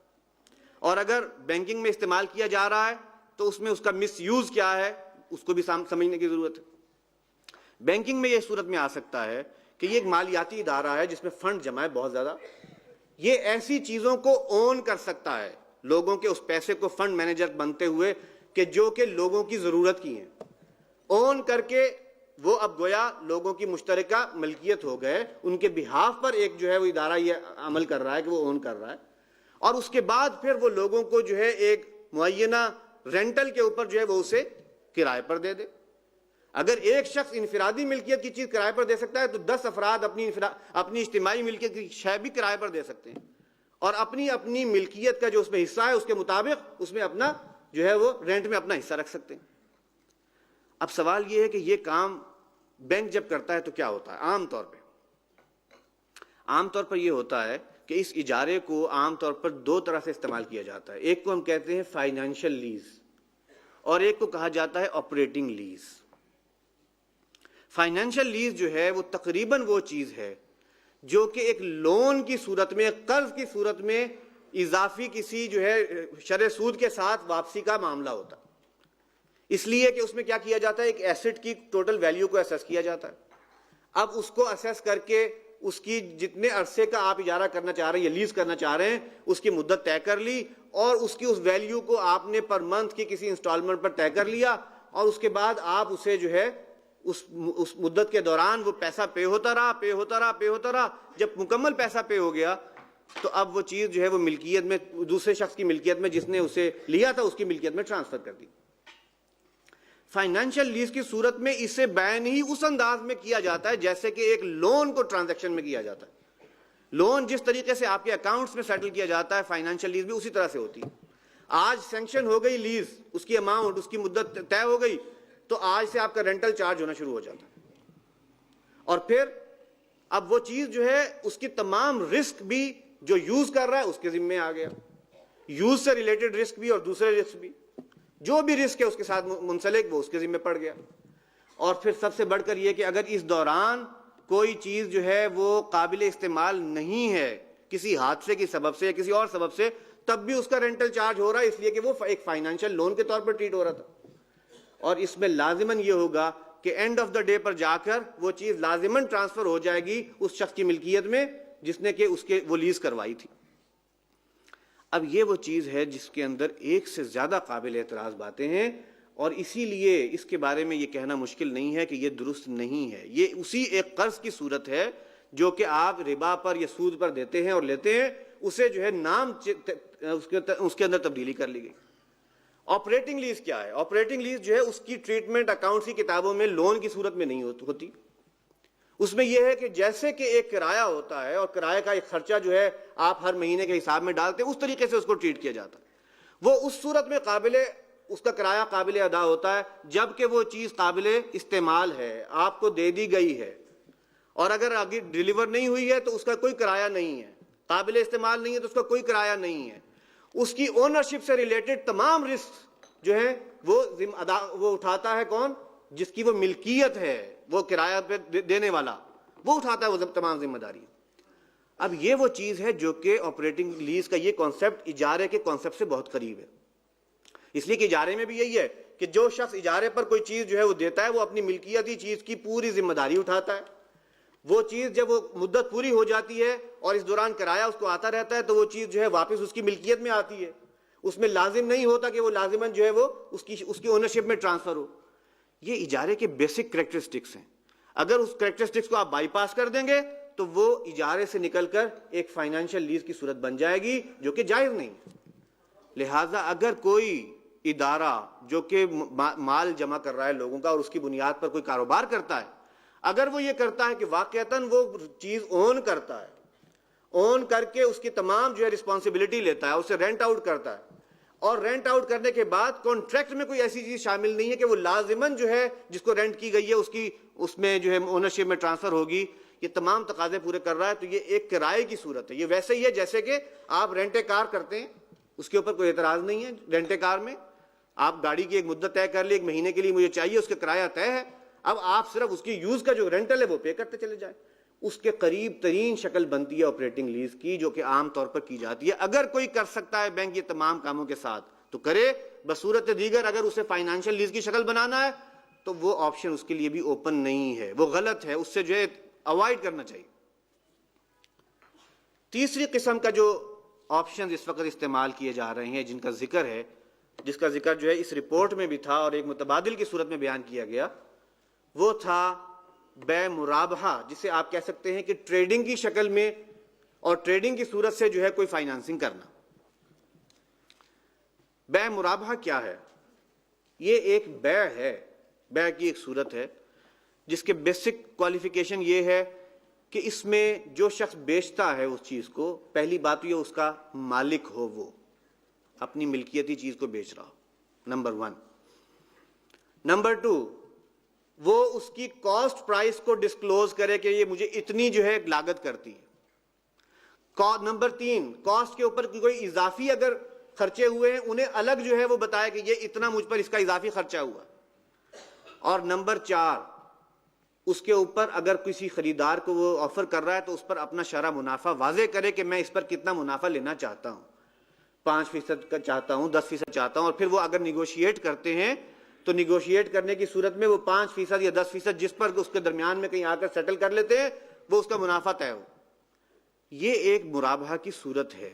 اور اگر بینکنگ میں استعمال کیا جا رہا ہے تو اس میں اس کا مس یوز کیا ہے، اس کو بھی سمجھنے کی ضرورت ہے. بینکنگ میں یہ صورت میں آ سکتا ہے کہ یہ ایک مالیاتی ادارہ ہے جس میں فنڈ جمع ہے بہت زیادہ. یہ ایسی چیزوں کو اون کر سکتا ہے، لوگوں کے اس پیسے کو فنڈ مینیجر بنتے ہوئے کہ جو کہ لوگوں کی ضرورت کی ہیں. اون کر کے وہ اب گویا لوگوں کی مشترکہ ملکیت ہو گئے, ان کے بہاف پر ایک جو ہے وہ ادارہ یہ عمل کر رہا ہے کہ وہ اون کر رہا ہے, اور اس کے بعد پھر وہ لوگوں کو جو ہے ایک معینہ رینٹل کے اوپر جو ہے وہ اسے کرائے پر دے دے. اگر ایک شخص انفرادی ملکیت کی چیز کرائے پر دے سکتا ہے تو 10 افراد اپنی اجتماعی ملکیت کی شے بھی کرائے پر دے سکتے ہیں, اور اپنی اپنی ملکیت کا جو اس میں حصہ ہے اس کے مطابق اس میں اپنا جو ہے وہ رینٹ میں اپنا حصہ رکھ سکتے ہیں. اب سوال یہ ہے کہ یہ کام بینک جب کرتا ہے تو کیا ہوتا ہے؟ عام طور پر یہ ہوتا ہے کہ اس اجارے کو عام طور پر 2 طرح سے استعمال کیا جاتا ہے. ایک کو ہم کہتے ہیں فائنینشیل لیز اور ایک کو کہا جاتا ہے آپریٹنگ لیز. فائنینشیل لیز جو ہے وہ تقریباً وہ چیز ہے جو کہ ایک لون کی صورت میں, قرض کی صورت میں اضافی کسی جو ہے شرح سود کے ساتھ واپسی کا معاملہ ہوتا ہے. اس لیے کہ اس میں کیا کیا جاتا ہے, ایک ایسٹ کی ٹوٹل ویلیو کو اسیس کیا جاتا ہے. اب اس کو اسیس کر کے اس کی جتنے عرصے کا آپ اجارہ کرنا چاہ رہے ہیں یا لیز کرنا چاہ رہے ہیں اس کی مدت طے کر لی, اور اس کی اس ویلیو کو آپ نے پر منتھ کی کسی انسٹالمنٹ پر طے کر لیا, اور اس کے بعد آپ اسے جو ہے اس مدت کے دوران وہ پیسہ پے ہوتا رہا. جب مکمل پیسہ پے ہو گیا تو اب وہ چیز جو ہے وہ ملکیت میں دوسرے شخص کی ملکیت میں جس نے اسے لیا تھا اس کی ملکیت میں ٹرانسفر کر دی. فائنینشیل لیز کی صورت میں اسے بیان ہی اس انداز میں کیا جاتا ہے جیسے کہ ایک لون کو ٹرانزیکشن میں کیا جاتا ہے. لون جس طریقے سے آپ کے اکاؤنٹس میں سیٹل کیا جاتا ہے فائنینشیل لیز بھی اسی طرح سے ہوتی ہے. آج سینکشن ہو گئی لیز, اس کی اماؤنٹ, اس کی مدت طے ہو گئی, تو آج سے آپ کا رینٹل چارج ہونا شروع ہو جاتا ہے. اور پھر اب وہ چیز جو ہے اس کی تمام رسک بھی جو یوز کر رہا ہے اس کے ذمے آ گیا, یوز سے ریلیٹڈ رسک بھی اور دوسرے رسک بھی, جو بھی رسک ہے اس کے ساتھ منسلک وہ اس کے ذمے پڑ گیا. اور پھر سب سے بڑھ کر یہ کہ اگر اس دوران کوئی چیز جو ہے وہ قابل استعمال نہیں ہے کسی حادثے کی سبب سے یا کسی اور سبب سے, تب بھی اس کا رینٹل چارج ہو رہا ہے, اس لیے کہ وہ ایک فائنینشیل لون کے طور پر ٹریٹ ہو رہا تھا. اور اس میں لازماً یہ ہوگا کہ اینڈ آف دا ڈے پر جا کر وہ چیز لازماً ٹرانسفر ہو جائے گی اس شخص کی ملکیت میں جس نے کہ اس کے وہ لیز کروائی تھی. اب یہ وہ چیز ہے جس کے اندر ایک سے زیادہ قابل اعتراض باتیں ہیں, اور اسی لیے اس کے بارے میں یہ کہنا مشکل نہیں ہے کہ یہ درست نہیں ہے. یہ اسی ایک قرض کی صورت ہے جو کہ آپ ربا پر یا سود پر دیتے ہیں اور لیتے ہیں, اسے جو ہے نام اس کے اندر تبدیلی کر لی گئی. آپریٹنگ لیز کیا ہے؟ آپریٹنگ لیز جو ہے اس کی ٹریٹمنٹ اکاؤنٹس کی کتابوں میں لون کی صورت میں نہیں ہوتی. اس میں یہ ہے کہ جیسے کہ ایک کرایہ ہوتا ہے اور کرایہ کا ایک خرچہ جو ہے آپ ہر مہینے کے حساب میں ڈالتے ہیں, اس طریقے سے اس کو ٹریٹ کیا جاتا ہے. وہ اس صورت میں اس کا کرایہ قابل ادا ہوتا ہے جب کہ وہ چیز قابل استعمال ہے, آپ کو دے دی گئی ہے, اور اگر آگے ڈیلیور نہیں ہوئی ہے تو اس کا کوئی کرایہ نہیں ہے, قابل استعمال نہیں ہے تو اس کا کوئی کرایہ نہیں ہے. اس کی اونرشپ سے ریلیٹڈ تمام رسک جو ہے وہ اٹھاتا ہے کون؟ جس کی وہ ملکیت ہے, وہ کرایہ پہ دینے والا, وہ اٹھاتا ہے وہ تمام ذمہ داری. اب یہ وہ چیز ہے جو کہ آپریٹنگ لیز کا یہ کانسیپٹ اجارے کے کانسیپٹ سے بہت قریب ہے. اس لیے کہ اجارے میں بھی یہی ہے کہ جو شخص اجارے پر کوئی چیز جو ہے وہ دیتا ہے وہ اپنی ملکیتی چیز کی پوری ذمہ داری اٹھاتا ہے. وہ چیز جب وہ مدت پوری ہو جاتی ہے اور اس دوران کرایہ اس کو آتا رہتا ہے تو وہ چیز جو ہے واپس اس کی ملکیت میں آتی ہے. اس میں لازم نہیں ہوتا کہ وہ لازماً جو ہے وہ اس کی اونرشپ میں ٹرانسفر ہو. یہ اجارے کے بیسک کریکٹرسٹکس ہیں. اگر اس کریکٹرسٹکس کو آپ بائی پاس کر دیں گے تو وہ اجارے سے نکل کر ایک فائنینشیل لیز کی صورت بن جائے گی جو کہ جائز نہیں. لہٰذا اگر کوئی ادارہ جو کہ مال جمع کر رہا ہے لوگوں کا اور اس کی بنیاد پر کوئی کاروبار کرتا ہے, اگر وہ یہ کرتا ہے کہ واقعتاً وہ چیز اون کرتا ہے, اون کر کے اس کی تمام جو ہے رسپانسبلٹی لیتا ہے, اسے رینٹ آؤٹ کرتا ہے, اور رینٹ آؤٹ کرنے کے بعد کانٹریکٹ میں کوئی ایسی چیز شامل نہیں ہے کہ وہ لازماً جو ہے جس کو رینٹ کی گئی ہے اس میں جو ہے اونرشپ میں ٹرانسفر ہوگی, یہ تمام تقاضے پورے کر رہا ہے, تو یہ ایک کرائے کی صورت ہے. یہ ویسے ہی ہے جیسے کہ آپ رینٹ کار کرتے ہیں, اس کے اوپر کوئی اعتراض نہیں ہے. رینٹ کار میں آپ گاڑی کی ایک مدت طے کر لی, ایک مہینے کے لیے مجھے چاہیے, اس کا کرایہ طے ہے, اب آپ صرف اس کی یوز کا جو رینٹل ہے وہ پے کرتے چلے جائیں. اس کے قریب ترین شکل بنتی ہے آپریٹنگ لیز کی, جو کہ عام طور پر کی جاتی ہے. اگر کوئی کر سکتا ہے بینک یہ تمام کاموں کے ساتھ تو کرے, بصورت دیگر اگر اسے فائنینشیل لیز کی شکل بنانا ہے تو وہ آپشن اس کے لیے بھی اوپن نہیں ہے, وہ غلط ہے, اس سے جو ہے اوائڈ کرنا چاہیے. تیسری قسم کا جو آپشن اس وقت استعمال کیے جا رہے ہیں جن کا ذکر ہے جس کا ذکر جو ہے اس رپورٹ میں بھی تھا اور ایک متبادل کی صورت میں بیان کیا گیا، وہ تھا بے مرابحہ، جسے آپ کہہ سکتے ہیں کہ ٹریڈنگ کی شکل میں اور ٹریڈنگ کی صورت سے جو ہے کوئی فائنانسنگ کرنا۔ بے مرابحہ کیا ہے؟ یہ ایک بیع ہے، بیع کی ایک صورت ہے جس کے بیسک کوالیفیکیشن یہ ہے کہ اس میں جو شخص بیچتا ہے اس چیز کو، پہلی بات یہ اس کا مالک ہو، وہ اپنی ملکیتی چیز کو بیچ رہا ہو، نمبر 1۔ نمبر 2، وہ اس کی کاسٹ پرائس کو ڈسکلوز کرے کہ یہ مجھے اتنی جو ہے لاگت کرتی ہے۔ نمبر 3، کاسٹ کے اوپر کوئی اضافی اگر خرچے ہوئے ہیں انہیں الگ جو ہے وہ بتایا کہ یہ اتنا مجھ پر اس کا اضافی خرچہ ہوا۔ اور نمبر 4، اس کے اوپر اگر کسی خریدار کو وہ آفر کر رہا ہے تو اس پر اپنا شرح منافع واضح کرے کہ میں اس پر کتنا منافع لینا چاہتا ہوں، 5% کا چاہتا ہوں، 10% چاہتا ہوں، اور پھر وہ اگر نیگوشیٹ کرتے ہیں تو نیگوشیٹ کرنے کی صورت میں وہ 5% یا 10% جس پر اس کے درمیان میں کہیں آ کر سیٹل کر لیتے ہیں وہ اس کا منافع طے ہو۔ یہ ایک مرابحہ کی صورت ہے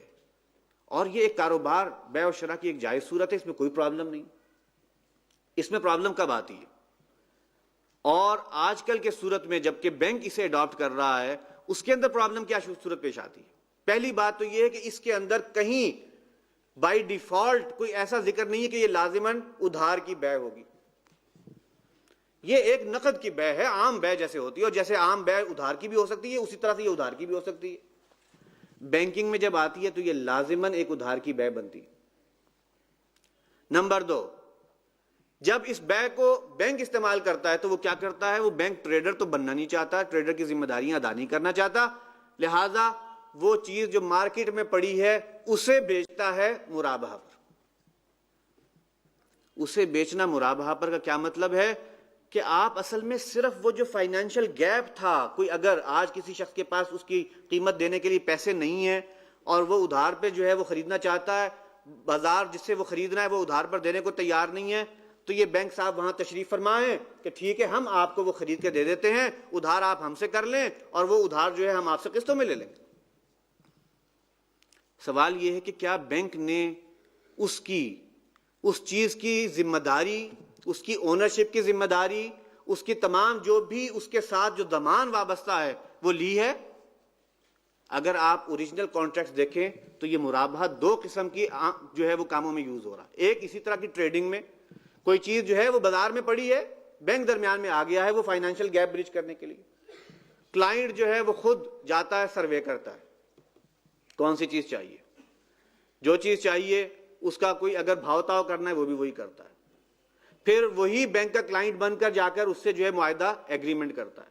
اور یہ ایک کاروبار بیع و شرح کی ایک جائز صورت ہے، اس میں کوئی پرابلم نہیں۔ اس میں پرابلم کب آتی ہے؟ اور آج کل کے صورت میں جبکہ بینک اسے اڈاپٹ کر رہا ہے، اس کے اندر پرابلم کیا صورت پیش آتی ہے؟ پہلی بات تو یہ ہے کہ اس کے اندر کہیں بائی ڈیفالٹ کوئی ایسا ذکر نہیں ہے کہ یہ لازماً ادھار کی بیع ہوگی۔ یہ ایک نقد کی بیع ہے، عام بیع جیسے ہوتی ہے، اور جیسے عام بیع ادھار کی بھی ہو سکتی ہے اسی طرح سے یہ ادھار کی بھی ہو سکتی ہے۔ بینکنگ میں جب آتی ہے تو یہ لازماً ایک ادھار کی بیع بنتی ہے۔ نمبر 2، جب اس بیع کو بینک استعمال کرتا ہے تو وہ کیا کرتا ہے؟ وہ بینک ٹریڈر تو بننا نہیں چاہتا، ٹریڈر کی ذمہ داریاں ادا نہیں کرنا چاہتا، لہذا وہ چیز جو مارکیٹ میں پڑی ہے اسے بیچتا ہے مرابحہ پر۔ اسے بیچنا مرابحہ پر کا کیا مطلب ہے کہ آپ اصل میں صرف وہ جو فائنینشیل گیپ تھا، کوئی اگر آج کسی شخص کے پاس اس کی قیمت دینے کے لیے پیسے نہیں ہیں اور وہ ادھار پہ جو ہے وہ خریدنا چاہتا ہے، بازار جس سے وہ خریدنا ہے وہ ادھار پر دینے کو تیار نہیں ہے، تو یہ بینک صاحب وہاں تشریف فرمائیں کہ ٹھیک ہے ہم آپ کو وہ خرید کے دے دیتے ہیں، ادھار آپ ہم سے کر لیں اور وہ ادھار جو ہے ہم آپ سے قسطوں میں لے لیں گے۔ سوال یہ ہے کہ کیا بینک نے اس چیز کی ذمہ داری، اس کی اونرشپ کی ذمہ داری، اس کی تمام جو بھی اس کے ساتھ جو ضمان وابستہ ہے وہ لی ہے؟ اگر آپ اوریجنل کانٹریکٹس دیکھیں تو یہ مرابحہ 2 قسم کی جو ہے وہ کاموں میں یوز ہو رہا ہے۔ ایک اسی طرح کی ٹریڈنگ میں کوئی چیز جو ہے وہ بازار میں پڑی ہے، بینک درمیان میں آ گیا ہے وہ فائنینشیل گیپ بریچ کرنے کے لیے، کلائنٹ جو ہے وہ خود جاتا ہے سروے کرتا ہے کون سی چیز چاہیے، جو چیز چاہیے اس کا کوئی اگر بھاؤ تاؤ کرنا ہے وہ بھی وہی کرتا ہے، پھر وہی بینک کا کلائنٹ بن کر جا کر اس سے جو ہے معاہدہ ایگریمنٹ کرتا ہے۔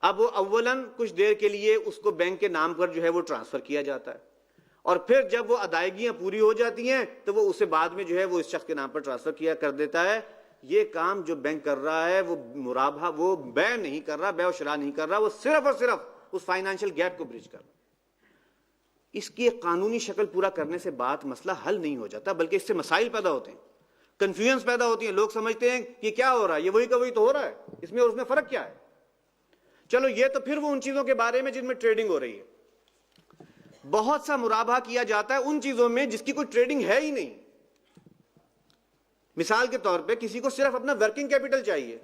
اب وہ اولاً کچھ دیر کے لیے اس کو بینک کے نام پر جو ہے وہ ٹرانسفر کیا جاتا ہے، اور پھر جب وہ ادائیگیاں پوری ہو جاتی ہیں تو وہ اسے بعد میں جو ہے وہ اس شخص کے نام پر ٹرانسفر کیا کر دیتا ہے۔ یہ کام جو بینک کر رہا ہے وہ مرابحہ، وہ بیع نہیں کر رہا، بیع و شراء نہیں کر رہا، وہ صرف اور صرف اس فائنینشیل گیپ کو بریچ کر رہا ہے۔ اس کی ایک قانونی شکل پورا کرنے سے بات مسئلہ حل نہیں ہو جاتا، بلکہ اس سے مسائل پیدا ہوتے ہیں، کنفیوژن پیدا ہوتی ہیں، لوگ سمجھتے ہیں یہ کیا ہو رہا ہے، یہ وہی کا وہی تو ہو رہا ہے، اس میں اور اس میں فرق کیا ہے؟ چلو یہ تو پھر وہ ان چیزوں کے بارے میں جن میں ٹریڈنگ ہو رہی ہے۔ بہت سا مرابحہ کیا جاتا ہے ان چیزوں میں جس کی کوئی ٹریڈنگ ہے ہی نہیں۔ مثال کے طور پہ کسی کو صرف اپنا ورکنگ کیپٹل چاہیے،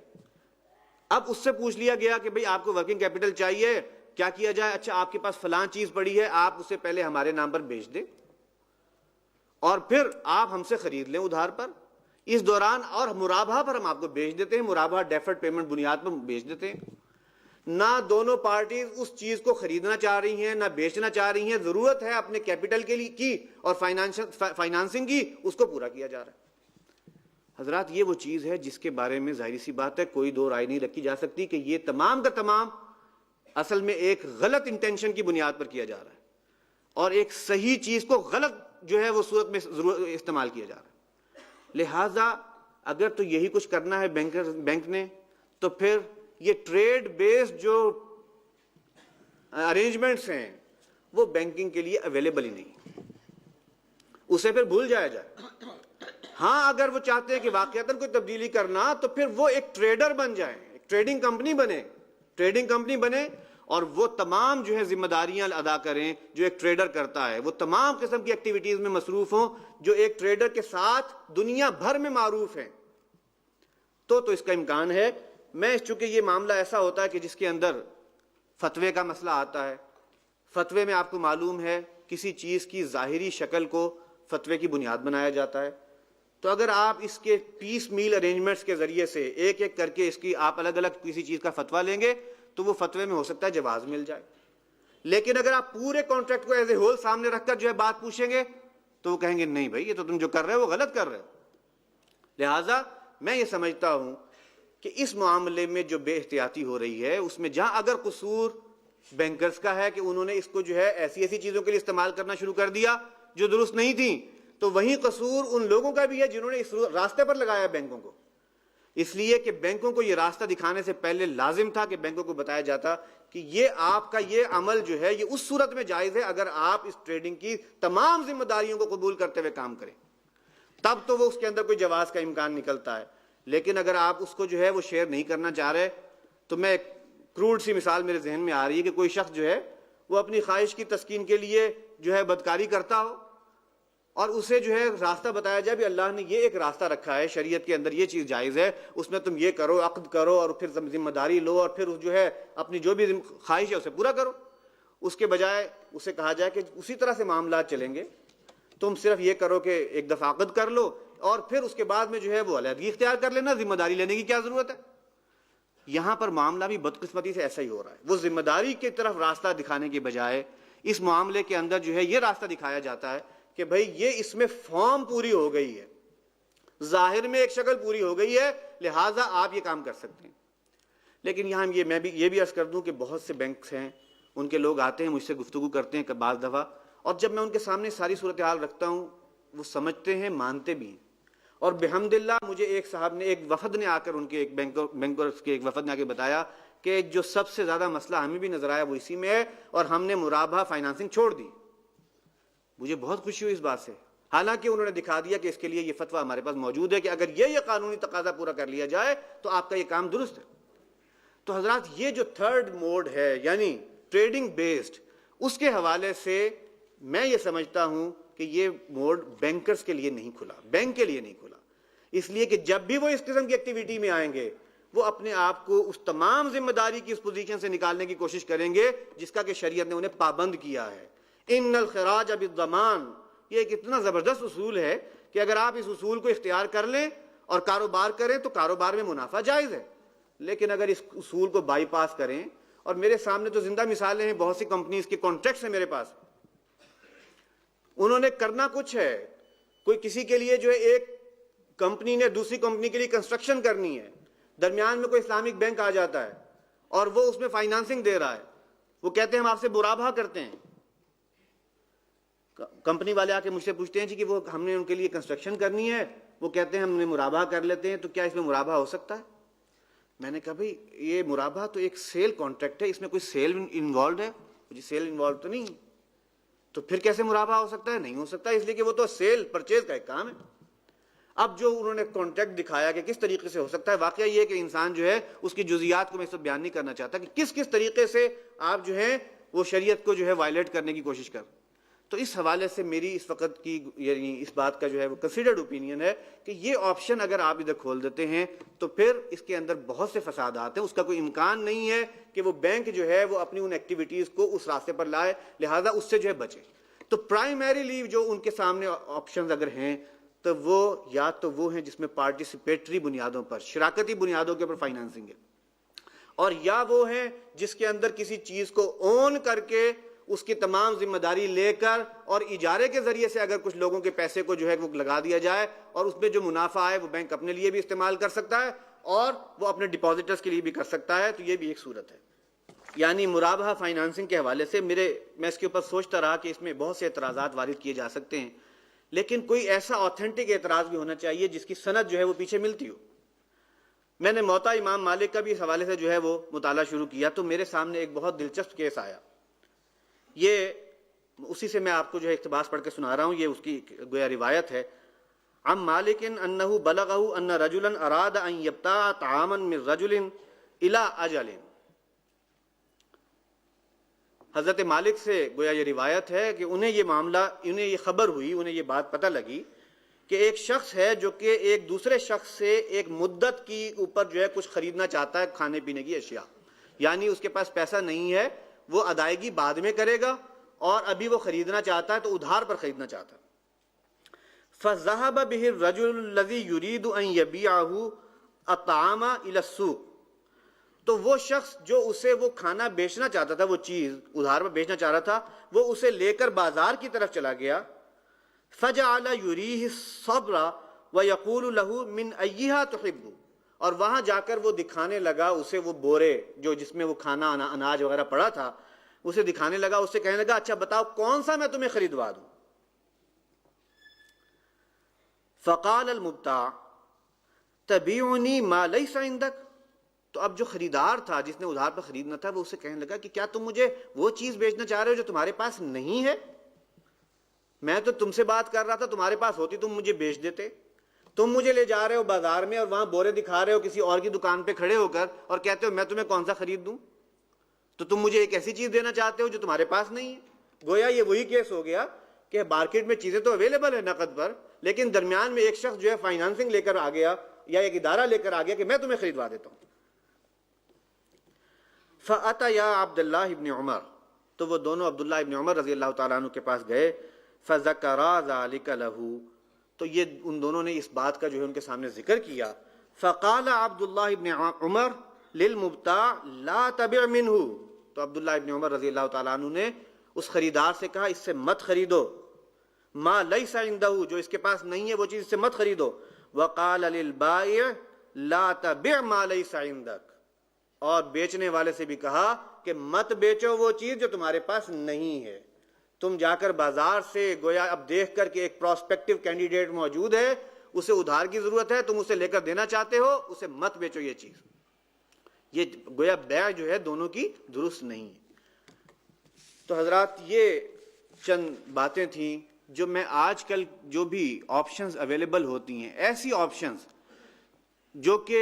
اب اس سے پوچھ لیا گیا کہ بھئی آپ کو ورکنگ کیپٹل چاہیے، کیا کیا جائے؟ اچھا آپ کے پاس فلاں چیز پڑی ہے، آپ اسے پہلے ہمارے نام پر بیچ دیں اور پھر آپ ہم سے خرید لیں ادھار پر، اس دوران اور مرابحہ پر ہم آپ کو بیچ دیتے ہیں، مرابحہ ڈیفرڈ پیمنٹ بنیاد پر بیچ دیتے ہیں۔ نہ دونوں پارٹیز اس چیز کو خریدنا چاہ رہی ہیں نہ بیچنا چاہ رہی ہیں، ضرورت ہے اپنے کیپٹل کے لیے کی اور فائنانسنگ کی، اس کو پورا کیا جا رہا ہے۔ حضرات یہ وہ چیز ہے جس کے بارے میں ظاہری سی بات ہے کوئی دو رائے نہیں رکھی جا سکتی کہ یہ تمام کا تمام اصل میں ایک غلط انٹینشن کی بنیاد پر کیا جا رہا ہے اور ایک صحیح چیز کو غلط جو ہے وہ صورت میں استعمال کیا جا رہا ہے۔ لہٰذا اگر تو یہی کچھ کرنا ہے بینک نے تو پھر یہ ٹریڈ بیسڈ جو ارینجمنٹس ہیں وہ بینکنگ کے لیے اویلیبل ہی نہیں، اسے پھر بھول جایا جائے۔ ہاں اگر وہ چاہتے ہیں کہ واقعتاً کوئی تبدیلی کرنا تو پھر وہ ایک ٹریڈر بن جائیں، ایک ٹریڈنگ کمپنی بنے اور وہ تمام جو ہے ذمہ داریاں ادا کریں جو ایک ٹریڈر کرتا ہے، وہ تمام قسم کی ایکٹیویٹیز میں مصروف ہوں جو ایک ٹریڈر کے ساتھ دنیا بھر میں معروف ہیں، تو اس کا امکان ہے۔ میں چونکہ یہ معاملہ ایسا ہوتا ہے کہ جس کے اندر فتوے کا مسئلہ آتا ہے، فتوے میں آپ کو معلوم ہے کسی چیز کی ظاہری شکل کو فتوے کی بنیاد بنایا جاتا ہے، تو اگر آپ اس کے پیس میل ارینجمنٹس کے ذریعے سے ایک ایک کر کے اس کی آپ الگ الگ کسی چیز کا فتویٰ لیں گے تو وہ فتوے میں ہو سکتا ہے جواز مل جائے، لیکن اگر آپ پورے کانٹریکٹ کو ایز اے ہول سامنے رکھ کر جو ہے بات پوچھیں گے تو وہ کہیں گے نہیں بھائی یہ تو تم جو کر رہے ہو وہ غلط کر رہے ہو۔ لہٰذا میں یہ سمجھتا ہوں کہ اس معاملے میں جو بے احتیاطی ہو رہی ہے اس میں جہاں اگر قصور بینکرز کا ہے کہ انہوں نے اس کو جو ہے ایسی چیزوں کے لیے استعمال کرنا شروع کر دیا جو درست نہیں تھیں، تو وہیں قصور ان لوگوں کا بھی ہے جنہوں نے اس راستے پر لگایا بینکوں کو، اس لیے کہ بینکوں کو یہ راستہ دکھانے سے پہلے لازم تھا کہ بینکوں کو بتایا جاتا کہ یہ آپ کا یہ عمل جو ہے یہ اس صورت میں جائز ہے اگر آپ اس ٹریڈنگ کی تمام ذمہ داریوں کو قبول کرتے ہوئے کام کریں، تب تو وہ اس کے اندر کوئی جواز کا امکان نکلتا ہے۔ لیکن اگر آپ اس کو جو ہے وہ شیئر نہیں کرنا چاہ رہے تو میں کروڈ سی مثال میرے ذہن میں آ رہی ہے کہ کوئی شخص جو ہے وہ اپنی خواہش کی تسکین کے لیے جو ہے بدکاری کرتا ہو اور اسے جو ہے راستہ بتایا جائے بھی اللہ نے یہ ایک راستہ رکھا ہے شریعت کے اندر یہ چیز جائز ہے، اس میں تم یہ کرو عقد کرو اور پھر ذمہ داری لو اور پھر جو ہے اپنی جو بھی خواہش ہے اسے پورا کرو، اس کے بجائے اسے کہا جائے کہ اسی طرح سے معاملات چلیں گے، تم صرف یہ کرو کہ ایک دفعہ عقد کر لو اور پھر اس کے بعد میں جو ہے وہ علیحدگی اختیار کر لینا، ذمہ داری لینے کی کیا ضرورت ہے۔ یہاں پر معاملہ بھی بدقسمتی سے ایسا ہی ہو رہا ہے، وہ ذمہ داری کی طرف راستہ دکھانے کے بجائے اس معاملے کے اندر جو ہے یہ راستہ دکھایا جاتا ہے کہ بھئی یہ اس میں فارم پوری ہو گئی ہے، ظاہر میں ایک شکل پوری ہو گئی ہے، لہٰذا آپ یہ کام کر سکتے ہیں۔ لیکن یہاں میں بھی یہ عرض کر دوں کہ بہت سے بینکس ہیں، ان کے لوگ آتے ہیں مجھ سے گفتگو کرتے ہیں بعض دفعہ، اور جب میں ان کے سامنے ساری صورتحال رکھتا ہوں وہ سمجھتے ہیں مانتے بھی ہیں، اور بحمدللہ مجھے ایک صاحب نے ایک وفد نے آ کر ان کے ایک بینکرز کے ایک وفد نے آ کے بتایا کہ جو سب سے زیادہ مسئلہ ہمیں بھی نظر آیا وہ اسی میں ہے اور ہم نے مرابحہ فائنانسنگ چھوڑ دی۔ مجھے بہت خوشی ہوئی اس بات سے، حالانکہ انہوں نے دکھا دیا کہ اس کے لیے یہ فتویٰ ہمارے پاس موجود ہے کہ اگر یہ قانونی تقاضا پورا کر لیا جائے تو آپ کا یہ کام درست ہے۔ تو حضرات یہ جو تھرڈ موڈ ہے یعنی ٹریڈنگ بیسڈ، اس کے حوالے سے میں یہ سمجھتا ہوں کہ یہ موڈ بینکرز کے لیے نہیں کھلا، بینک کے لیے نہیں کھلا، اس لیے کہ جب بھی وہ اس قسم کی ایکٹیویٹی میں آئیں گے وہ اپنے آپ کو اس تمام ذمہ داری کی اس پوزیشن سے نکالنے کی کوشش کریں گے جس کا کہ شریعت نے انہیں پابند کیا ہے۔ ان الخراج بالضمان، یہ ایک اتنا زبردست اصول ہے کہ اگر آپ اس اصول کو اختیار کر لیں اور کاروبار کریں تو کاروبار میں منافع جائز ہے، لیکن اگر اس اصول کو بائی پاس کریں، اور میرے سامنے تو زندہ مثالیں ہیں، بہت سی کمپنیز کے کانٹریکٹس ہیں میرے پاس، انہوں نے کرنا کچھ ہے، کوئی کسی کے لیے جو ہے ایک کمپنی نے دوسری کمپنی کے لیے کنسٹرکشن کرنی ہے، درمیان میں کوئی اسلامک بینک آ جاتا ہے اور وہ اس میں فائنانسنگ دے رہا ہے، وہ کہتے ہیں ہم آپ سے مرابحہ کرتے ہیں، کمپنی والے آ کے مجھ سے پوچھتے ہیں جی کہ وہ ہم نے ان کے لیے کنسٹرکشن کرنی ہے، وہ کہتے ہیں ہم نے مرابحہ کر لیتے ہیں، تو کیا اس میں مرابحہ ہو سکتا ہے؟ میں نے کہا بھئی یہ مرابحہ تو ایک سیل کانٹریکٹ ہے، اس میں کوئی سیل انوالوڈ ہے؟ جی سیل انوالوڈ تو نہیں، تو پھر کیسے مرابحہ ہو سکتا ہے؟ نہیں ہو سکتا، اس لیے کہ وہ تو سیل پرچیز کا ایک کام ہے۔ اب جو انہوں نے کانٹریکٹ دکھایا کہ کس طریقے سے ہو سکتا ہے، واقعہ یہ ہے کہ انسان جو ہے اس کی جزیات کو میں اس وقت بیان نہیں کرنا چاہتا کہ کس طریقے سے آپ جو ہے وہ شریعت کو جو ہے وائلیٹ کرنے کی کوشش کر۔ تو اس حوالے سے میری اس وقت کی یعنی اس بات کا جو ہے وہ کنسیڈرڈ اوپینین ہے کہ یہ آپشن اگر آپ ادھر کھول دیتے ہیں تو پھر اس کے اندر بہت سے فسادات ہیں، اس کا کوئی امکان نہیں ہے کہ وہ بینک جو ہے وہ اپنی ان ایکٹیویٹیز کو اس راستے پر لائے، لہذا اس سے جو ہے بچے۔ تو پرائمریلی جو ان کے سامنے آپشنز اگر ہیں تو وہ یا تو وہ ہیں جس میں پارٹیسپیٹری بنیادوں پر، شراکتی بنیادوں کے اوپر فائنانسنگ ہے، اور یا وہ ہیں جس کے اندر کسی چیز کو اون کر کے اس کی تمام ذمہ داری لے کر اور اجارے کے ذریعے سے اگر کچھ لوگوں کے پیسے کو جو ہے وہ لگا دیا جائے اور اس میں جو منافع آئے وہ بینک اپنے لیے بھی استعمال کر سکتا ہے اور وہ اپنے ڈپازٹرز کے لیے بھی کر سکتا ہے، تو یہ بھی ایک صورت ہے۔ یعنی مرابحہ فائنانسنگ کے حوالے سے میں اس کے اوپر سوچتا رہا کہ اس میں بہت سے اعتراضات وارد کیے جا سکتے ہیں، لیکن کوئی ایسا آتھینٹک اعتراض بھی ہونا چاہیے جس کی سند جو ہے وہ پیچھے ملتی ہو۔ میں نے موطا امام مالک کا بھی اس حوالے سے جو ہے وہ مطالعہ شروع کیا تو میرے سامنے ایک بہت دلچسپ کیس آیا، یہ اسی سے میں آپ کو جو ہے اقتباس پڑھ کے سنا رہا ہوں، یہ اس کی گویا روایت ہے۔ عن مالک انہ بلغہ ان رجلا اراد ان یبتاع طعاما من رجل الى اجل، حضرت مالک سے گویا یہ روایت ہے کہ انہیں یہ خبر ہوئی، انہیں یہ بات پتہ لگی کہ ایک شخص ہے جو کہ ایک دوسرے شخص سے ایک مدت کی اوپر جو ہے کچھ خریدنا چاہتا ہے، کھانے پینے کی اشیاء، یعنی اس کے پاس پیسہ نہیں ہے، وہ ادائیگی بعد میں کرے گا، اور ابھی وہ خریدنا چاہتا ہے تو ادھار پر خریدنا چاہتا ہے۔ فَذَهَبَ بِهِ الرَّجُلُ الَّذِي يُرِيدُ أَن يَبِيعَهُ الطَّعَامَ إِلَى السُّوقِ، تو وہ شخص جو اسے وہ کھانا بیچنا چاہتا تھا، وہ چیز ادھار پر بیچنا چاہ رہا تھا، وہ اسے لے کر بازار کی طرف چلا گیا۔ فَجَعَلَ يُرِيهِ الصَّبْرَ وَيَقُولُ لَهُ مِنْ أَيِّهَا تُحِبُّ، اور وہاں جا کر وہ دکھانے لگا اسے وہ بورے جو جس میں وہ کھانا اناج وغیرہ پڑا تھا، اسے دکھانے لگا، اسے کہنے لگا اچھا بتاؤ کون سا میں تمہیں خریدوا دوں۔ فقال المبتاع تبیعنی ما لیس عندک، تو اب جو خریدار تھا جس نے ادھار پر خریدنا تھا وہ اسے کہنے لگا کہ کیا تم مجھے وہ چیز بیچنا چاہ رہے ہو جو تمہارے پاس نہیں ہے؟ میں تو تم سے بات کر رہا تھا، تمہارے پاس ہوتی تم مجھے بیچ دیتے، تم مجھے لے جا رہے ہو بازار میں اور وہاں بورے دکھا رہے ہو کسی اور کی دکان پہ کھڑے ہو کر اور کہتے ہو میں تمہیں کون سا خرید دوں، تو تم مجھے ایک ایسی چیز دینا چاہتے ہو جو تمہارے پاس نہیں ہے۔ گویا یہ وہی کیس ہو گیا کہ مارکیٹ میں چیزیں تو اویلیبل ہے نقد پر، لیکن درمیان میں ایک شخص جو ہے فائنانسنگ لے کر آ گیا یا ایک ادارہ لے کر آ گیا کہ میں تمہیں خریدوا دیتا ہوں۔ فَأَتَيَا عَبْدَ اللَّهِ ابْنِ عُمَرَ، تو وہ دونوں عبداللہ ابن عمر رضی اللہ تعالیٰ عنہ کے پاس گئے۔ فَذَكَرَا ذَلِكَ لَهُ، تو یہ ان دونوں نے اس بات کا جو ہے ان کے سامنے ذکر کیا۔ فَقَالَ عَبْدُ اللَّهِ ابْنِ عُمَرَ لِلْمُبْتَاعِ لَا تَبِعْ مِنْهُ، تو عبداللہ ابن عمر رضی اللہ تعالیٰ عنہ نے اس خریدار سے کہا اس سے مت خریدو، ما لیس عندہ، جو اس کے پاس نہیں ہے وہ چیز اس سے مت خریدو۔ وَقَالَ لِلْبَائِعِ لَا تَبِعْ مَا لَيْسَ عِندَكَ، اور بیچنے والے سے بھی کہا کہ مت بیچو وہ چیز جو تمہارے پاس نہیں ہے۔ تم جا کر بازار سے گویا اب دیکھ کر کہ ایک پراسپیکٹو کینڈیڈیٹ موجود ہے، اسے ادھار کی ضرورت ہے، تم اسے لے کر دینا چاہتے ہو، اسے مت بیچو یہ چیز۔ یہ گویا بیع جو ہے دونوں کی درست نہیں ہے۔ تو حضرات یہ چند باتیں تھیں جو میں آج کل جو بھی آپشنز اویلیبل ہوتی ہیں، ایسی آپشنز جو کہ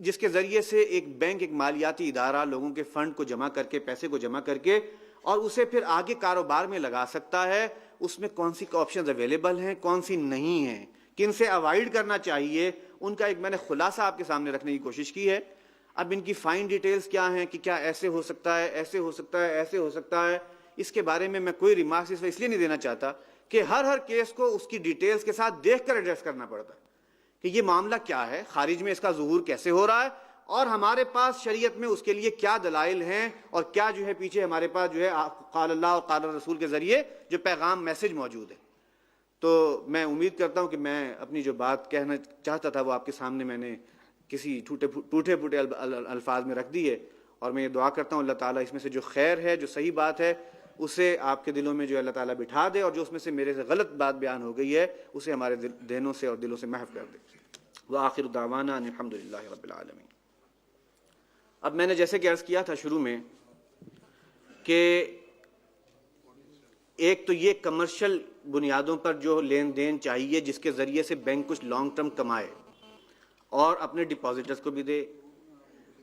جس کے ذریعے سے ایک بینک، ایک مالیاتی ادارہ لوگوں کے فنڈ کو جمع کر کے، پیسے کو جمع کر کے اور اسے پھر آگے کاروبار میں لگا سکتا ہے، اس میں کون سی آپشنز اویلیبل ہیں، کون سی نہیں ہیں، کن سے اوائڈ کرنا چاہیے، ان کا ایک میں نے خلاصہ آپ کے سامنے رکھنے کی کوشش کی ہے۔ اب ان کی فائن ڈیٹیلز کیا ہیں کہ کیا ایسے ہو سکتا ہے، ایسے ہو سکتا ہے، ایسے ہو سکتا ہے، اس کے بارے میں کوئی ریمارکس اس لیے نہیں دینا چاہتا کہ ہر کیس کو اس کی ڈیٹیلز کے ساتھ دیکھ کر ایڈریس کرنا پڑتا ہے کہ یہ معاملہ کیا ہے، خارج میں اس کا ظہور کیسے ہو رہا ہے، اور ہمارے پاس شریعت میں اس کے لیے کیا دلائل ہیں، اور کیا جو ہے پیچھے ہمارے پاس جو ہے قال اللہ اور قال رسول کے ذریعے جو پیغام میسج موجود ہے۔ تو میں امید کرتا ہوں کہ میں اپنی جو بات کہنا چاہتا تھا وہ آپ کے سامنے میں نے کسی ٹوٹے پھوٹے الفاظ میں رکھ دی ہے، اور میں یہ دعا کرتا ہوں اللہ تعالیٰ اس میں سے جو خیر ہے، جو صحیح بات ہے، اسے آپ کے دلوں میں جو اللہ تعالیٰ بٹھا دے، اور جو اس میں سے میرے سے غلط بات بیان ہو گئی ہے اسے ہمارے ذہنوں سے اور دلوں سے محو کر دے۔ وآخر دعوانا ان الحمد للہ رب العالمین۔ اب میں نے جیسے کہ عرض کیا تھا شروع میں کہ ایک تو یہ کمرشل بنیادوں پر جو لین دین چاہیے جس کے ذریعے سے بینک کچھ لانگ ٹرم کمائے اور اپنے ڈپازٹرز کو بھی دے۔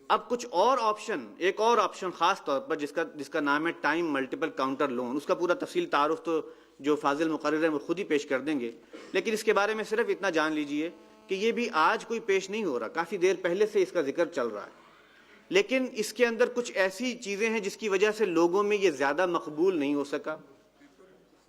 اب کچھ اور آپشن، ایک اور آپشن خاص طور پر جس کا نام ہے ٹائم ملٹیپل کاؤنٹر لون، اس کا پورا تفصیل تعارف تو جو فاضل مقرر ہیں وہ خود ہی پیش کر دیں گے، لیکن اس کے بارے میں صرف اتنا جان لیجئے کہ یہ بھی آج کوئی پیش نہیں ہو رہا، کافی دیر پہلے سے اس کا ذکر چل رہا ہے، لیکن اس کے اندر کچھ ایسی چیزیں ہیں جس کی وجہ سے لوگوں میں یہ زیادہ مقبول نہیں ہو سکا۔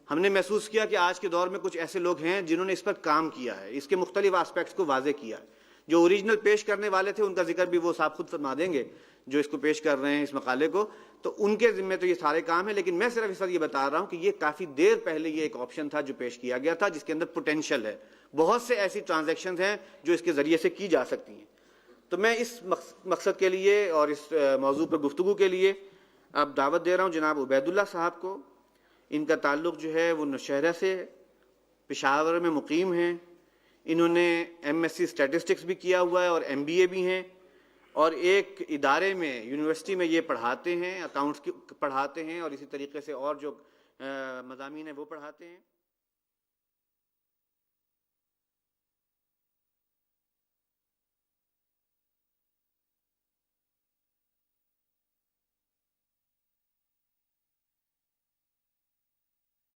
ہم نے محسوس کیا کہ آج کے دور میں کچھ ایسے لوگ ہیں جنہوں نے اس پر کام کیا ہے، اس کے مختلف آسپیکٹس کو واضح کیا ہے۔ جو اوریجنل پیش کرنے والے تھے ان کا ذکر بھی وہ صاحب خود فرما دیں گے جو اس کو پیش کر رہے ہیں اس مقالے کو، تو ان کے ذمہ تو یہ سارے کام ہیں، لیکن میں صرف اس وقت یہ بتا رہا ہوں کہ یہ کافی دیر پہلے یہ ایک آپشن تھا جو پیش کیا گیا تھا، جس کے اندر پوٹینشیل ہے، بہت سے ایسی ٹرانزیکشنز ہیں جو اس کے ذریعے سے کی جا سکتی ہیں۔ تو میں اس مقصد کے لیے اور اس موضوع پر گفتگو کے لیے اب دعوت دے رہا ہوں جناب عبید اللہ صاحب کو۔ ان کا تعلق جو ہے وہ نوشہرہ سے، پشاور میں مقیم ہیں، انہوں نے ایم ایس سی اسٹیٹسٹکس بھی کیا ہوا ہے اور ایم بی اے بھی ہیں، اور ایک ادارے میں یونیورسٹی میں یہ پڑھاتے ہیں، اکاؤنٹس پڑھاتے ہیں، اور اسی طریقے سے اور جو مضامین ہیں وہ پڑھاتے ہیں۔